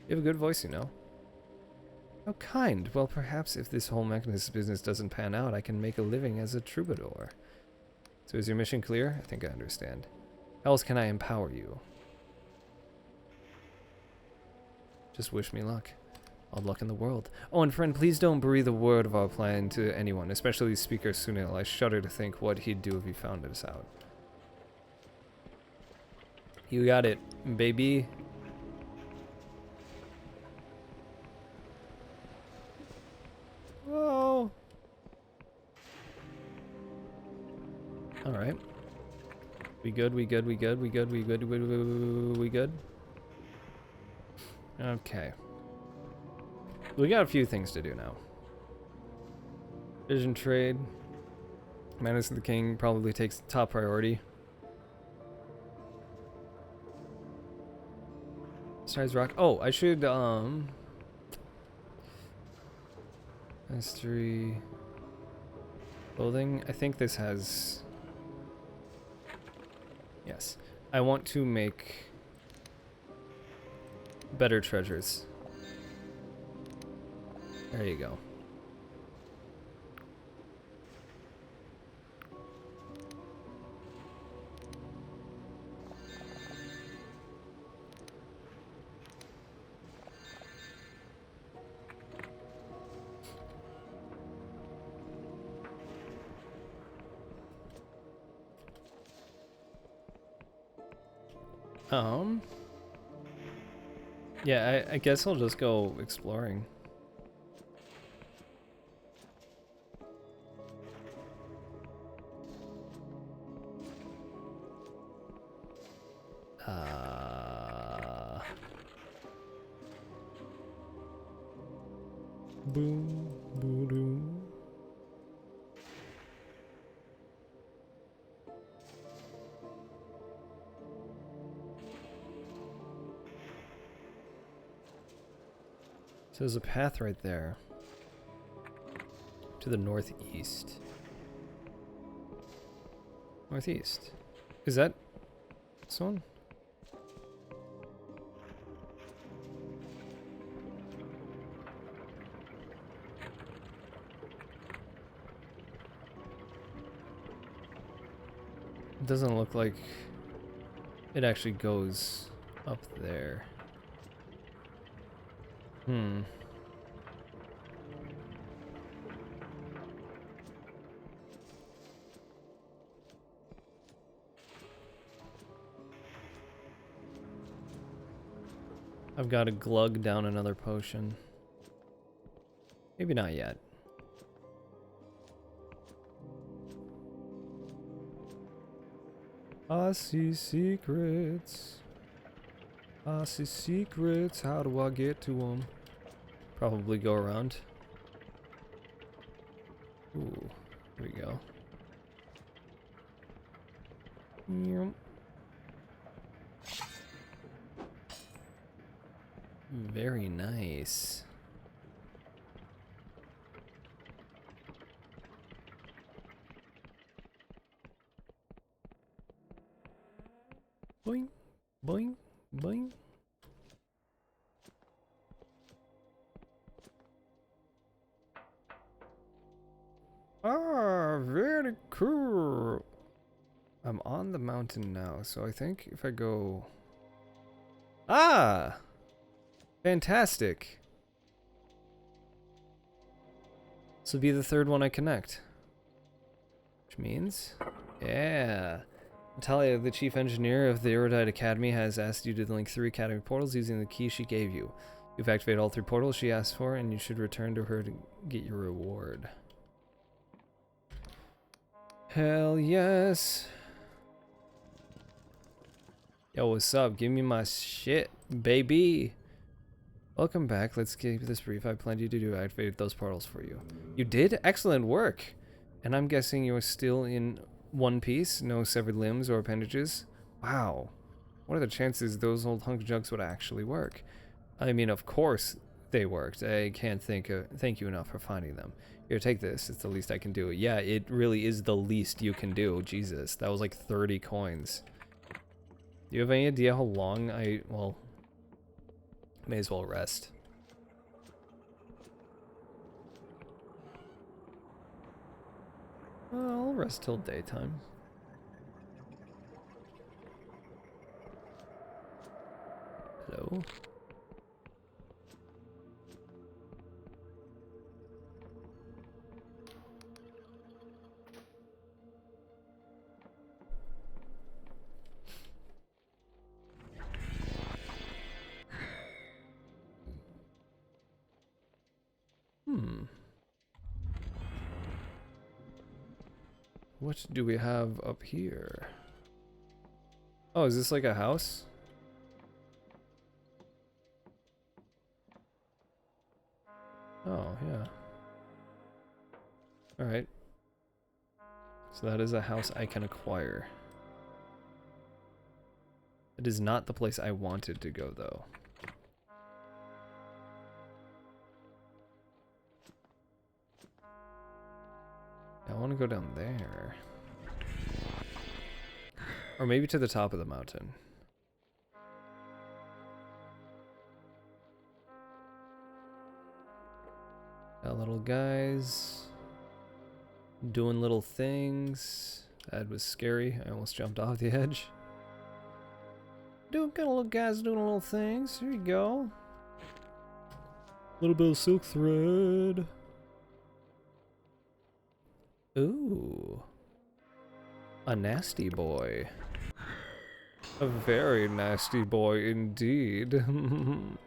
You have a good voice, you know. How kind. Well, perhaps if this whole Mechanist business doesn't pan out, I can make a living as a troubadour. So is your mission clear? I think I understand. How else can I empower you? Just wish me luck. All luck in the world. Oh, and friend, please don't breathe a word of our plan to anyone, especially Speaker Sunil. I shudder to think what he'd do if he found us out. You got it, baby. Whoa. Alright. We good, we good, we good, we good, we good, we good? Okay. We got a few things to do now. Vision trade. Madness of the King probably takes top priority. Stars rock. Oh, I should, Mystery. Clothing. I think this has... Yes. I want to make better treasures. There you go. Yeah, I guess I'll just go exploring. Boom, boom, boom. So there's a path right there. To the northeast. Northeast. Is that this one? It doesn't look like it actually goes up there. I've got to glug down another potion. Maybe not yet. I see secrets. I see secrets. How do I get to them? Probably go around. Ooh, here we go. Yep. Very nice. Boing, boing, boing. Ah, very cool. I'm on the mountain now, so I think if I go... Ah! Fantastic. This will be the third one I connect. Which means... Yeah. Natalia, the chief engineer of the Erudite Academy, has asked you to link 3 academy portals using the key she gave you. You've activated all 3 portals she asked for, and you should return to her to get your reward. Hell yes. Yo, what's up? Give me my shit, baby. Welcome back. Let's keep this brief. I planned you to do activate those portals for you. You did? Excellent work. And I'm guessing you're still in one piece, no severed limbs or appendages. Wow. What are the chances those old hunk jugs would actually work? I mean, of course they worked. I can't thank you enough for finding them. Here, take this. It's the least I can do. Yeah, it really is the least you can do. Jesus, that was like 30 coins. Do you have any idea how long well, may as well rest. I'll rest till daytime. Hello? What do we have up here? Oh, is this like a house? Oh, yeah. Alright. So that is a house I can acquire. It is not the place I wanted to go, though. I want to go down there. Or maybe to the top of the mountain. Got little guys doing little things. That was scary. I almost jumped off the edge. Got little guys doing little things. Here you go. Little bit of silk thread. Ooh. A nasty boy. A very nasty boy indeed. Kind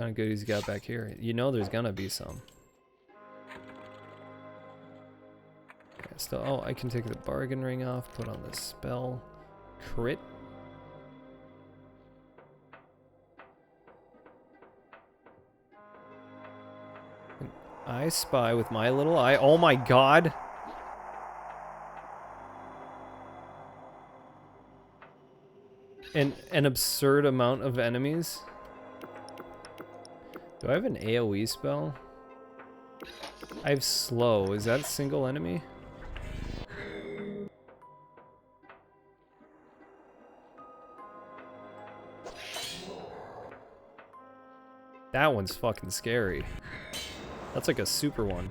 of goodies you got back here. You know there's gonna be some. Okay, so, oh, I can take the bargain ring off, put on the spell. Crit. I spy with my little eye. Oh my god! An absurd amount of enemies. Do I have an AoE spell? I have slow. Is that a single enemy? That one's fucking scary. That's like a super one.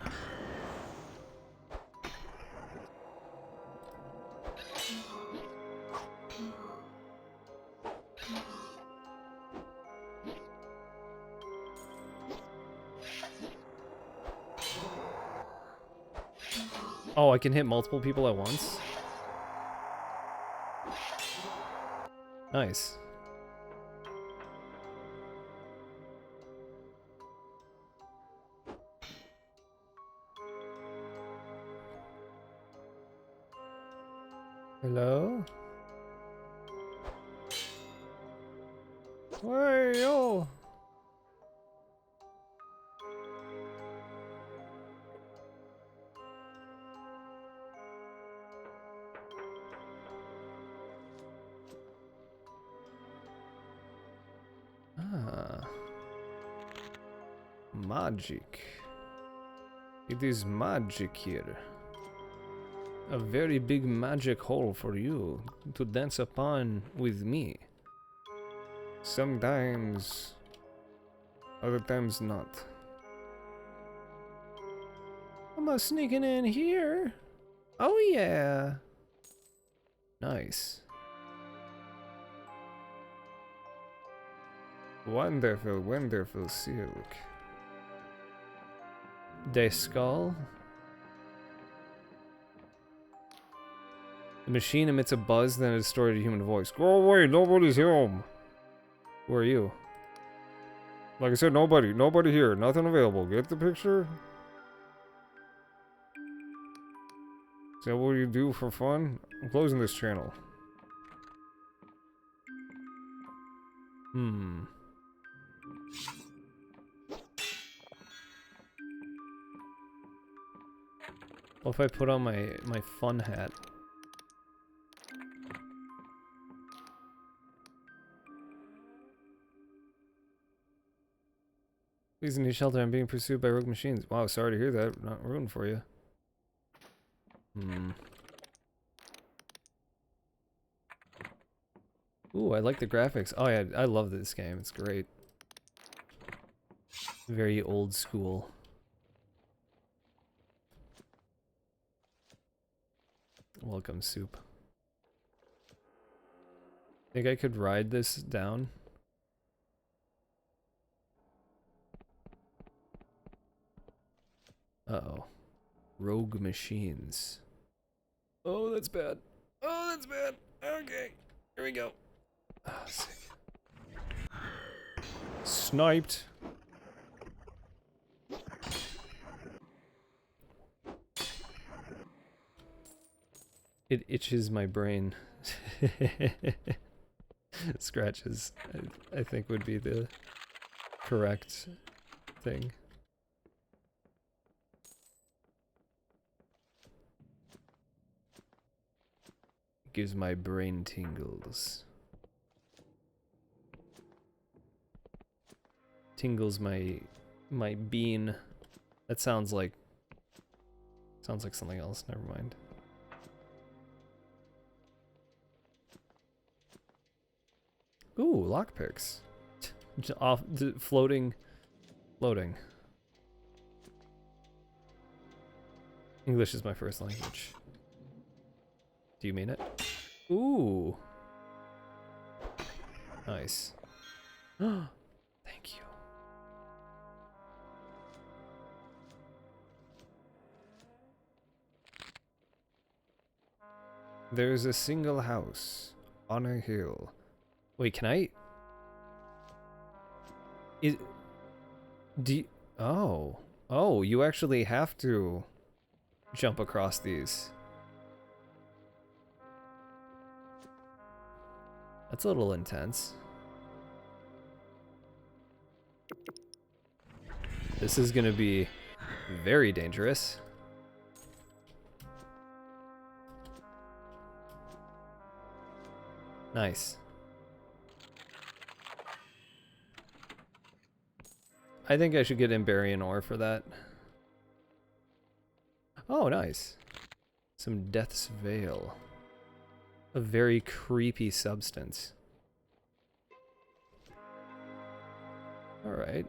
Oh, I can hit multiple people at once? Nice. Hello? Hey, yo! Ah. Magic. It is magic here. A very big magic hole for you to dance upon with me. Sometimes, other times not. I'm sneaking in here. Oh yeah. Nice. Wonderful, wonderful silk. The skull. The machine emits a buzz, then a distorted human voice. Go away, nobody's home. Who are you? Like I said, nobody here, nothing available. Get the picture? Is that what you do for fun? I'm closing this channel. What if I put on my fun hat? Please need shelter. I'm being pursued by rogue machines. Wow, sorry to hear that. Not rooting for you. Ooh, I like the graphics. Oh yeah, I love this game. It's great. Very old school. Welcome, soup. Think I could ride this down? Uh-oh. Rogue machines. Oh, that's bad. Oh, that's bad. Okay. Here we go. Oh, sick. Sniped. It itches my brain. Scratches, I think would be the correct thing. Gives my brain tingles. Tingles my bean. That sounds like Sounds like something else. Never mind. Ooh, lockpicks. Off floating. English is my first language. Do you mean it? Ooh. Nice. Thank you. There's a single house on a hill. Wait, can I? Oh, you actually have to jump across these. That's a little intense. This is gonna be very dangerous. Nice. I think I should get Emberian ore for that. Oh, nice. Some Death's Veil. A very creepy substance. Alright.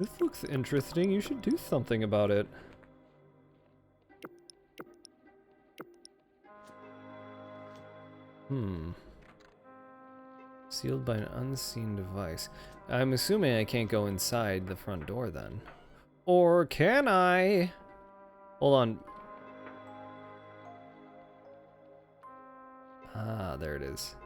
This looks interesting. You should do something about it. Sealed by an unseen device. I'm assuming I can't go inside the front door then. Or can I? Hold on. Ah, there it is.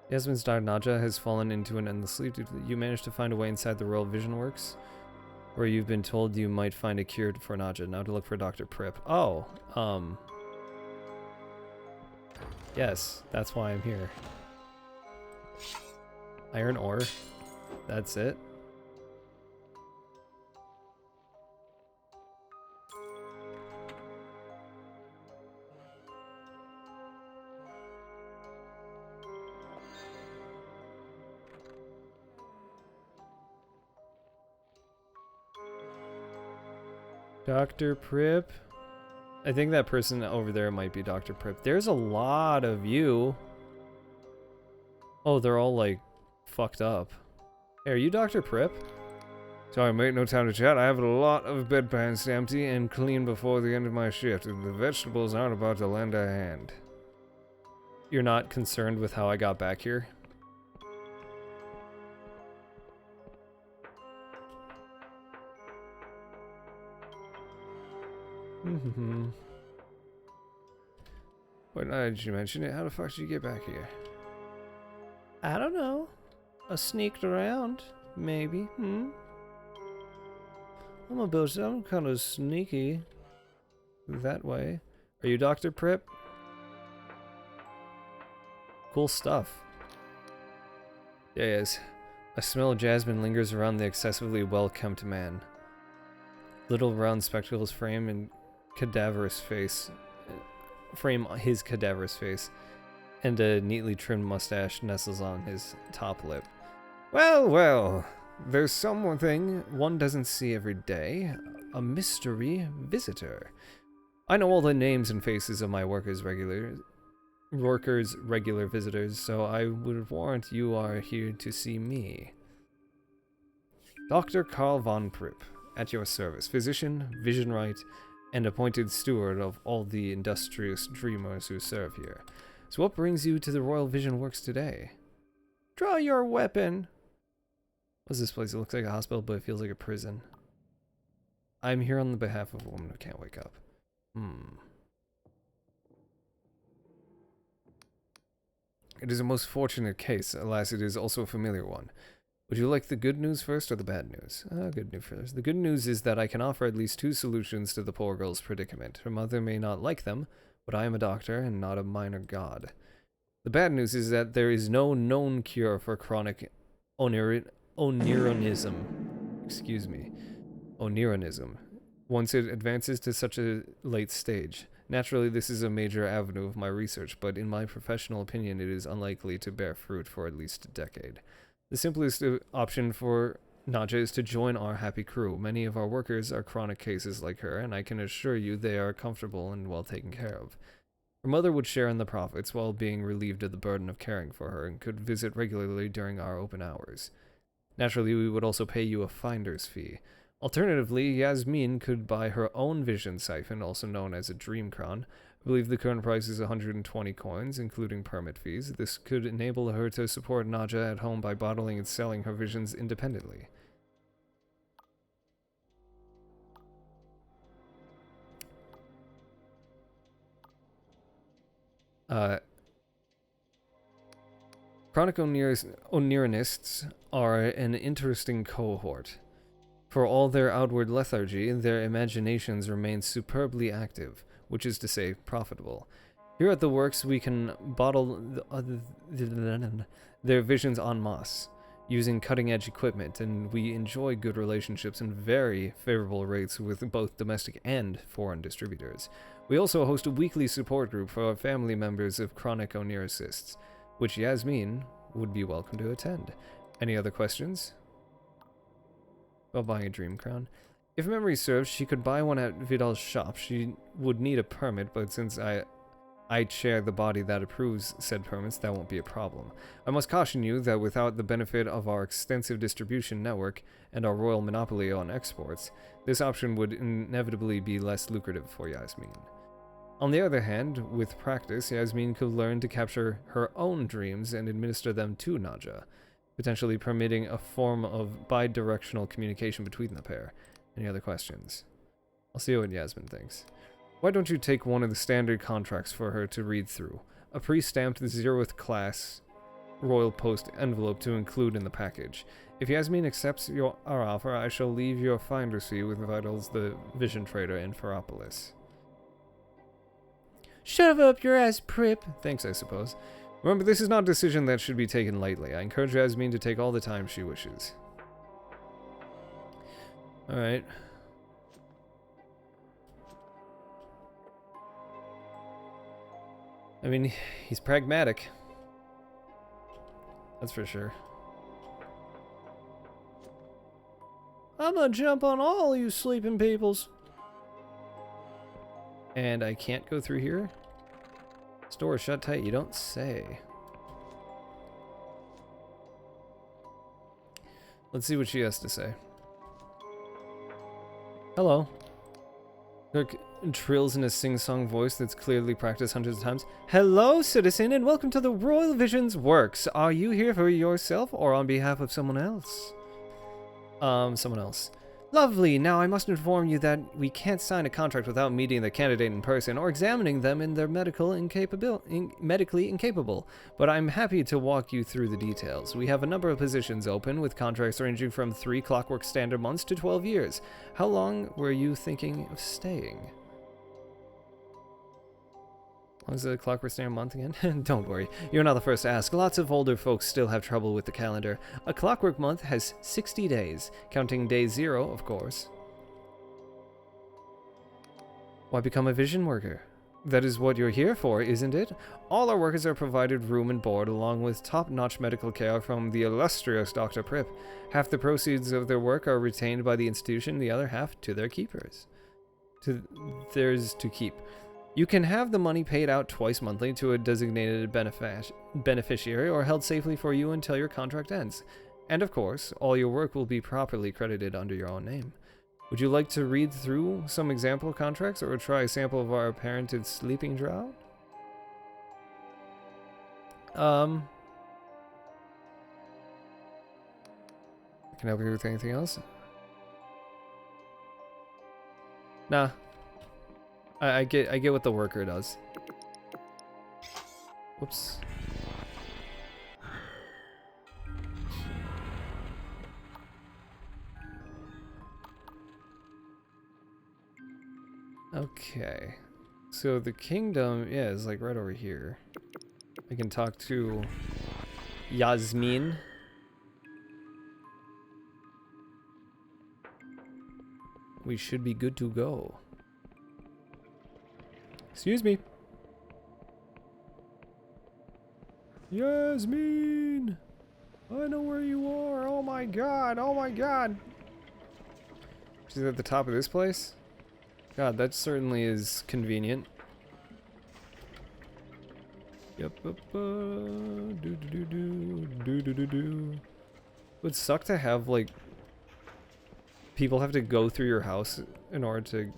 Yasmin's daughter Naja has fallen into an endless sleep. You managed to find a way inside the Royal Vision Works, where you've been told you might find a cure for Naja. Now to look for Dr. Prip. Oh, yes, that's why I'm here. Iron ore. That's it. Dr. Prip. I think that person over there might be Dr. Prip. There's a lot of you. Oh, they're all like fucked up. Hey, are you Dr. Prip? Sorry, mate, no time to chat. I have a lot of bedpans to empty and clean before the end of my shift. The vegetables aren't about to lend a hand. You're not concerned with how I got back here? Why did you mention it? How the fuck did you get back here? I don't know. I sneaked around, maybe. I'm kind of sneaky that way. Are you Dr. Prip? Cool stuff. Yes. A smell of jasmine lingers around the excessively well-kempt man. Little round spectacles frame and cadaverous face. Frame his cadaverous face, and a neatly trimmed mustache nestles on his top lip. Well, well, there's something one doesn't see every day. A mystery visitor. I know all the names and faces of my workers' regular visitors, so I would warrant you are here to see me. Dr. Karl von Prip, at your service. Physician, visionwright, and appointed steward of all the industrious dreamers who serve here. So what brings you to the Royal Vision Works today? Draw your weapon! What's this place? It looks like a hospital, but it feels like a prison. I'm here on the behalf of a woman who can't wake up. It is a most fortunate case, alas it is also a familiar one. Would you like the good news first or the bad news? Good news first. The good news is that I can offer at least 2 solutions to the poor girl's predicament. Her mother may not like them, but I am a doctor and not a minor god. The bad news is that there is no known cure for chronic onironism. Excuse me. Onironism. Once it advances to such a late stage. Naturally, this is a major avenue of my research, but in my professional opinion, it is unlikely to bear fruit for at least a decade. The simplest option for Naja is to join our happy crew. Many of our workers are chronic cases like her, and I can assure you they are comfortable and well taken care of. Her mother would share in the profits while being relieved of the burden of caring for her and could visit regularly during our open hours. Naturally, we would also pay you a finder's fee. Alternatively, Yasmin could buy her own vision siphon, also known as a dream crown. I believe the current price is 120 coins, including permit fees. This could enable her to support Naja at home by bottling and selling her visions independently. Chronic Onirinists are an interesting cohort. For all their outward lethargy, their imaginations remain superbly active, which is to say, profitable. Here at the Works, we can bottle their visions en masse, using cutting-edge equipment, and we enjoy good relationships and very favorable rates with both domestic and foreign distributors. We also host a weekly support group for our family members of chronic oniricists, which Yasmin would be welcome to attend. Any other questions? While buying a dream crown. If memory serves, she could buy one at Vidal's shop. She would need a permit, but since I chair the body that approves said permits, that won't be a problem. I must caution you that without the benefit of our extensive distribution network and our royal monopoly on exports, this option would inevitably be less lucrative for Yasmin. On the other hand, with practice, Yasmin could learn to capture her own dreams and administer them to Naja, potentially permitting a form of bi-directional communication between the pair. Any other questions? I'll see what Yasmin thinks. Why don't you take one of the standard contracts for her to read through? A pre-stamped 0th class Royal Post envelope to include in the package. If Yasmin accepts our offer, I shall leave your finder's fee with Vitals, the vision trader in Ferropolis. Shove up your ass, Prip! Thanks, I suppose. Remember, this is not a decision that should be taken lightly. I encourage Yasmin to take all the time she wishes. Alright. I mean, he's pragmatic. That's for sure. I'm gonna jump on all you sleeping peoples. And I can't go through here? Store is shut tight, you don't say. Let's see what she has to say. Hello. Kirk trills in a sing-song voice that's clearly practiced hundreds of times. Hello, citizen, and welcome to the Royal Vision's Works. Are you here for yourself or on behalf of someone else? Someone else. Lovely. Now I must inform you that we can't sign a contract without meeting the candidate in person or examining them in their medically incapable, but I'm happy to walk you through the details. We have a number of positions open with contracts ranging from 3 clockwork standard months to 12 years. How long were you thinking of staying? What was the clockwork standard month again? Don't worry, you're not the first to ask. Lots of older folks still have trouble with the calendar. A clockwork month has 60 days, counting day 0, of course. Why become a vision worker? That is what you're here for, isn't it? All our workers are provided room and board, along with top-notch medical care from the illustrious Dr. Prip. Half the proceeds of their work are retained by the institution, the other half to their keepers. Theirs to keep. You can have the money paid out twice monthly to a designated beneficiary or held safely for you until your contract ends. And of course, all your work will be properly credited under your own name. Would you like to read through some example contracts or try a sample of our parented sleeping draught? Can I help you with anything else? Nah. I get what the worker does. Whoops. Okay. So the kingdom, yeah, is like right over here. I can talk to Yasmin. We should be good to go. Excuse me. Yasmin! I know where you are. Oh my god. Oh my god. She's at the top of this place? God, that certainly is convenient. Yep. Do. Would suck to have, like, people have to go through your house in order to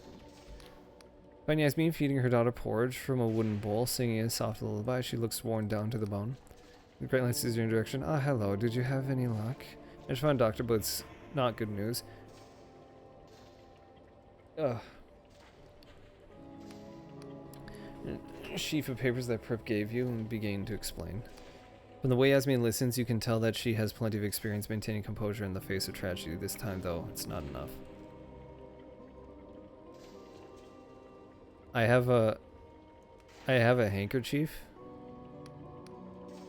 find Yasmin feeding her daughter porridge from a wooden bowl, singing a soft lullaby. She looks worn down to the bone. The great light sees you in your direction. Ah, hello. Did you have any luck? I just found a doctor, but it's not good news. Ugh. A sheaf of papers that Prip gave you and began to explain. From the way Yasmin listens, you can tell that she has plenty of experience maintaining composure in the face of tragedy. This time, though, it's not enough. I have a handkerchief.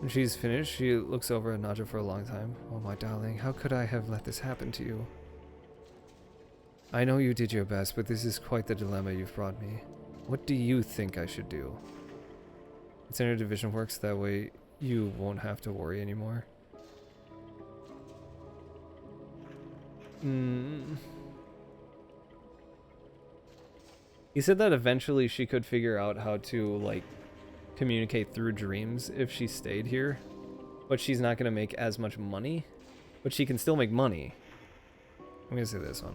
When she's finished, she looks over at Nadja for a long time. Oh, my darling, how could I have let this happen to you? I know you did your best, but this is quite the dilemma you've brought me. What do you think I should do? It's interdivision works, that way you won't have to worry anymore. He said that eventually she could figure out how to, like, communicate through dreams if she stayed here. But she's not going to make as much money. But she can still make money. I'm going to say this one.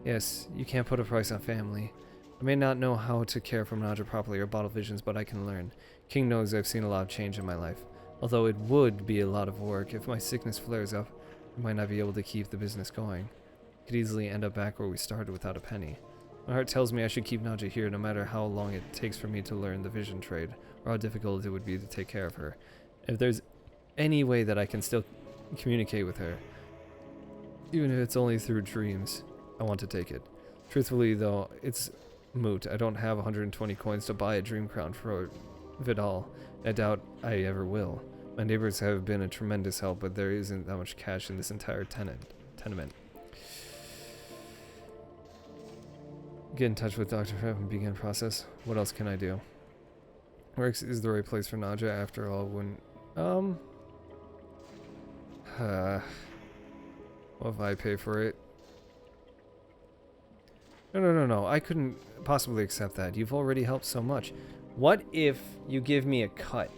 Yes, you can't put a price on family. I may not know how to care for Nadja properly or bottle visions, but I can learn. King knows I've seen a lot of change in my life. Although it would be a lot of work. If my sickness flares up, I might not be able to keep the business going. Could easily end up back where we started without a penny. My heart tells me I should keep Nadja here no matter how long it takes for me to learn the vision trade, or how difficult it would be to take care of her. If there's any way that I can still communicate with her, even if it's only through dreams, I want to take it. Truthfully though, it's moot. I don't have 120 coins to buy a dream crown for Vidal. I doubt I ever will. My neighbors have been a tremendous help, but there isn't that much cash in this entire tenement. Get in touch with Dr. Prep and begin process. What else can I do? Works is the right place for Nadja after all. When what if I pay for it? No. I couldn't possibly accept that. You've already helped so much. What if you give me a cut?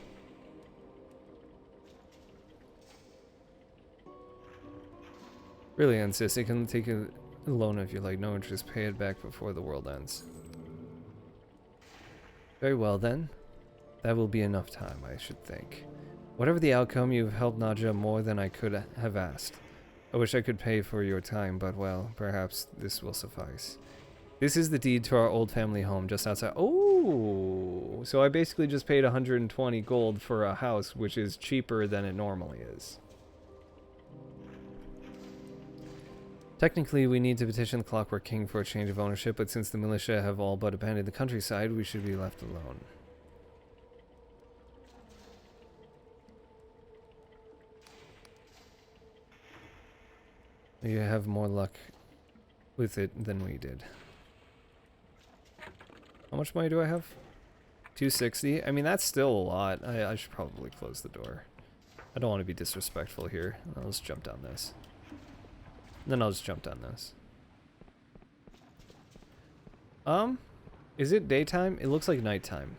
Really, insist. It can take a loan if you like. No interest. Pay it back before the world ends. Very well then. That will be enough time, I should think. Whatever the outcome, you've helped Nadja more than I could have asked. I wish I could pay for your time, but well, perhaps this will suffice. This is the deed to our old family home just outside. Oh, so I basically just paid 120 gold for a house, which is cheaper than it normally is. Technically, we need to petition the Clockwork King for a change of ownership, but since the militia have all but abandoned the countryside, we should be left alone. You have more luck with it than we did. How much money do I have? 260? I mean, that's still a lot. I should probably close the door. I don't want to be disrespectful here. I'll just jump down this. Then I'll just jump down this. Is it daytime? It looks like nighttime.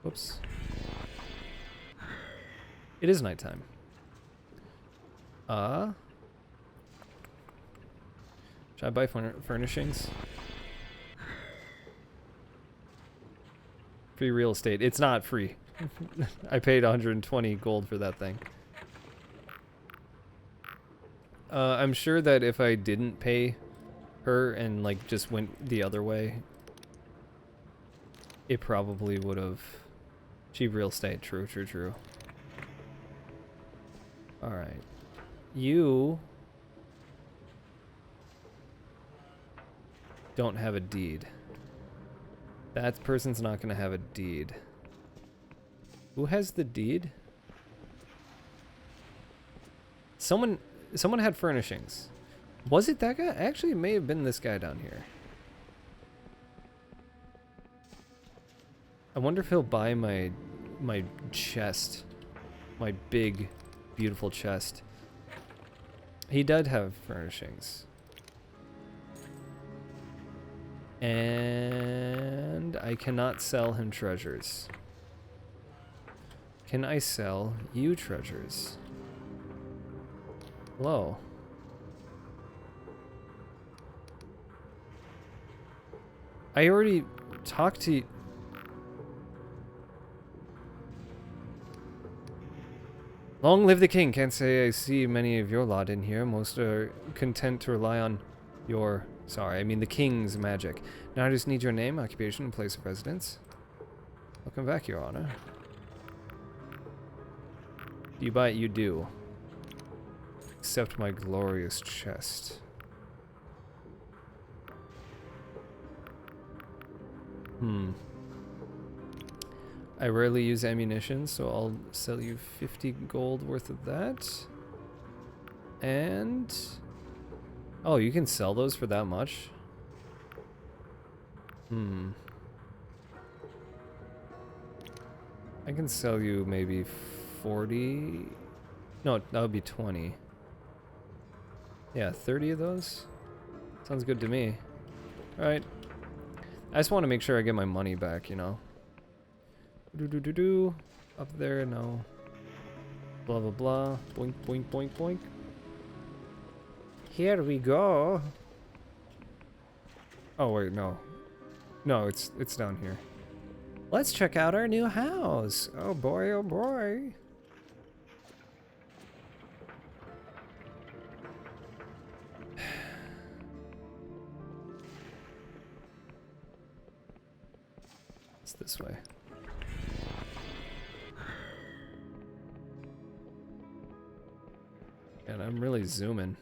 Whoops. It is nighttime. Should I buy furnishings? Free real estate. It's not free. I paid 120 gold for that thing. I'm sure that if I didn't pay her and like just went the other way, it probably would have. Cheap real estate. True. Alright. You don't have a deed. That person's not going to have a deed. Who has the deed? Someone had furnishings. Was it that guy? Actually, it may have been this guy down here. I wonder if he'll buy my chest. My big, beautiful chest. He did have furnishings. And I cannot sell him treasures. Can I sell you treasures? Hello. I already talked to you. Long live the king. Can't say I see many of your lot in here. Most are content to rely on your... Sorry, I mean the king's magic. Now I just need your name, occupation, and place of residence. Welcome back, Your Honor. You buy it, you do. Accept my glorious chest. I rarely use ammunition, so I'll sell you 50 gold worth of that. And... Oh, you can sell those for that much? I can sell you maybe 40... No, that would be 20. Yeah, 30 of those? Sounds good to me. Alright. I just want to make sure I get my money back, you know? Do. Up there, no. Blah, blah, blah. Boink, boink, boink, boink. Here we go. Oh, wait, no. No, it's down here. Let's check out our new house. Oh boy, oh boy. It's this way. And I'm really zooming.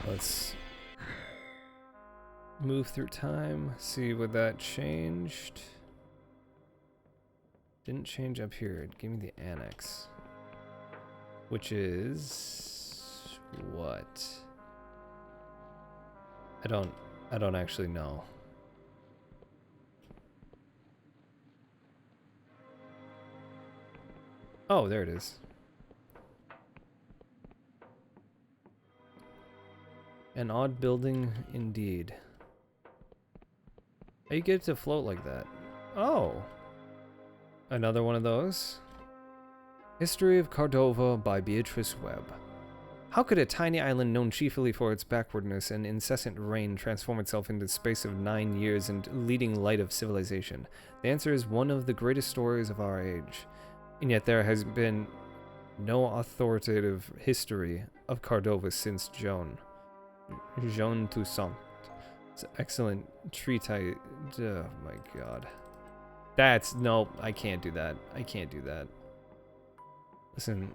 Let's move through time, see what that changed. Didn't change up here. It gave me the annex. Which is what? I don't actually know. Oh, there it is. An odd building indeed. How you get it to float like that? Oh. Another one of those. History of Cordova by Beatrice Webb. How could a tiny island known chiefly for its backwardness and incessant rain transform itself into the space of 9 years and leading light of civilization? The answer is one of the greatest stories of our age. And yet there has been no authoritative history of Cordova since Joan Toussaint. It's an excellent treatise. Oh my god. That's... No, I can't do that. I can't do that. Listen.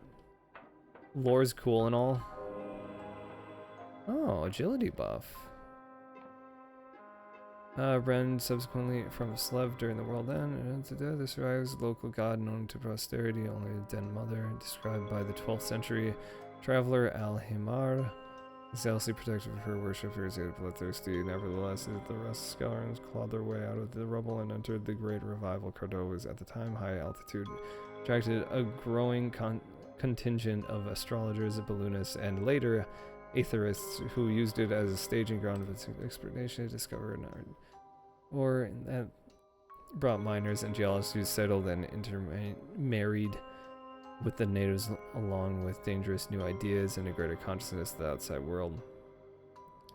Lore's cool and all. Oh, agility buff. Ren subsequently from Slev during the world end. This survives local god known to posterity, only a den mother, described by the 12th century traveler Al-Himar. Zealously protective of her worshippers, yet bloodthirsty. Nevertheless, the rest scourings clawed their way out of the rubble and entered the great revival. Cordova's at the time high altitude attracted a growing contingent of astrologers, balloonists, and later aetherists who used it as a staging ground of its explanation to discover an art. Or that brought miners and geologists who settled and intermarried with the natives, along with dangerous new ideas and a greater consciousness of the outside world.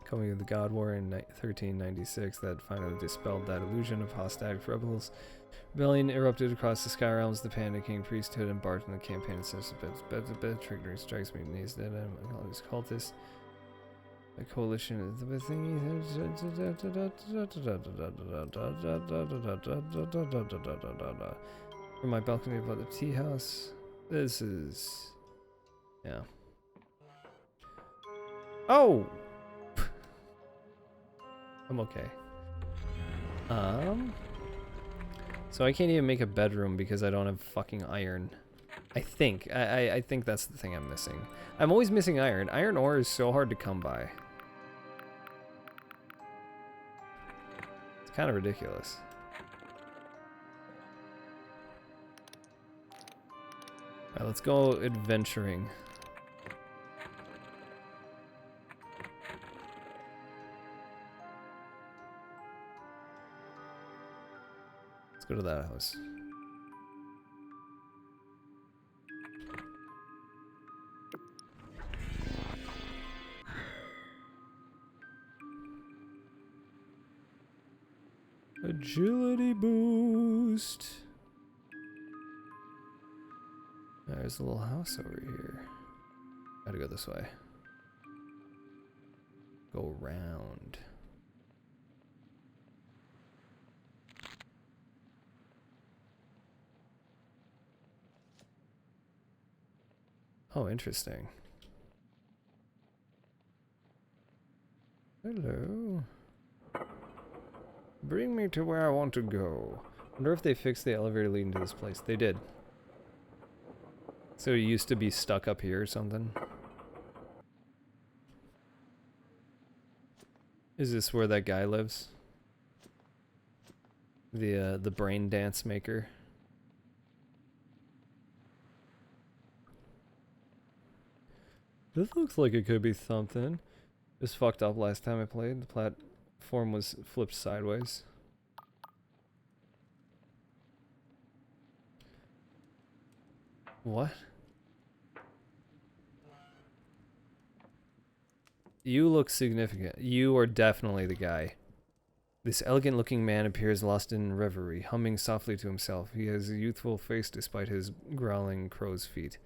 Coming of the God War in 1396 that finally dispelled that illusion of hostile rebels. Rebellion erupted across the Sky Realms. The Panda King priesthood embarked on the campaign of triggering strikes mutinies that these cultists. A coalition of the thingy. From my balcony above the tea house. This is. Yeah. Oh! I'm okay. So I can't even make a bedroom because I don't have fucking iron. I think. I think that's the thing I'm missing. I'm always missing iron. Iron ore is so hard to come by. It's kind of ridiculous. Alright, let's go adventuring. Let's go to that house. Agility boost. There's a little house over here. Gotta go this way. Go around. Oh, interesting. Hello. Bring me to where I want to go. Wonder if they fixed the elevator leading to this place. They did. So it used to be stuck up here or something. Is this where that guy lives? The brain dance maker. This looks like it could be something. It was fucked up last time I played. The platform was flipped sideways. What? You look significant. You are definitely the guy. This elegant-looking man appears lost in reverie, humming softly to himself. He has a youthful face despite his growling crow's feet,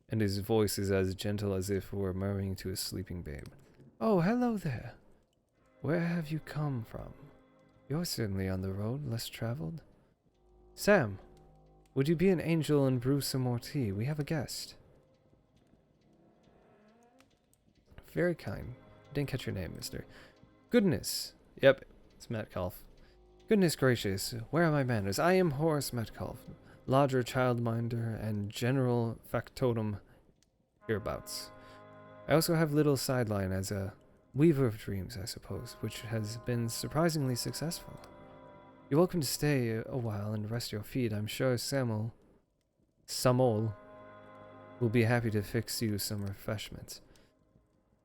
and his voice is as gentle as if it were murmuring to a sleeping babe. Oh, hello there. Where have you come from? You're certainly on the road, less traveled. Sam, would you be an angel and brew some more tea? We have a guest. Very kind. Didn't catch your name, mister. Goodness. Yep, it's Metcalf. Goodness gracious, where are my manners? I am Horace Metcalf, lodger, childminder, and general factotum hereabouts. I also have little sideline as a weaver of dreams, I suppose, which has been surprisingly successful. You're welcome to stay a while and rest your feet. I'm sure Samol will be happy to fix you some refreshments.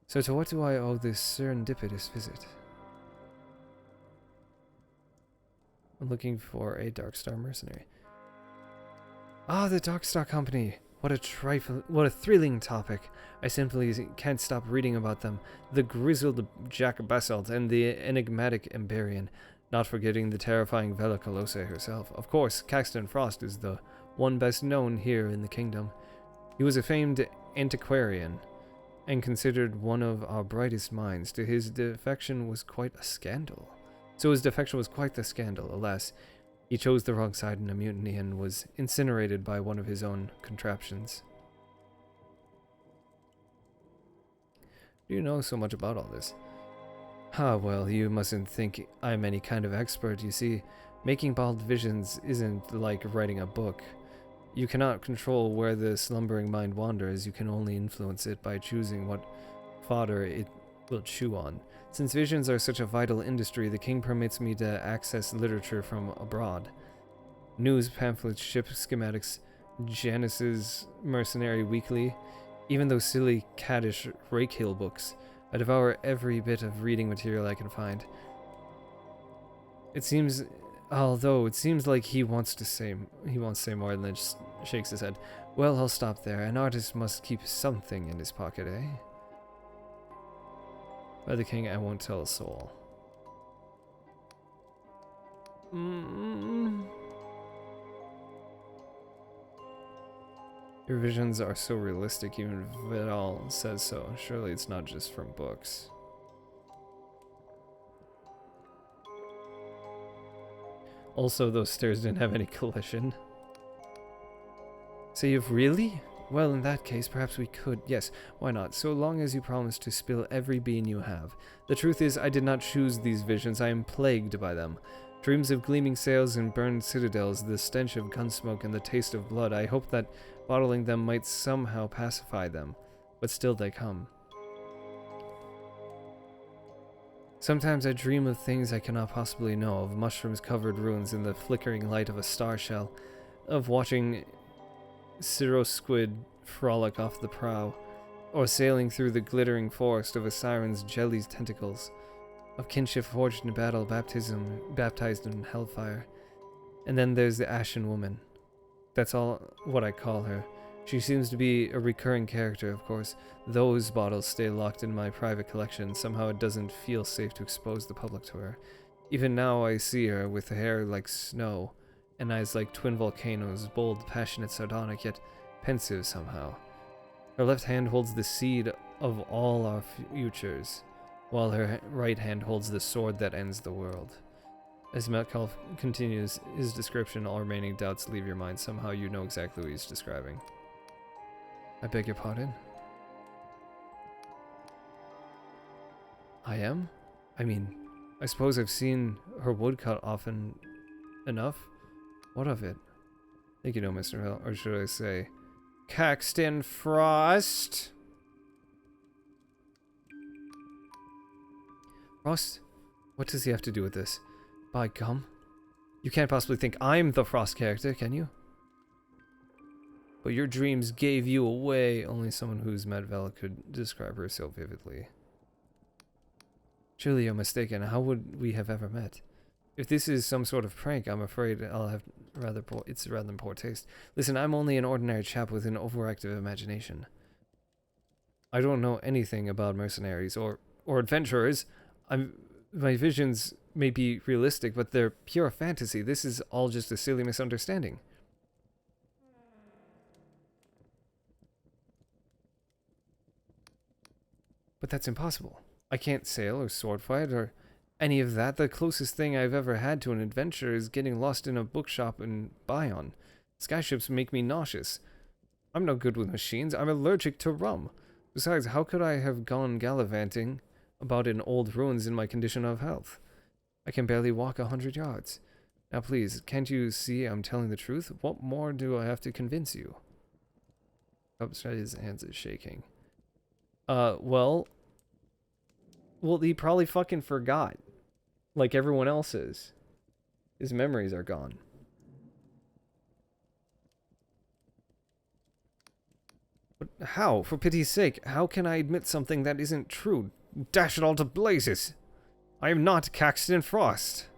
So to what do I owe this serendipitous visit? I'm looking for a Darkstar mercenary. Ah, the Darkstar Company! What a thrilling topic. I simply can't stop reading about them. The grizzled Jack Basalt and the enigmatic Emberian, not forgetting the terrifying Vela Colossae herself. Of course, Caxton Frost is the one best known here in the kingdom. He was a famed antiquarian, and considered one of our brightest minds. His defection was quite a scandal. Alas, he chose the wrong side in a mutiny and was incinerated by one of his own contraptions. Do you know so much about all this? Ah, well, you mustn't think I'm any kind of expert. You see, making bold visions isn't like writing a book. You cannot control where the slumbering mind wanders. You can only influence it by choosing what fodder it will chew on. Since visions are such a vital industry, the king permits me to access literature from abroad. News, pamphlets, ship schematics, Janice's Mercenary Weekly, even those silly, caddish Rakehill books. I devour every bit of reading material I can find. It seems Although it seems like he wants to say more and then just shakes his head. Well, I'll stop there. An artist must keep something in his pocket, eh? By the king, I won't tell a soul. Your visions are so realistic, even if Vidal says so. Surely it's not just from books. Also, those stairs didn't have any collision. Say you've really? Well, in that case, perhaps we could. Yes, why not? So long as you promise to spill every bean you have. The truth is, I did not choose these visions. I am plagued by them. Dreams of gleaming sails and burned citadels, the stench of gunsmoke and the taste of blood. I hope that bottling them might somehow pacify them. But still they come. Sometimes I dream of things I cannot possibly know, of mushrooms-covered ruins in the flickering light of a star shell, of watching cirrosquid frolic off the prow, or sailing through the glittering forest of a siren's jelly tentacles, of kinship forged in battle, baptized in hellfire. And then there's the Ashen Woman. That's all what I call her. She seems to be a recurring character, of course. Those bottles stay locked in my private collection. Somehow it doesn't feel safe to expose the public to her. Even now I see her with hair like snow, and eyes like twin volcanoes, bold, passionate, sardonic, yet pensive somehow. Her left hand holds the seed of all our futures, while her right hand holds the sword that ends the world. As Metcalf continues his description, all remaining doubts leave your mind. Somehow you know exactly what he's describing. I beg your pardon? I am? I mean, I suppose I've seen her woodcut often enough. What of it? Thank you, no, Mr. Hill. Or should I say, Caxton Frost? Frost? What does he have to do with this? By gum. You can't possibly think I'm the Frost character, can you? But your dreams gave you away. Only someone who's met Vela could describe her so vividly. Surely you're mistaken. How would we have ever met? If this is some sort of prank, I'm afraid I'll have it's rather poor taste. Listen, I'm only an ordinary chap with an overactive imagination. I don't know anything about mercenaries or adventurers. My visions may be realistic, but they're pure fantasy. This is all just a silly misunderstanding. But that's impossible. I can't sail or sword fight or any of that. The closest thing I've ever had to an adventure is getting lost in a bookshop in Bion. Skyships make me nauseous. I'm no good with machines. I'm allergic to rum. Besides, how could I have gone gallivanting about in old ruins in my condition of health? I can barely walk 100 yards. Now please, can't you see I'm telling the truth? What more do I have to convince you? His hands is shaking. Well, he probably fucking forgot. Like everyone else is. His memories are gone. But how? For pity's sake, how can I admit something that isn't true? Dash it all to blazes! I am not Caxton Frost!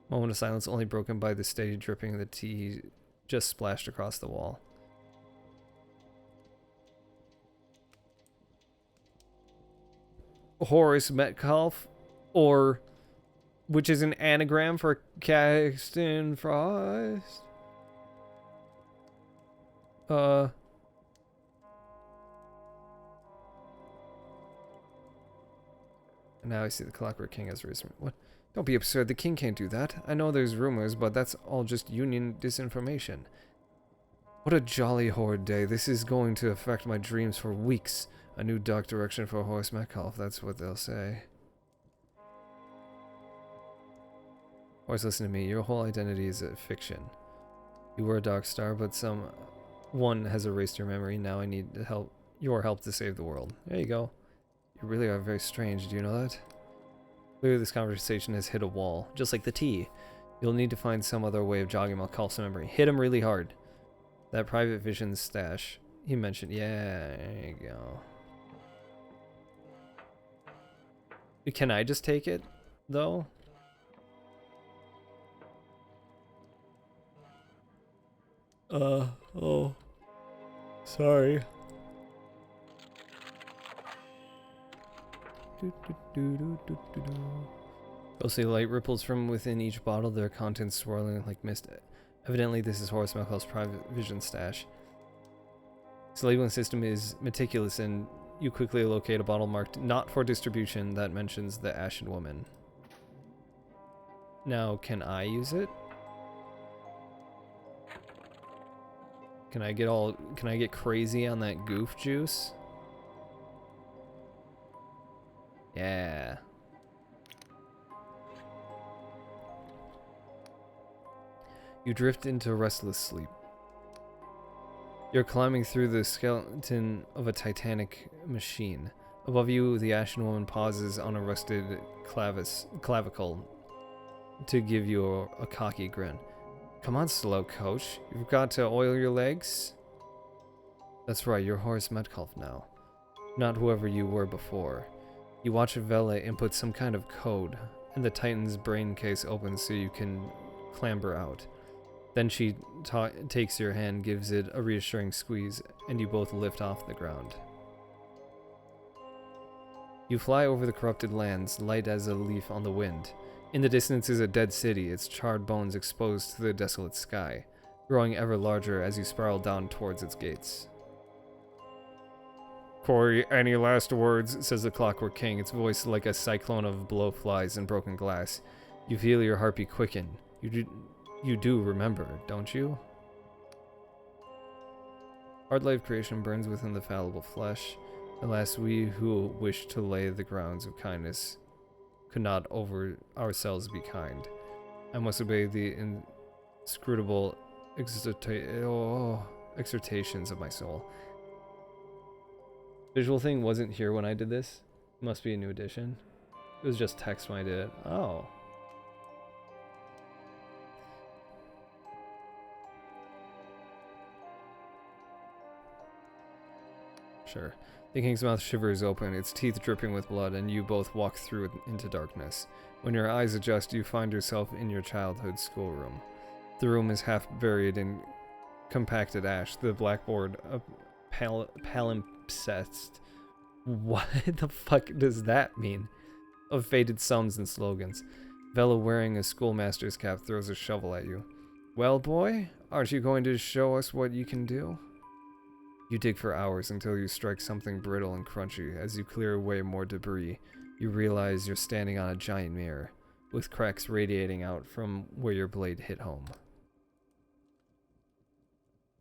Moment of silence only broken by the steady dripping of the tea just splashed across the wall. Horace Metcalf, or which is an anagram for Caxton Frost. And now I see the Clockwork King has risen. What? Don't be absurd. The king can't do that. I know there's rumors, but that's all just Union disinformation. What a jolly horrid day. This is going to affect my dreams for weeks. A new dark direction for Horace Metcalf, that's what they'll say. Horace, listen to me. Your whole identity is a fiction. You were a Dark Star, but someone has erased your memory. Now I need your help to save the world. There you go. You really are very strange, do you know that? Clearly this conversation has hit a wall, just like the tea. You'll need to find some other way of jogging Metcalf's memory. Hit him really hard. That private vision stash he mentioned. Yeah, there you go. Can I just take it, though? Oh. Sorry. Ghostly light ripples from within each bottle, their contents swirling like mist. Evidently, this is Horace Melkel's private vision stash. Its labeling system is meticulous, and you quickly locate a bottle marked "Not for distribution" that mentions the Ashen Woman. Now, can I use it? Can I get crazy on that goof juice? Yeah. You drift into restless sleep. You're climbing through the skeleton of a titanic machine. Above you, the Ashen Woman pauses on a rusted clavicle to give you a cocky grin. Come on, slow coach. You've got to oil your legs? That's right, you're Horace Metcalf now. Not whoever you were before. You watch Vela input some kind of code, and the Titan's brain case opens so you can clamber out. Then she takes your hand, gives it a reassuring squeeze, and you both lift off the ground. You fly over the corrupted lands, light as a leaf on the wind. In the distance is a dead city, its charred bones exposed to the desolate sky, growing ever larger as you spiral down towards its gates. Corey, any last words? Says the Clockwork King, its voice like a cyclone of blowflies and broken glass. You feel your heartbeat quicken. You do remember, don't you? Hard life creation burns within the fallible flesh. Alas, we who wish to lay the grounds of kindness could not over ourselves be kind. I must obey the inscrutable exhortations of my soul. Visual thing wasn't here when I did this. Must be a new edition. It was just text when I did it. Oh. Sure. The king's mouth shivers open, its teeth dripping with blood, and you both walk through it into darkness. When your eyes adjust, you find yourself in your childhood schoolroom. The room is half buried in compacted ash, the blackboard a palimpsest. What the fuck does that mean? Of faded sums and slogans. Vela, wearing a schoolmaster's cap, throws a shovel at you. Well, boy, aren't you going to show us what you can do? You dig for hours until you strike something brittle and crunchy. As you clear away more debris, you realize you're standing on a giant mirror, with cracks radiating out from where your blade hit home.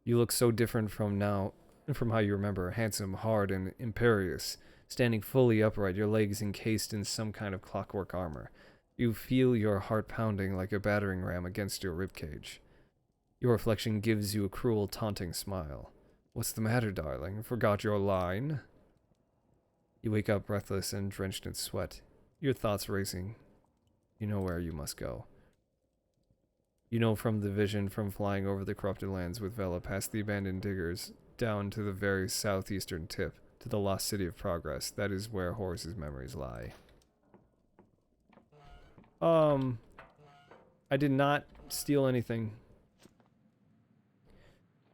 You look so different from how you remember, handsome, hard, and imperious, standing fully upright, your legs encased in some kind of clockwork armor. You feel your heart pounding like a battering ram against your ribcage. Your reflection gives you a cruel, taunting smile. What's the matter, darling? Forgot your line? You wake up breathless and drenched in sweat, your thoughts racing. You know where you must go. You know from the vision from flying over the corrupted lands with Vela past the abandoned diggers, down to the very southeastern tip, to the lost city of Progress. That is where Horace's memories lie. I did not steal anything.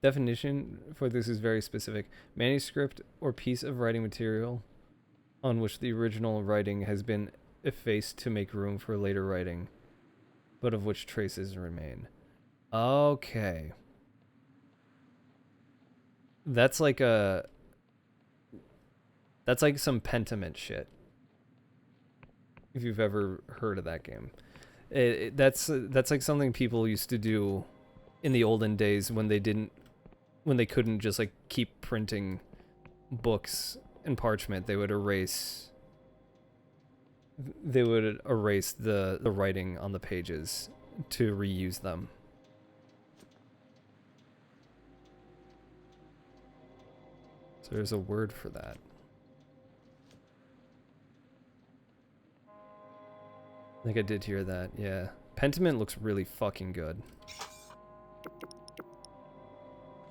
Definition for this is very specific. Manuscript or piece of writing material on which the original writing has been effaced to make room for later writing, but of which traces remain. Okay. That's like some Pentiment shit. If you've ever heard of that game. That's like something people used to do in the olden days when they couldn't just like keep printing books and parchment. They would erase the writing on the pages to reuse them. So there's a word for that. I think I did hear that, yeah. Pentiment looks really fucking good.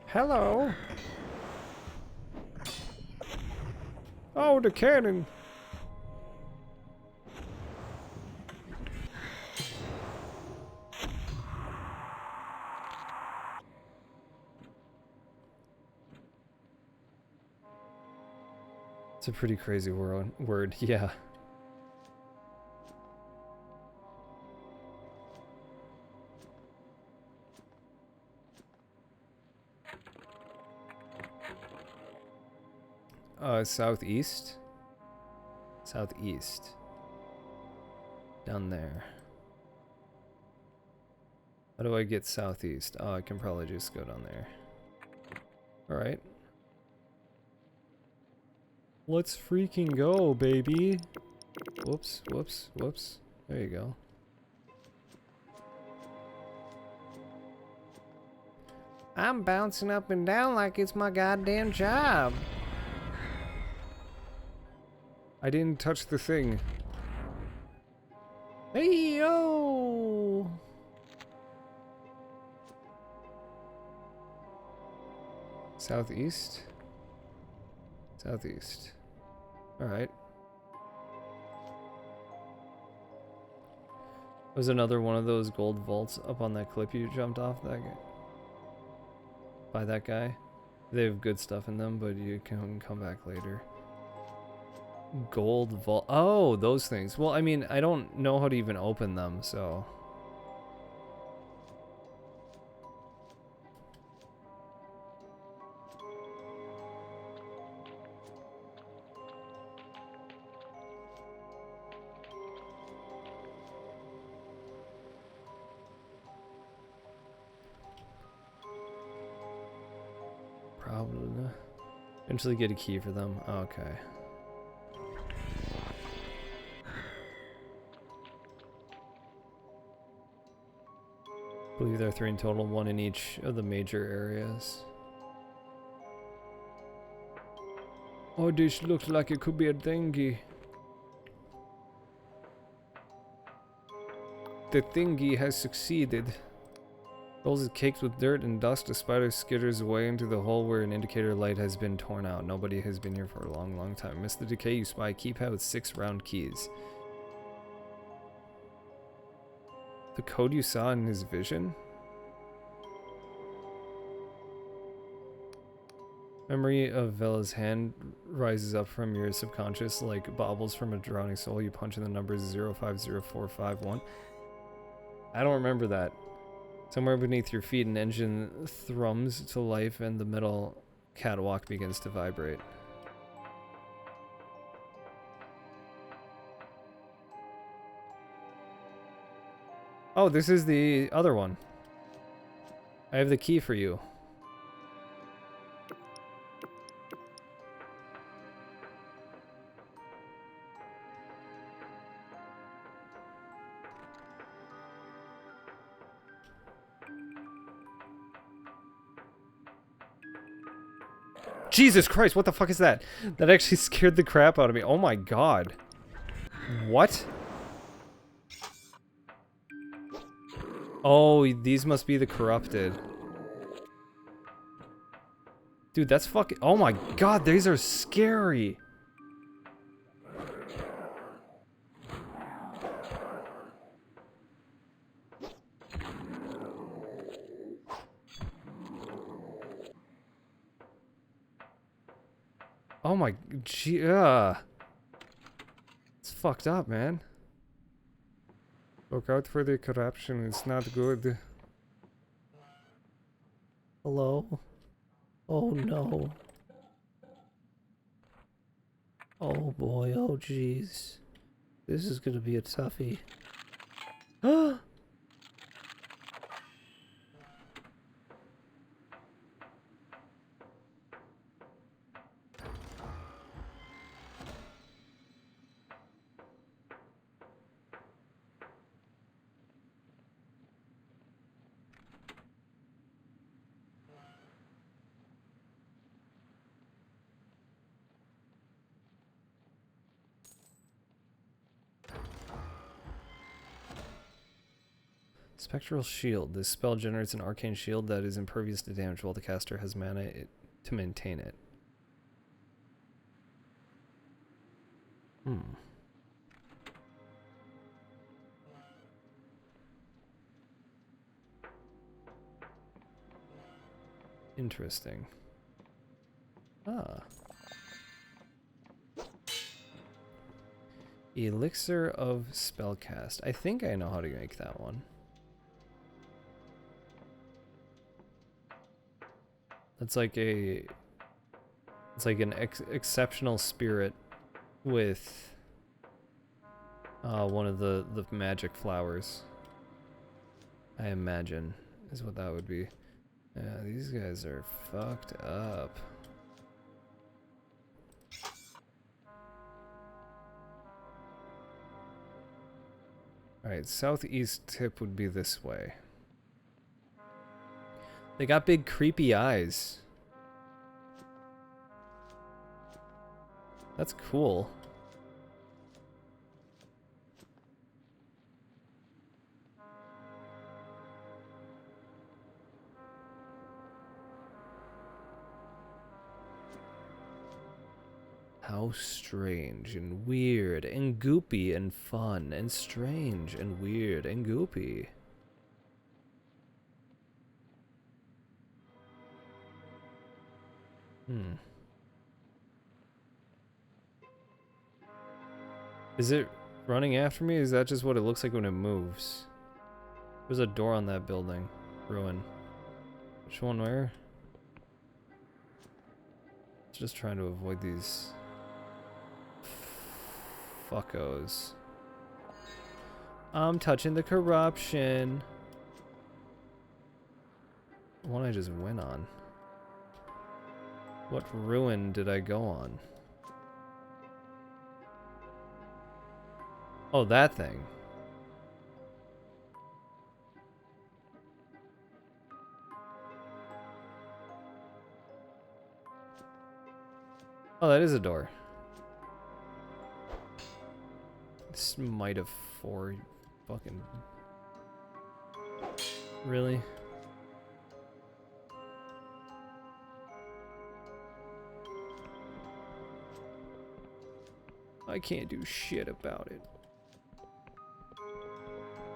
Hello! Oh, the cannon! It's a pretty crazy word, yeah. Southeast? Southeast. Down there. How do I get southeast? Oh, I can probably just go down there. Alright. Let's freaking go, baby! Whoops, whoops, whoops. There you go. I'm bouncing up and down like it's my goddamn job. I didn't touch the thing. Hey yo! Southeast? Southeast. Alright. There's another one of those gold vaults up on that cliff you jumped off that guy. By that guy. They have good stuff in them, but you can come back later. Gold vault. Oh, those things. Well, I mean, I don't know how to even open them, so. Probably. Eventually get a key for them. Okay. I believe there are 3 in total, 1 in each of the major areas. Oh, this looks like it could be a thingy. The thingy has succeeded. Rolls is caked with dirt and dust. A spider skitters away into the hole where an indicator light has been torn out. Nobody has been here for a long, long time. Miss the decay, you spy a keypad with 6 round keys. The code you saw in his vision? Memory of Vela's hand rises up from your subconscious like baubles from a drowning soul. You punch in the numbers 050451. I don't remember that. Somewhere beneath your feet, an engine thrums to life and the metal catwalk begins to vibrate. Oh, this is the other one. I have the key for you. Jesus Christ, what the fuck is that? That actually scared the crap out of me. Oh my god. What? Oh, these must be the corrupted. Dude, that's fucking... Oh my god, these are scary. Oh my... Gee, it's fucked up, man. Look out for the corruption, it's not good. Hello? Oh no. Oh boy, oh jeez. This is gonna be a toughie. Spectral Shield. This spell generates an arcane shield that is impervious to damage while the caster has mana to maintain it. Interesting. Ah. Elixir of Spellcast. I think I know how to make that one. That's like a... It's like an exceptional spirit with one of the magic flowers. I imagine is what that would be. Yeah, these guys are fucked up. Alright, southeast tip would be this way. They got big creepy eyes. That's cool. How strange and weird and goopy and fun and strange and weird and goopy. Is it running after me? Is that just what it looks like when it moves? There's a door on that building. Ruin. Which one where? Just trying to avoid these fuckos. I'm touching the corruption. One I just went on. What ruin did I go on? Oh, that thing. Oh, that is a door. This might have four fucking... Really? I can't do shit about it.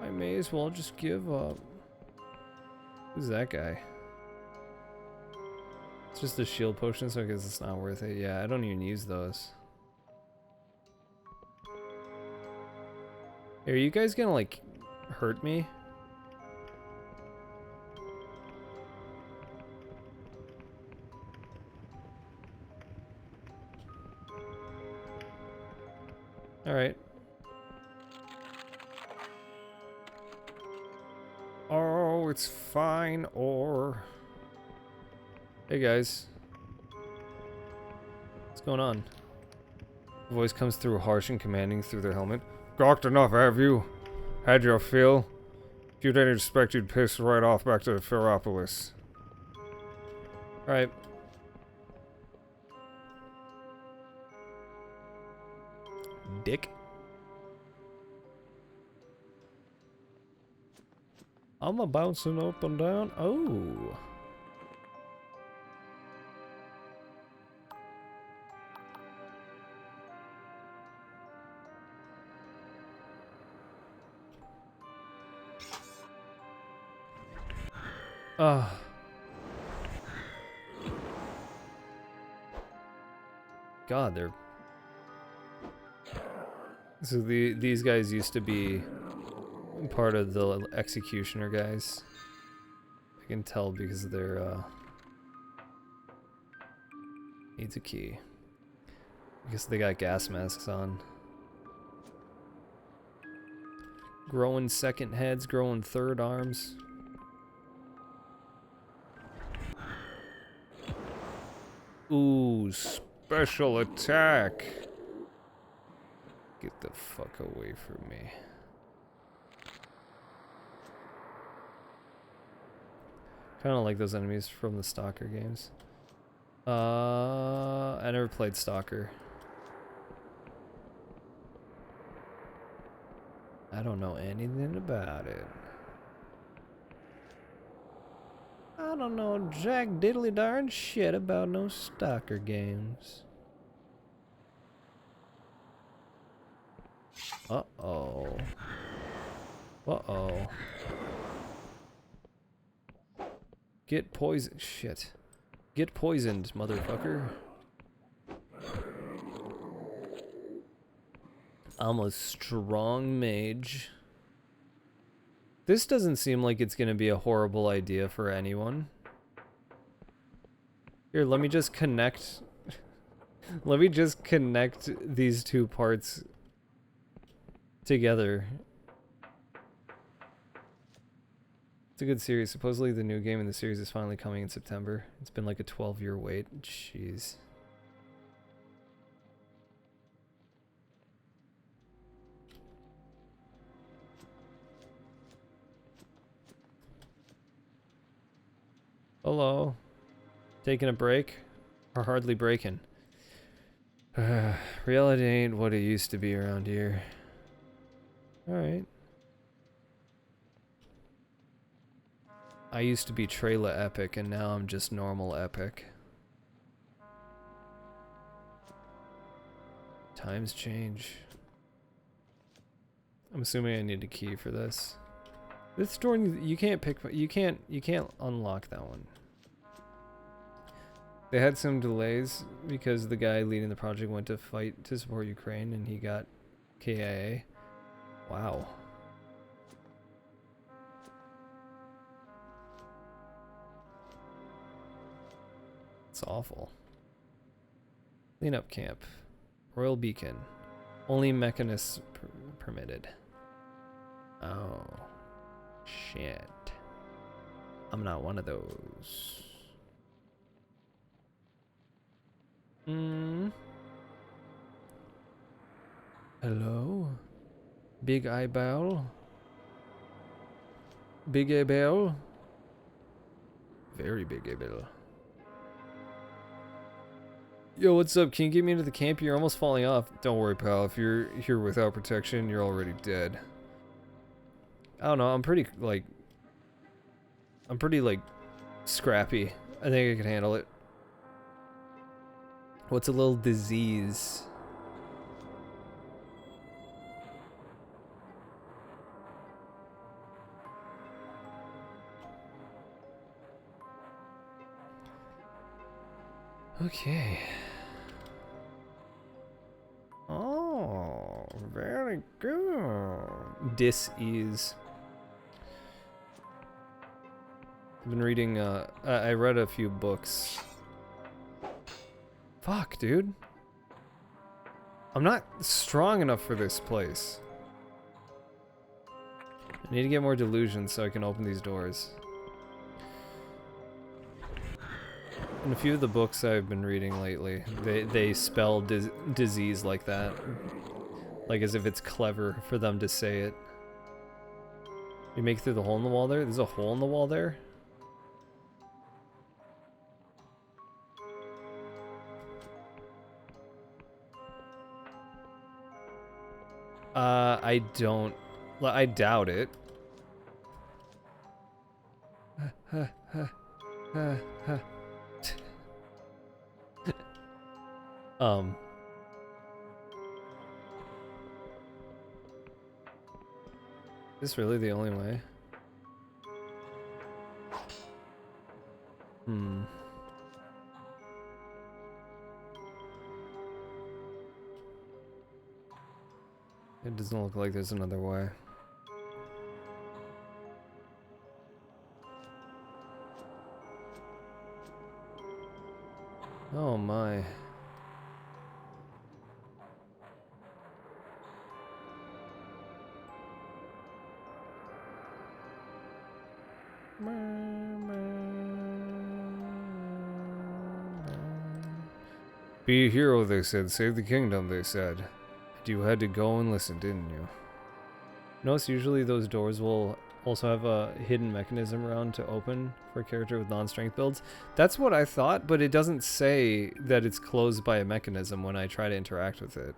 I may as well just give up. Who's that guy? It's just a shield potion, so I guess it's not worth it. Yeah, I don't even use those. Are you guys gonna, like, hurt me? Alright. Oh, it's fine, or... Hey guys. What's going on? The voice comes through harsh and commanding through their helmet. Gawked enough, have you? Had your fill? You didn't expect you'd piss right off back to Ferropolis. Alright. Dick. I'm a bouncing up and down. Oh. God, they're... So these guys used to be part of the executioner guys. I can tell because they're needs a key. I guess they got gas masks on. Growing second heads, growing third arms. Ooh, special attack. Get the fuck away from me. Kind of like those enemies from the Stalker games. I never played Stalker. I don't know anything about it. I don't know jack diddly darn shit about no Stalker games. Uh-oh. Uh-oh. Get poisoned. Shit. Get poisoned, motherfucker. I'm a strong mage. This doesn't seem like it's gonna be a horrible idea for anyone. Here, let me just connect. Let me just connect these two parts together. It's a good series. Supposedly the new game in the series is finally coming in September. It's been like a 12-year wait. Jeez. Hello. Taking a break? Or hardly breaking? Reality ain't what it used to be around here. Alright. I used to be Trayla Epic, and now I'm just normal Epic. Times change. I'm assuming I need a key for this. This door, you can't pick, you can't unlock that one. They had some delays because the guy leading the project went to fight to support Ukraine and he got KIA. Wow. It's awful. Cleanup camp. Royal Beacon. Only mechanists permitted. Oh. Shit. I'm not one of those. Hello? Big eyeball? Big eyeball? Very big eyeball. Yo, what's up? Can you get me into the camp? You're almost falling off. Don't worry, pal. If you're here without protection, you're already dead. I don't know. I'm pretty, like, scrappy. I think I can handle it. What's a little disease? Okay. Oh, very good. Dis-ease. I've been reading, I read a few books. Fuck, dude. I'm not strong enough for this place. I need to get more delusion so I can open these doors. In a few of the books I've been reading lately, they spell disease like that. Like as if it's clever for them to say it. You make it through the hole in the wall there? There's a hole in the wall there? I don't... I doubt it. Is this really the only way? It doesn't look like there's another way. Oh my. Be a hero, they said. Save the kingdom, they said. And you had to go and listen, didn't you? Notice usually those doors will also have a hidden mechanism around to open for a character with non-strength builds. That's what I thought, but it doesn't say that it's closed by a mechanism when I try to interact with it.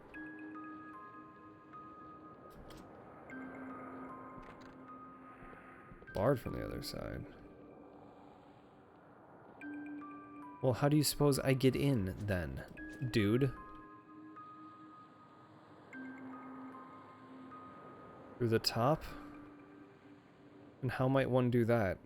Barred from the other side. Well, how do you suppose I get in, then, dude? Through the top? And how might one do that?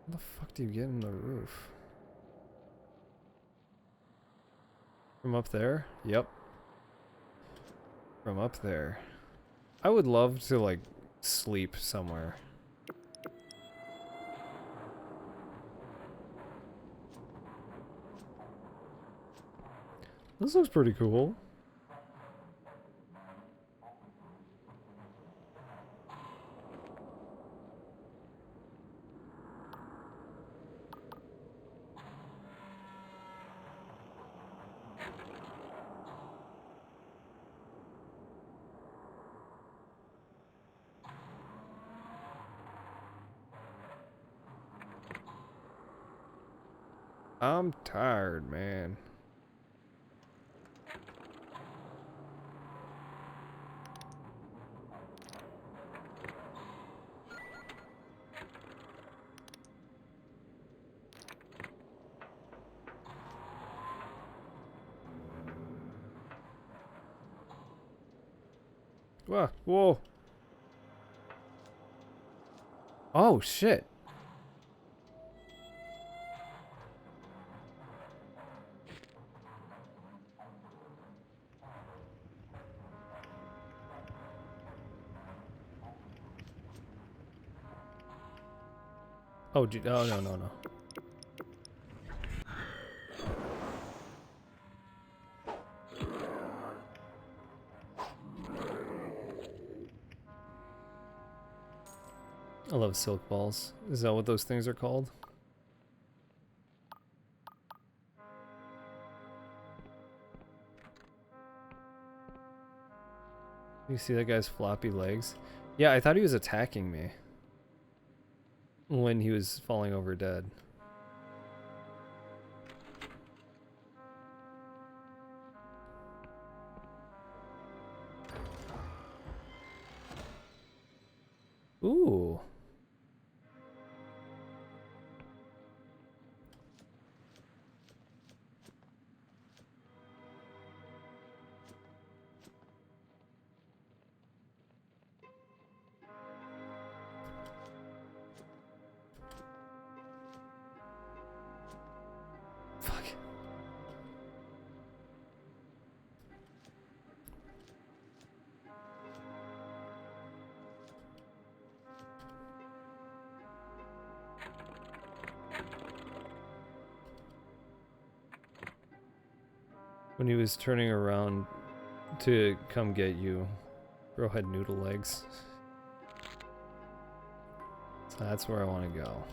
How the fuck do you get in the roof? From up there? Yep. From up there. I would love to, like, sleep somewhere. This looks pretty cool. I'm tired, man. Whoa. Oh, shit. Oh, no. I love silk balls. Is that what those things are called? You see that guy's floppy legs? Yeah, I thought he was attacking me when he was falling over dead. Ooh. Fuck. When he was turning around to come get you, bro had noodle legs. So that's where I want to go.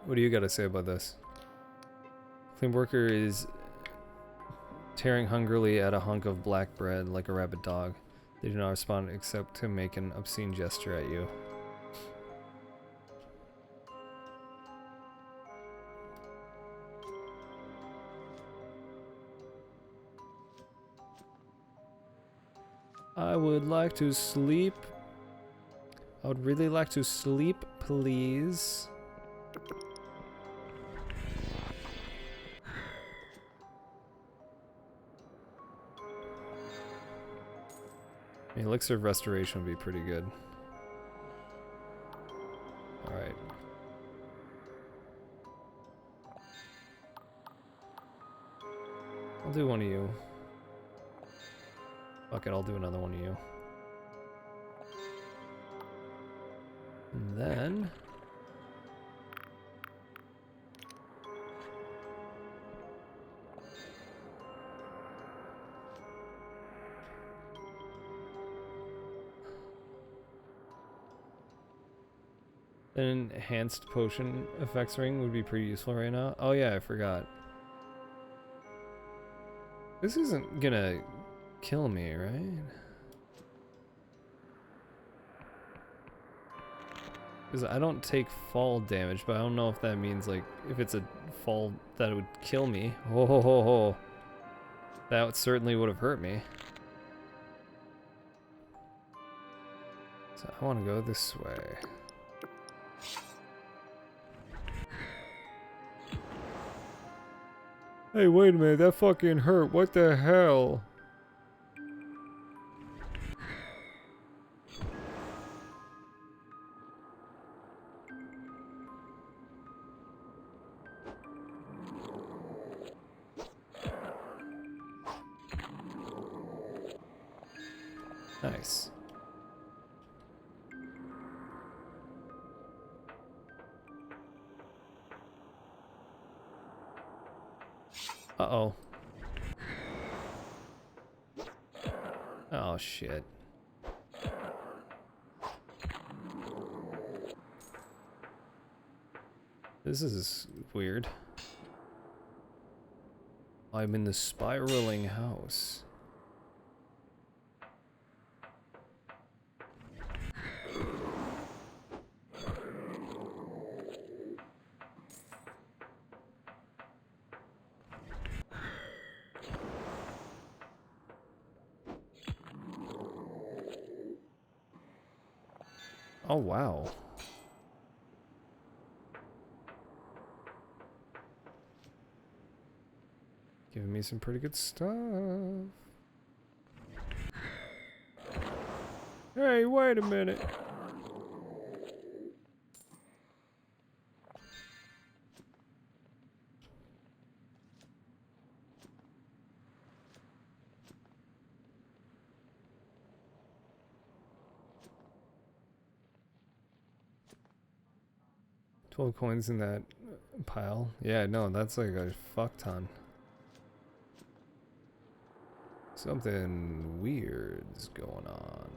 What do you got to say about this? Clean worker is tearing hungrily at a hunk of black bread like a rabid dog. They do not respond except to make an obscene gesture at you. I would like to sleep. I would really like to sleep, please. Elixir of Restoration would be pretty good. Alright. I'll do one of you. Fuck it, I'll do another one of you. And then... an enhanced potion effects ring would be pretty useful right now. Oh yeah, I forgot. This isn't gonna kill me, right? Because I don't take fall damage, but I don't know if that means, like, if it's a fall that it would kill me. Oh ho ho ho. That certainly would have hurt me. So I want to go this way. Hey, wait a minute, that fucking hurt. What the hell? Nice. Uh-oh. Oh, shit. This is weird. I'm in the spiraling house. Oh, wow. Giving me some pretty good stuff. Hey, wait a minute. $12 coins in that pile. Yeah, no, that's like a fuck ton. Something weird's going on.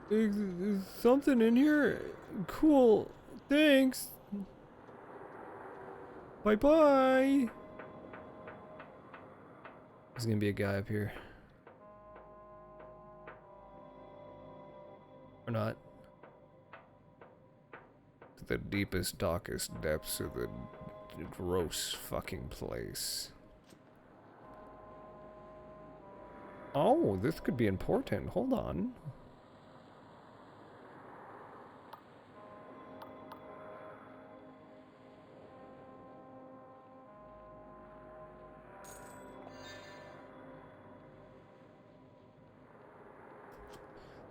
Is something in here? Cool. Thanks. Bye-bye. There's gonna be a guy up here. Or not. To the deepest, darkest depths of the gross fucking place. Oh, this could be important. Hold on.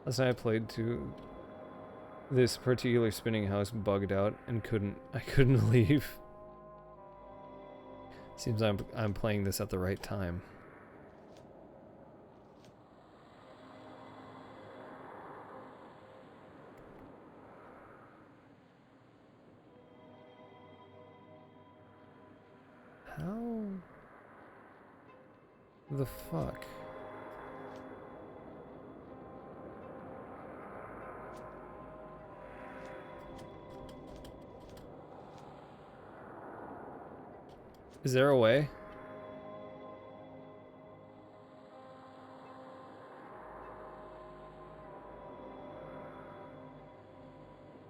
Last night I played to this particular spinning house bugged out and I couldn't leave. Seems I'm playing this at the right time. How the fuck? Is there a way?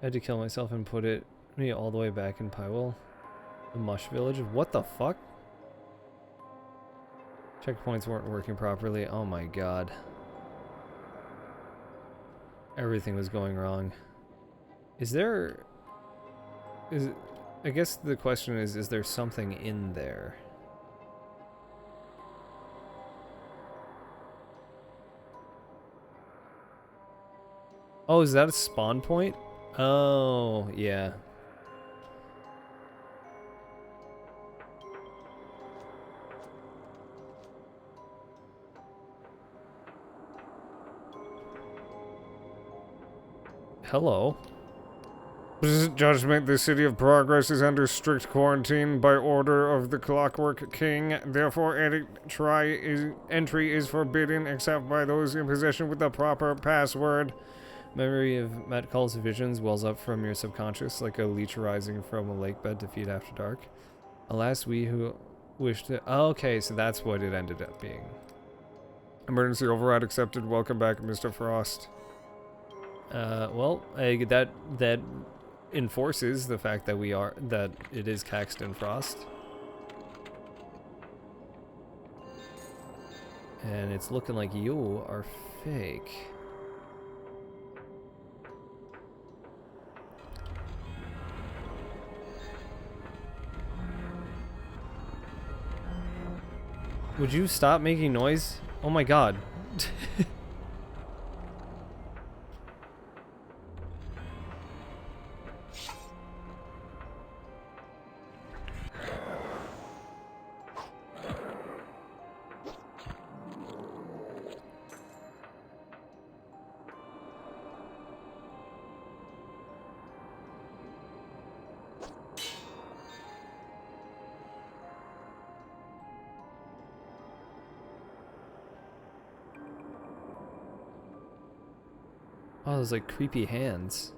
I had to kill myself and put me all the way back in Pywell. The Mush Village? What the fuck? Checkpoints weren't working properly. Oh my god. Everything was going wrong. I guess the question is there something in there? Oh, is that a spawn point? Oh, yeah. Hello. Judgment, the City of Progress is under strict quarantine by order of the Clockwork King. Therefore, entry is forbidden except by those in possession with the proper password. Memory of Matt Call's visions wells up from your subconscious like a leech rising from a lake bed to feed after dark. Alas, we who wish to... Oh, okay, so that's what it ended up being. Emergency override accepted. Welcome back, Mr. Frost. Well, that enforces the fact that it is Caxton Frost. And it's looking like you are fake. Would you stop making noise? Oh my god. Oh, those like creepy hands.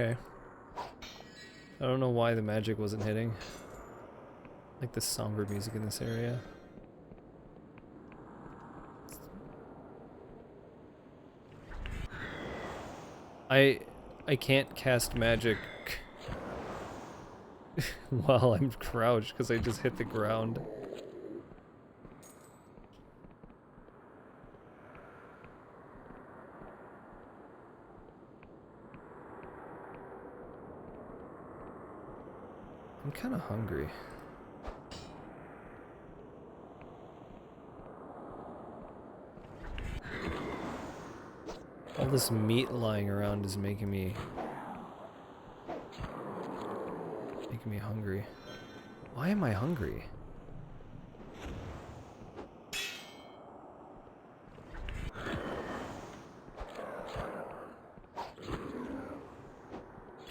Okay. I don't know why the magic wasn't hitting. Like the somber music in this area. I can't cast magic while I'm crouched because I just hit the ground. I'm kind of hungry. All this meat lying around is making me hungry. Why am I hungry?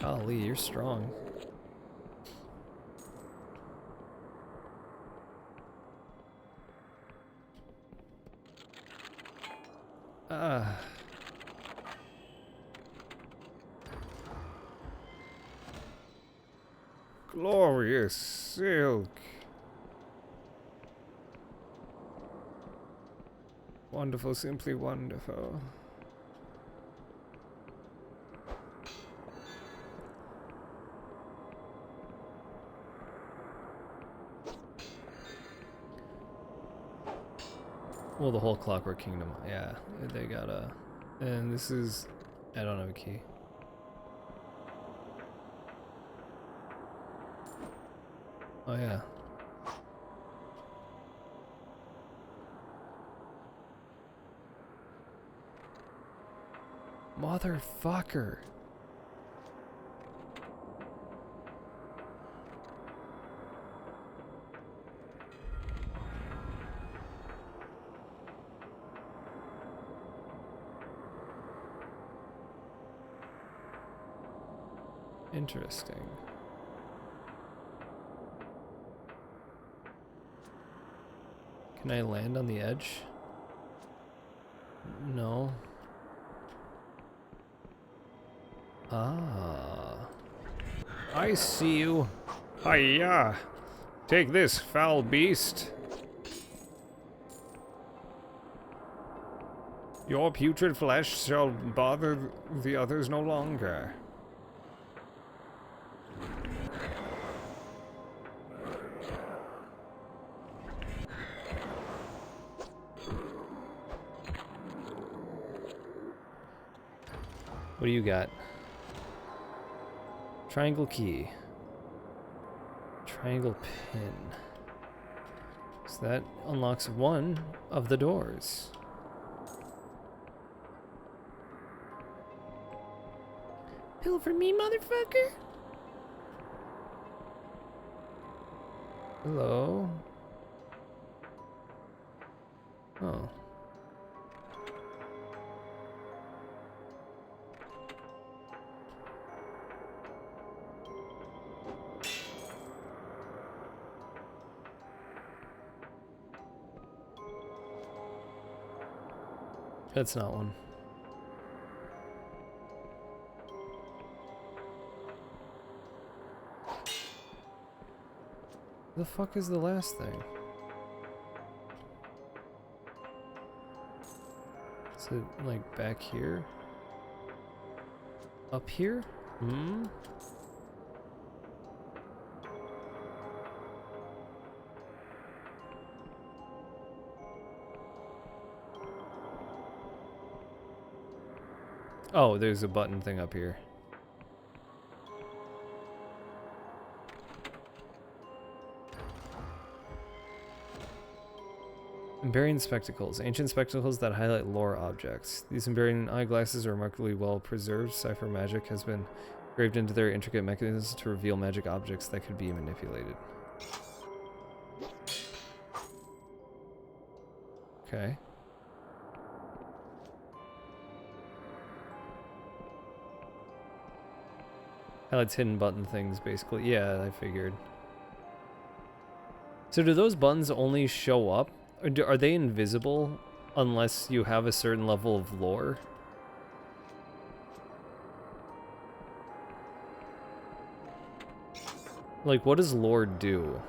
Golly, you're strong. Glorious silk. Wonderful, simply wonderful. Well, the whole Clockwork Kingdom, yeah, they got a... And this is... I don't have a key. Oh, yeah. Motherfucker. Interesting. Can I land on the edge? No. Ah. I see you. Hiya! Take this, foul beast. Your putrid flesh shall bother the others no longer. What do you got? Triangle key. Triangle pin. So that unlocks one of the doors. Pill for me, motherfucker? Hello? Oh. That's not one. The fuck is the last thing? Is it like back here? Up here? Hmm? Oh, there's a button thing up here. Emberian spectacles. Ancient spectacles that highlight lore objects. These Emberian eyeglasses are remarkably well preserved. Cipher magic has been engraved into their intricate mechanisms to reveal magic objects that could be manipulated. Okay. Highlights hidden button things, basically. Yeah, I figured. So do those buttons only show up? Or are they invisible unless you have a certain level of lore? Like, what does lore do?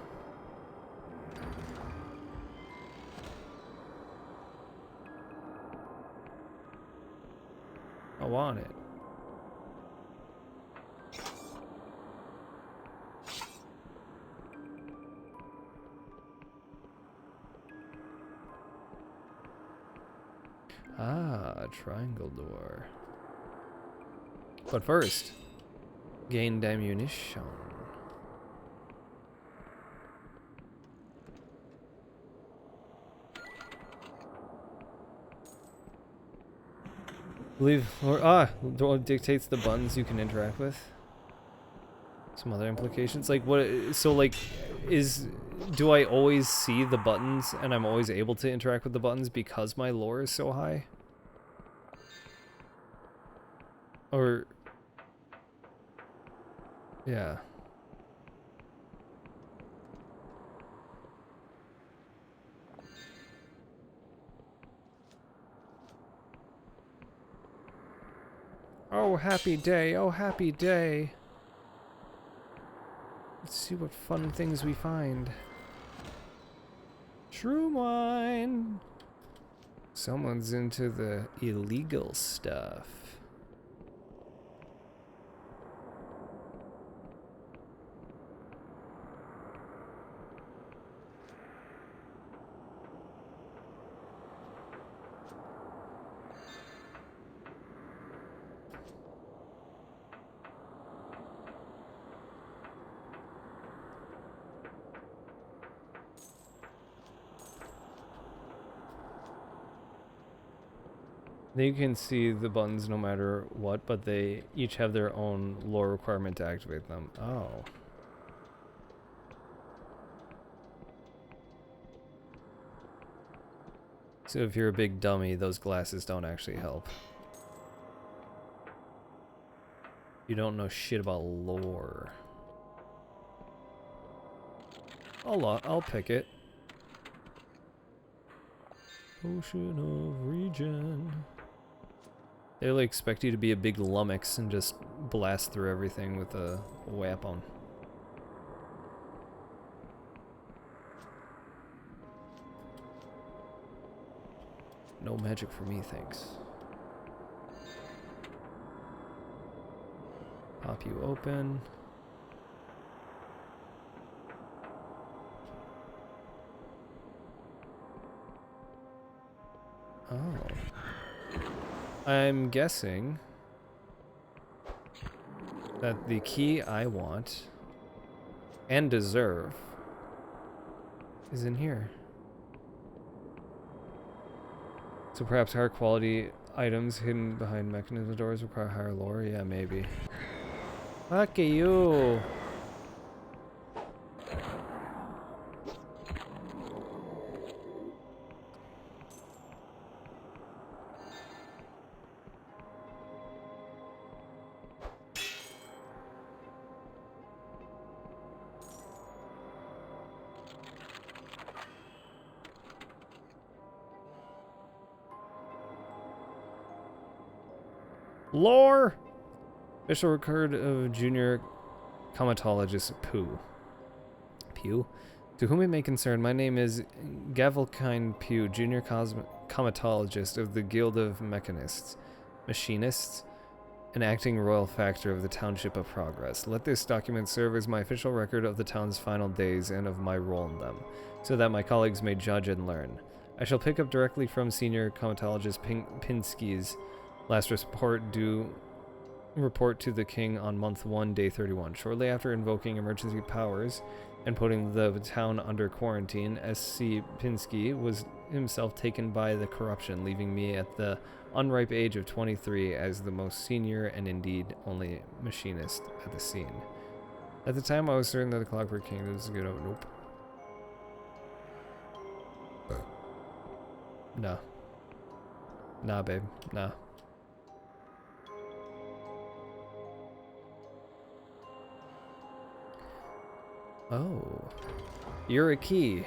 I want it. Ah, triangle door. But first, gained ammunition. Dictates the buttons you can interact with. Some other implications, like what? So like, do I always see the buttons and I'm always able to interact with the buttons because my lore is so high? Or, yeah. Oh, happy day. Oh, happy day. Let's see what fun things we find. True wine. Someone's into the illegal stuff. You can see the buttons no matter what, but they each have their own lore requirement to activate them. Oh. So if you're a big dummy, those glasses don't actually help. You don't know shit about lore. I'll pick it. Potion of regen. They really expect you to be a big lummox and just blast through everything with a weapon. No magic for me, thanks. Pop you open. Oh. I'm guessing that the key I want and deserve is in here. So perhaps higher quality items hidden behind mechanism doors require higher lore? Yeah, maybe. Fuck you! Lore! Official record of junior comatologist Pooh. Pew? To whom it may concern, my name is Gavelkind Pugh, junior comatologist of the Guild of Machinists, an acting royal factor of the Township of Progress. Let this document serve as my official record of the town's final days and of my role in them, so that my colleagues may judge and learn. I shall pick up directly from senior comatologist Pinsky's last report due report to the king on month 1, day 31. Shortly after invoking emergency powers and putting the town under quarantine, S.C. Pinsky was himself taken by the corruption, leaving me at the unripe age of 23 as the most senior and indeed only machinist at the scene. At the time, I was certain that the Clockwork Kingdom was good. Oh, nope. Nah. Nah, babe. Nah. Oh. You're a key.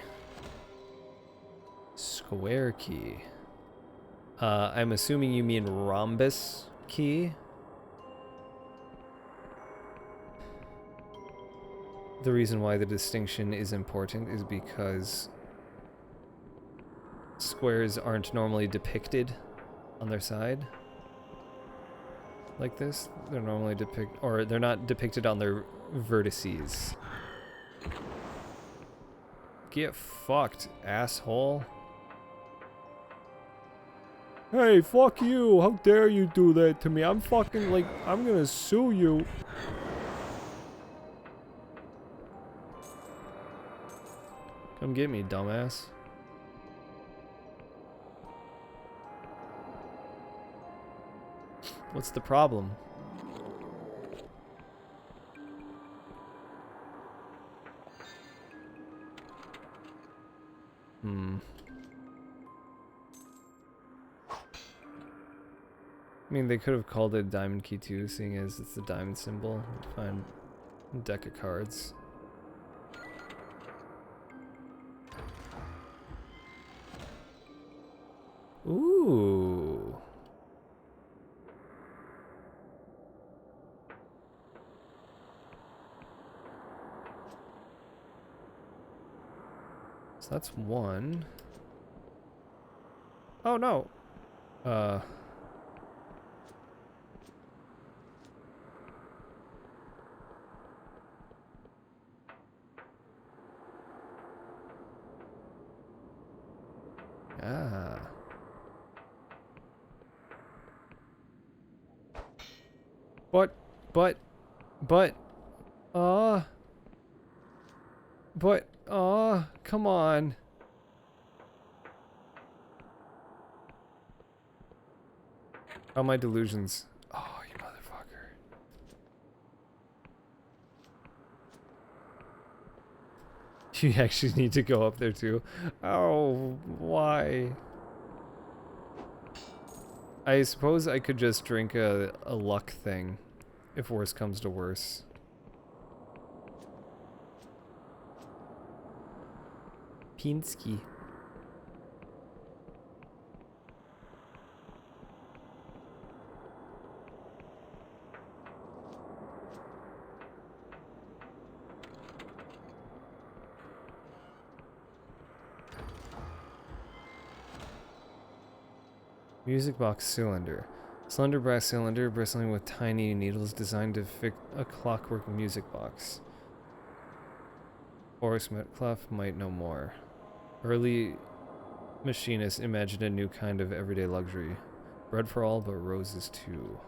Square key. I'm assuming you mean rhombus key. The reason why the distinction is important is because squares aren't normally depicted on their side like this. They're normally they're not depicted on their vertices. Get fucked, asshole. Hey, fuck you. How dare you do that to me? I'm fucking like, I'm gonna sue you. Come get me, dumbass. What's the problem? I mean, they could have called it Diamond Key too, seeing as it's the diamond symbol. Find a deck of cards. Ooh. So that's one. Oh no. Ah. Come on. Oh, my delusions. Oh, you motherfucker. You actually need to go up there too. Oh, why? I suppose I could just drink a luck thing, if worse comes to worse. Pinsky. Music box cylinder. Slender brass cylinder bristling with tiny needles designed to fit a clockwork music box. Horace Metcalf might know more. Early machinists imagined a new kind of everyday luxury. Bread for all, but roses too.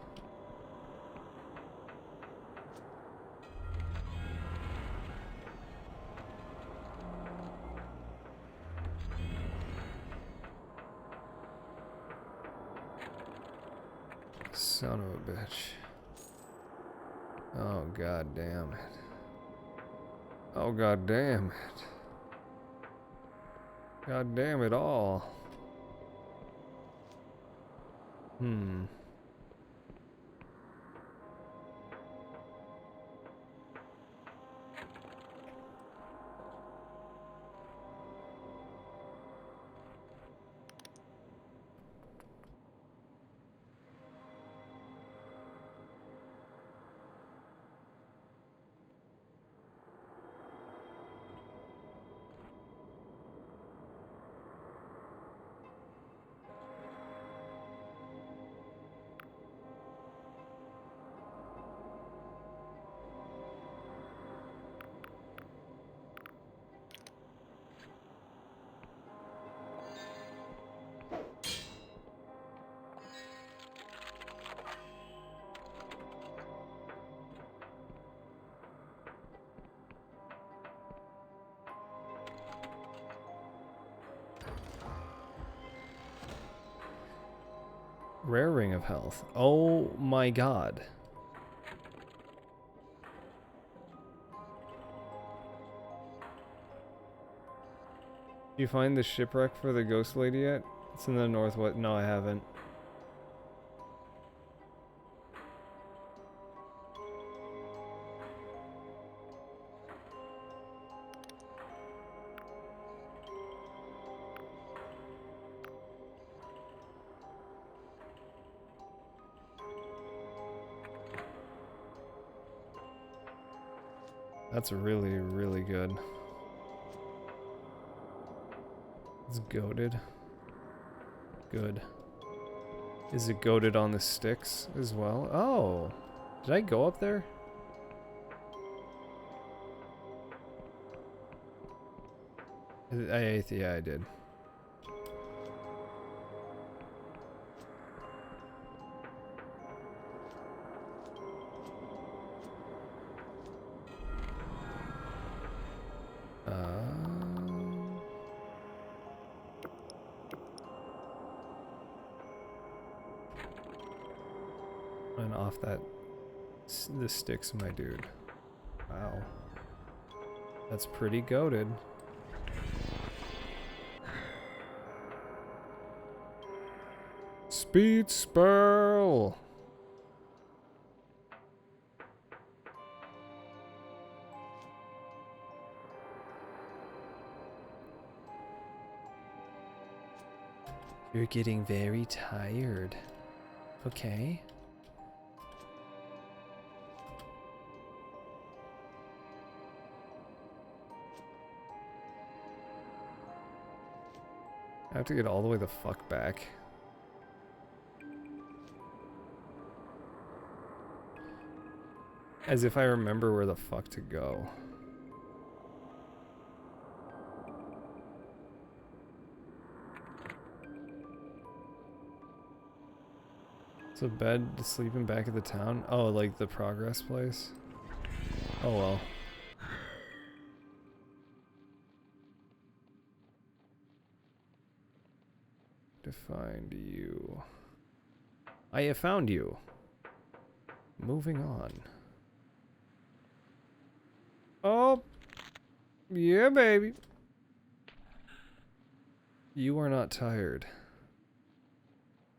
Son of a bitch. Oh, god damn it. Oh, god damn it. God damn it all. Rare ring of health. Oh my god. Did you find the shipwreck for the ghost lady yet? It's in the northwest. No, I haven't. That's really, really good. It's goated. Good. Is it goated on the sticks as well? Oh! Did I go up there? Yeah, I did. And off that, the sticks, my dude. Wow. That's pretty goated. Speed Spurl! You're getting very tired. Okay. I have to get all the way the fuck back. As if I remember where the fuck to go. So bed, sleeping back at the town? Oh, like the progress place? Oh well. To find you. I have found you. Moving on. Oh! Yeah, baby. You are not tired.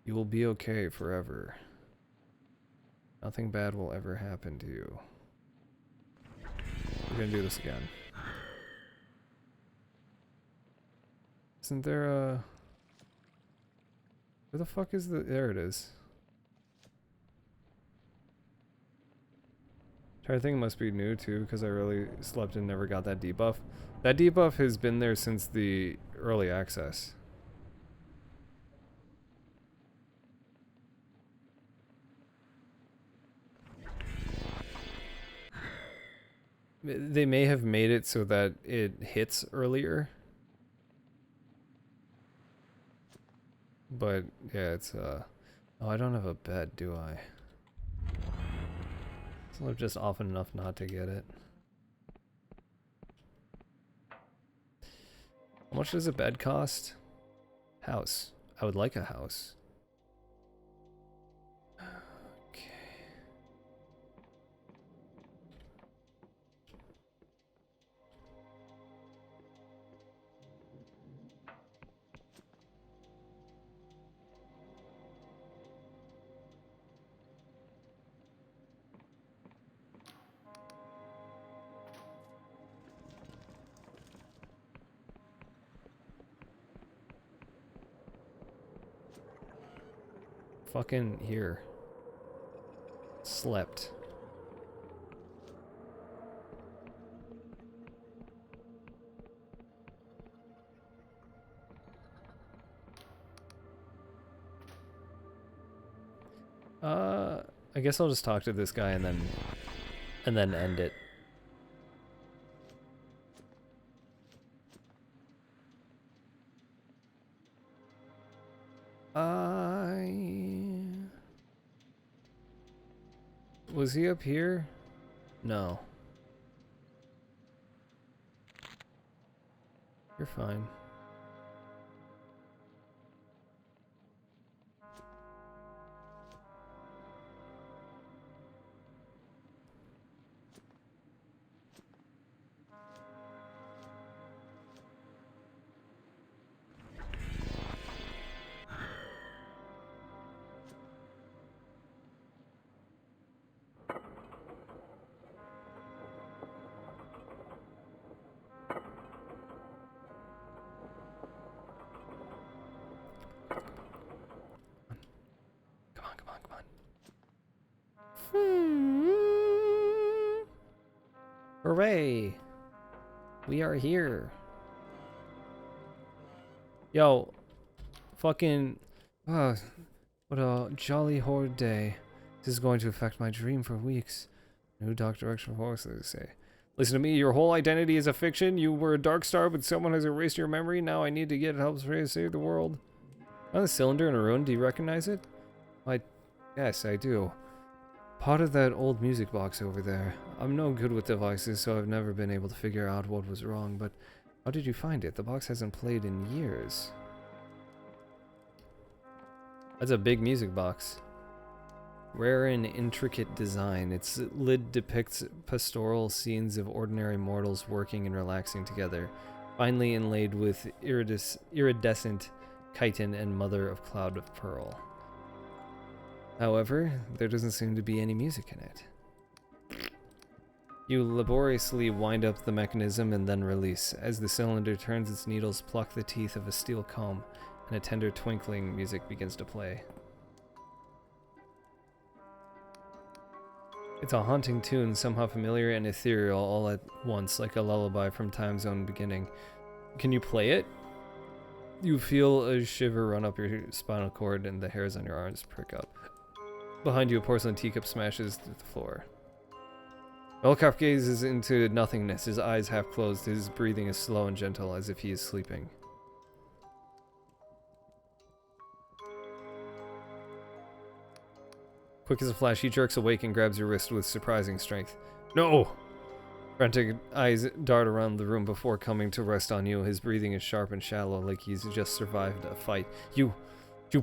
You will be okay forever. Nothing bad will ever happen to you. We're gonna do this again. Isn't there a... Where the fuck is the... There it is. Entire thing must be new too, because I really slept and never got that debuff. That debuff has been there since the early access. They may have made it so that it hits earlier. But yeah, it's oh, I don't have a bed, do I? So I'm just often enough not to get it. How much does a bed cost? House. I would like a house. Okay. Fucking here. Slept. I guess I'll just talk to this guy and then end it. Was he up here? No. You're fine. way. We are here. Yo, fucking, what a jolly horde day. This is going to affect my dream for weeks. New dark direction for horse, they say. Listen to me, your whole identity is a fiction. You were a dark star, but someone has erased your memory. Now I need to get help to save the world. On the cylinder in a ruin, do you recognize it? Yes, I do. Part of that old music box over there. I'm no good with devices, so I've never been able to figure out what was wrong, but how did you find it? The box hasn't played in years. That's a big music box. Rare and intricate design. Its lid depicts pastoral scenes of ordinary mortals working and relaxing together, finely inlaid with iridescent chitin and mother of cloud of pearl. However, there doesn't seem to be any music in it. You laboriously wind up the mechanism and then release. As the cylinder turns, its needles pluck the teeth of a steel comb, and a tender twinkling music begins to play. It's a haunting tune, somehow familiar and ethereal all at once, like a lullaby from time's own beginning. Can you play it? You feel a shiver run up your spinal cord and the hairs on your arms prick up. Behind you, a porcelain teacup smashes through the floor. Elcap gazes into nothingness, his eyes half closed, his breathing is slow and gentle, as if he is sleeping. Quick as a flash, he jerks awake and grabs your wrist with surprising strength. No! Frantic eyes dart around the room before coming to rest on you. His breathing is sharp and shallow, like he's just survived a fight. You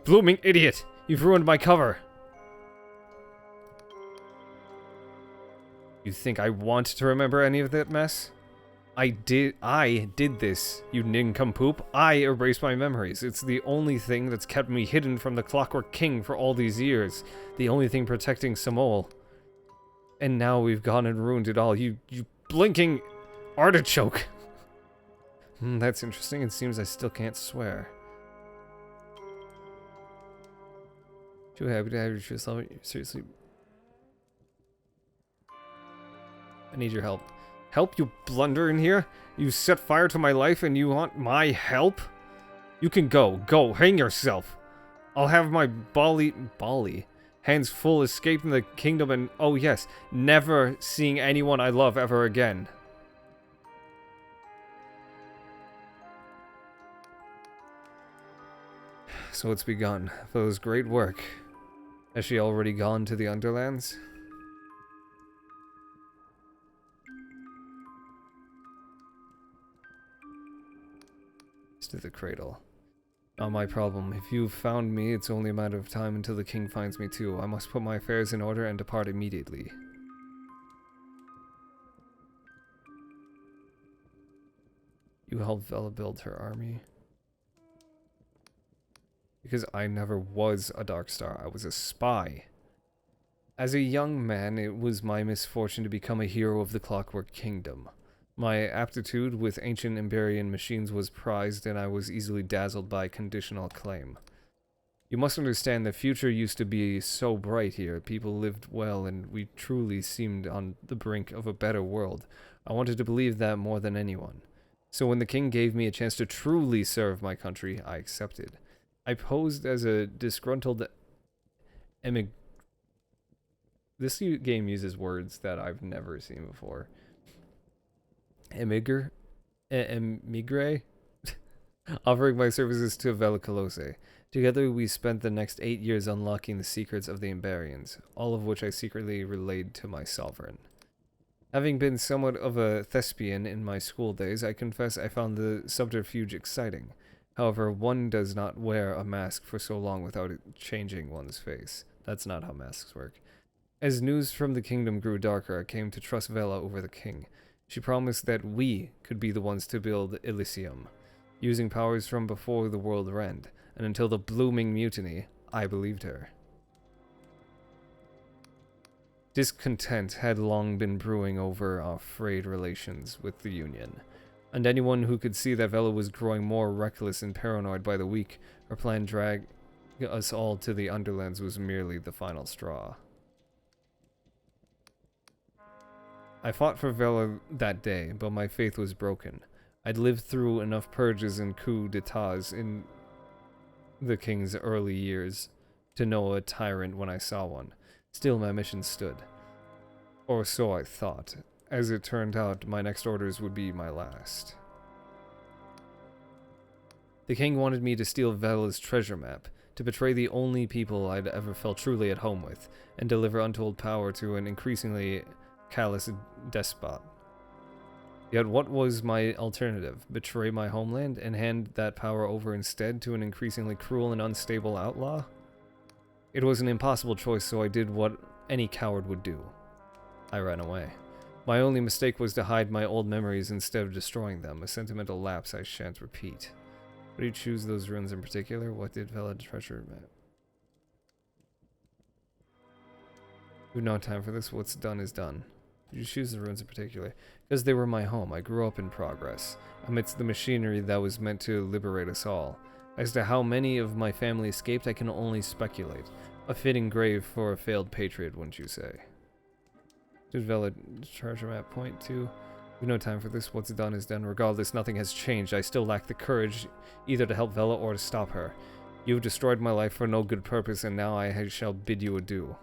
blooming idiot! You've ruined my cover! You think I want to remember any of that mess? I did this, you nincompoop. I erased my memories. It's the only thing that's kept me hidden from the Clockwork King for all these years. The only thing protecting Samol. And now we've gone and ruined it all. You blinking artichoke. That's interesting. It seems I still can't swear. Too happy to have your true self. Seriously. I need your help. Help, you blunder in here? You set fire to my life and you want my help? You can go. Go. Hang yourself. I'll have my Bali hands full escaping the kingdom and, oh yes, never seeing anyone I love ever again. So it's begun. Those great work. Has she already gone to the Underlands? To the cradle. Not my problem. If you've found me, it's only a matter of time until the king finds me too. I must put my affairs in order and depart immediately. You helped Vela build her army. Because I never was a Dark Star. I was a spy. As a young man, it was my misfortune to become a hero of the Clockwork Kingdom. My aptitude with ancient Emberian machines was prized, and I was easily dazzled by conditional acclaim. You must understand the future used to be so bright here. People lived well, and we truly seemed on the brink of a better world. I wanted to believe that more than anyone. So when the king gave me a chance to truly serve my country, I accepted. I posed as a disgruntled This game uses words that I've never seen before. Emigre, offering my services to Velicolose. Together we spent the next 8 years unlocking the secrets of the Emberians, all of which I secretly relayed to my sovereign. Having been somewhat of a thespian in my school days, I confess I found the subterfuge exciting. However, one does not wear a mask for so long without it changing one's face. That's not how masks work. As news from the kingdom grew darker, I came to trust Vela over the king. She promised that we could be the ones to build Elysium, using powers from before the world end, and until the blooming mutiny, I believed her. Discontent had long been brewing over our frayed relations with the Union, and anyone who could see that Vela was growing more reckless and paranoid by the week, her plan drag us all to the Underlands was merely the final straw. I fought for Vela that day, but my faith was broken. I'd lived through enough purges and coups d'etats in the king's early years to know a tyrant when I saw one. Still, my mission stood. Or so I thought. As it turned out, my next orders would be my last. The king wanted me to steal Vela's treasure map, to betray the only people I'd ever felt truly at home with, and deliver untold power to an increasingly callous despot. Yet what was my alternative? Betray my homeland and hand that power over instead to an increasingly cruel and unstable outlaw? It was an impossible choice, so I did what any coward would do. I ran away. My only mistake was to hide my old memories instead of destroying them, a sentimental lapse I shan't repeat. Why do you choose those ruins in particular? What did Vela treasure map? We've no time for this. What's done is done. Did you choose the ruins in particular? Because they were my home. I grew up in progress, amidst the machinery that was meant to liberate us all. As to how many of my family escaped, I can only speculate. A fitting grave for a failed patriot, wouldn't you say? Did Vela treasure map point to? We've no time for this. What's done is done. Regardless, nothing has changed. I still lack the courage either to help Vela or to stop her. You've destroyed my life for no good purpose, and now I shall bid you adieu.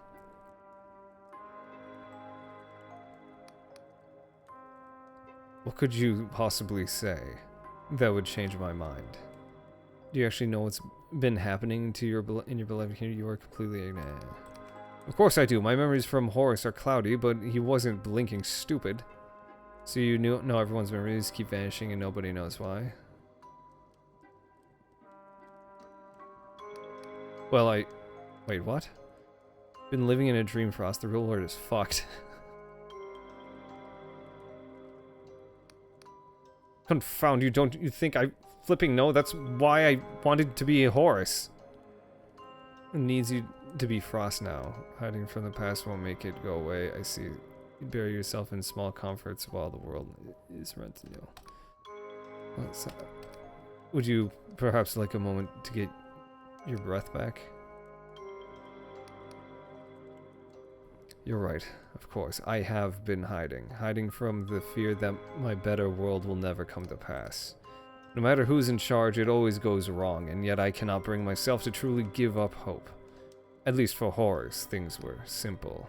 What could you possibly say that would change my mind? Do you actually know what's been happening to your beloved king? You are completely ignorant. Of course I do. My memories from Horus are cloudy, but he wasn't blinking stupid. So you know everyone's memories keep vanishing and nobody knows why. Well, wait, what? Been living in a dream, Frost. The real world is fucked. Confound you, don't you think I flipping know? That's why I wanted to be a Horus. It needs you to be Frost now. Hiding from the past won't make it go away. I see. You bury yourself in small comforts while the world is rent to you. Well, so, would you perhaps like a moment to get your breath back? You're right, of course. I have been hiding from the fear that my better world will never come to pass. No matter who's in charge, it always goes wrong, and yet I cannot bring myself to truly give up hope. At least for Horus, things were simple.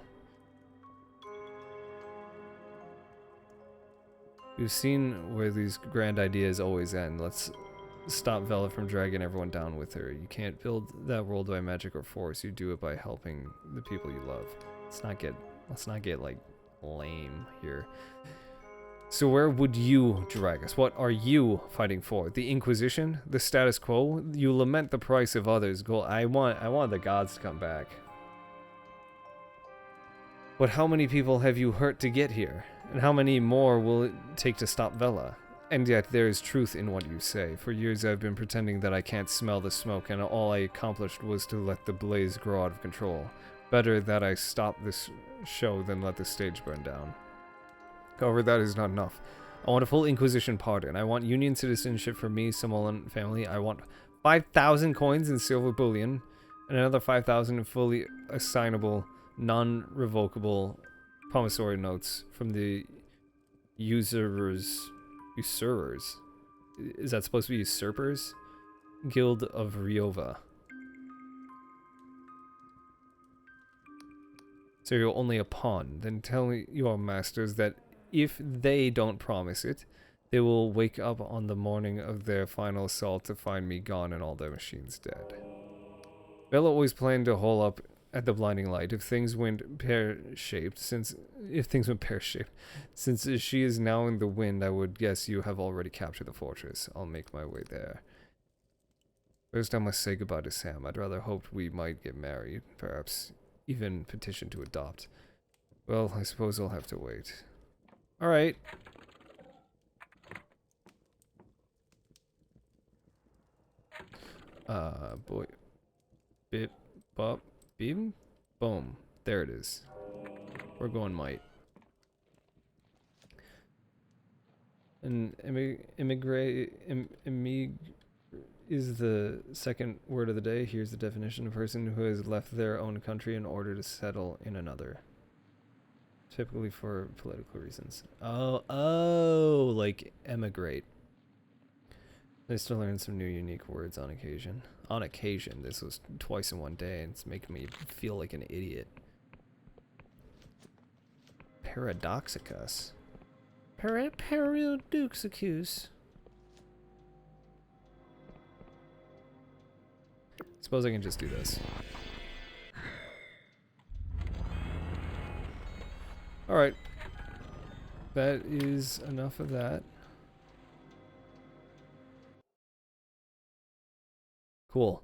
We've seen where these grand ideas always end. Let's stop Vela from dragging everyone down with her. You can't build that world by magic or force. You do it by helping the people you love. Let's not get like lame here. So where would you drag us? What are you fighting for? The Inquisition? The status quo? You lament the price of others' gold. I want the gods to come back. But how many people have you hurt to get here? And how many more will it take to stop Vela? And yet there is truth in what you say. For years I've been pretending that I can't smell the smoke, and all I accomplished was to let the blaze grow out of control. Better that I stop this show than let the stage burn down. However, that is not enough. I want a full Inquisition pardon. I want Union citizenship for me, Samoan family. I want 5,000 coins in silver bullion, and another 5,000 in fully assignable, non-revocable promissory notes from the usurers. Is that supposed to be usurpers? Guild of Riova. So you're only a pawn. Then tell your masters that if they don't promise it, they will wake up on the morning of their final assault to find me gone and all their machines dead. Bella always planned to hole up at the blinding light if things went pear-shaped, since she is now in the wind. I would guess you have already captured the fortress. I'll make my way there. First I must say goodbye to Sam. I'd rather hoped we might get married, perhaps even petition to adopt. Well, I suppose I'll have to wait. Alright. Boy. Bip, bop, beam, boom. There it is. We're going might. And emig is the second word of the day. Here's the definition: a person who has left their own country in order to settle in another. Typically for political reasons. Oh, like emigrate. Nice to learn some new unique words on occasion. On occasion, this was twice in one day, and it's making me feel like an idiot. Paradoxicus. Paradoxicus. Suppose I can just do this. Alright. That is enough of that. Cool.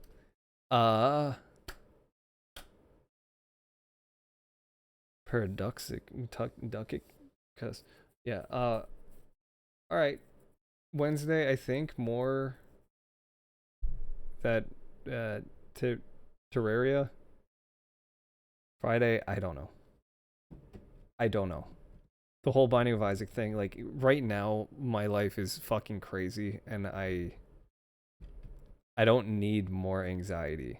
Paradoxicus. Yeah, alright. Wednesday, I think, more that, Terraria. Friday, I don't know. I don't know. The whole Binding of Isaac thing, like, right now, my life is fucking crazy, and I don't need more anxiety.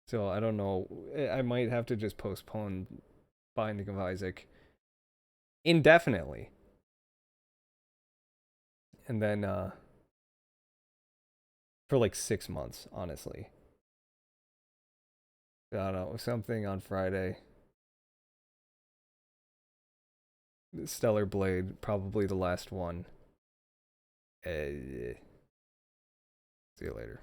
So, I don't know. I might have to just postpone Binding of Isaac indefinitely. And then, for like 6 months, honestly. I don't know, something on Friday. Stellar Blade, probably the last one. See you later.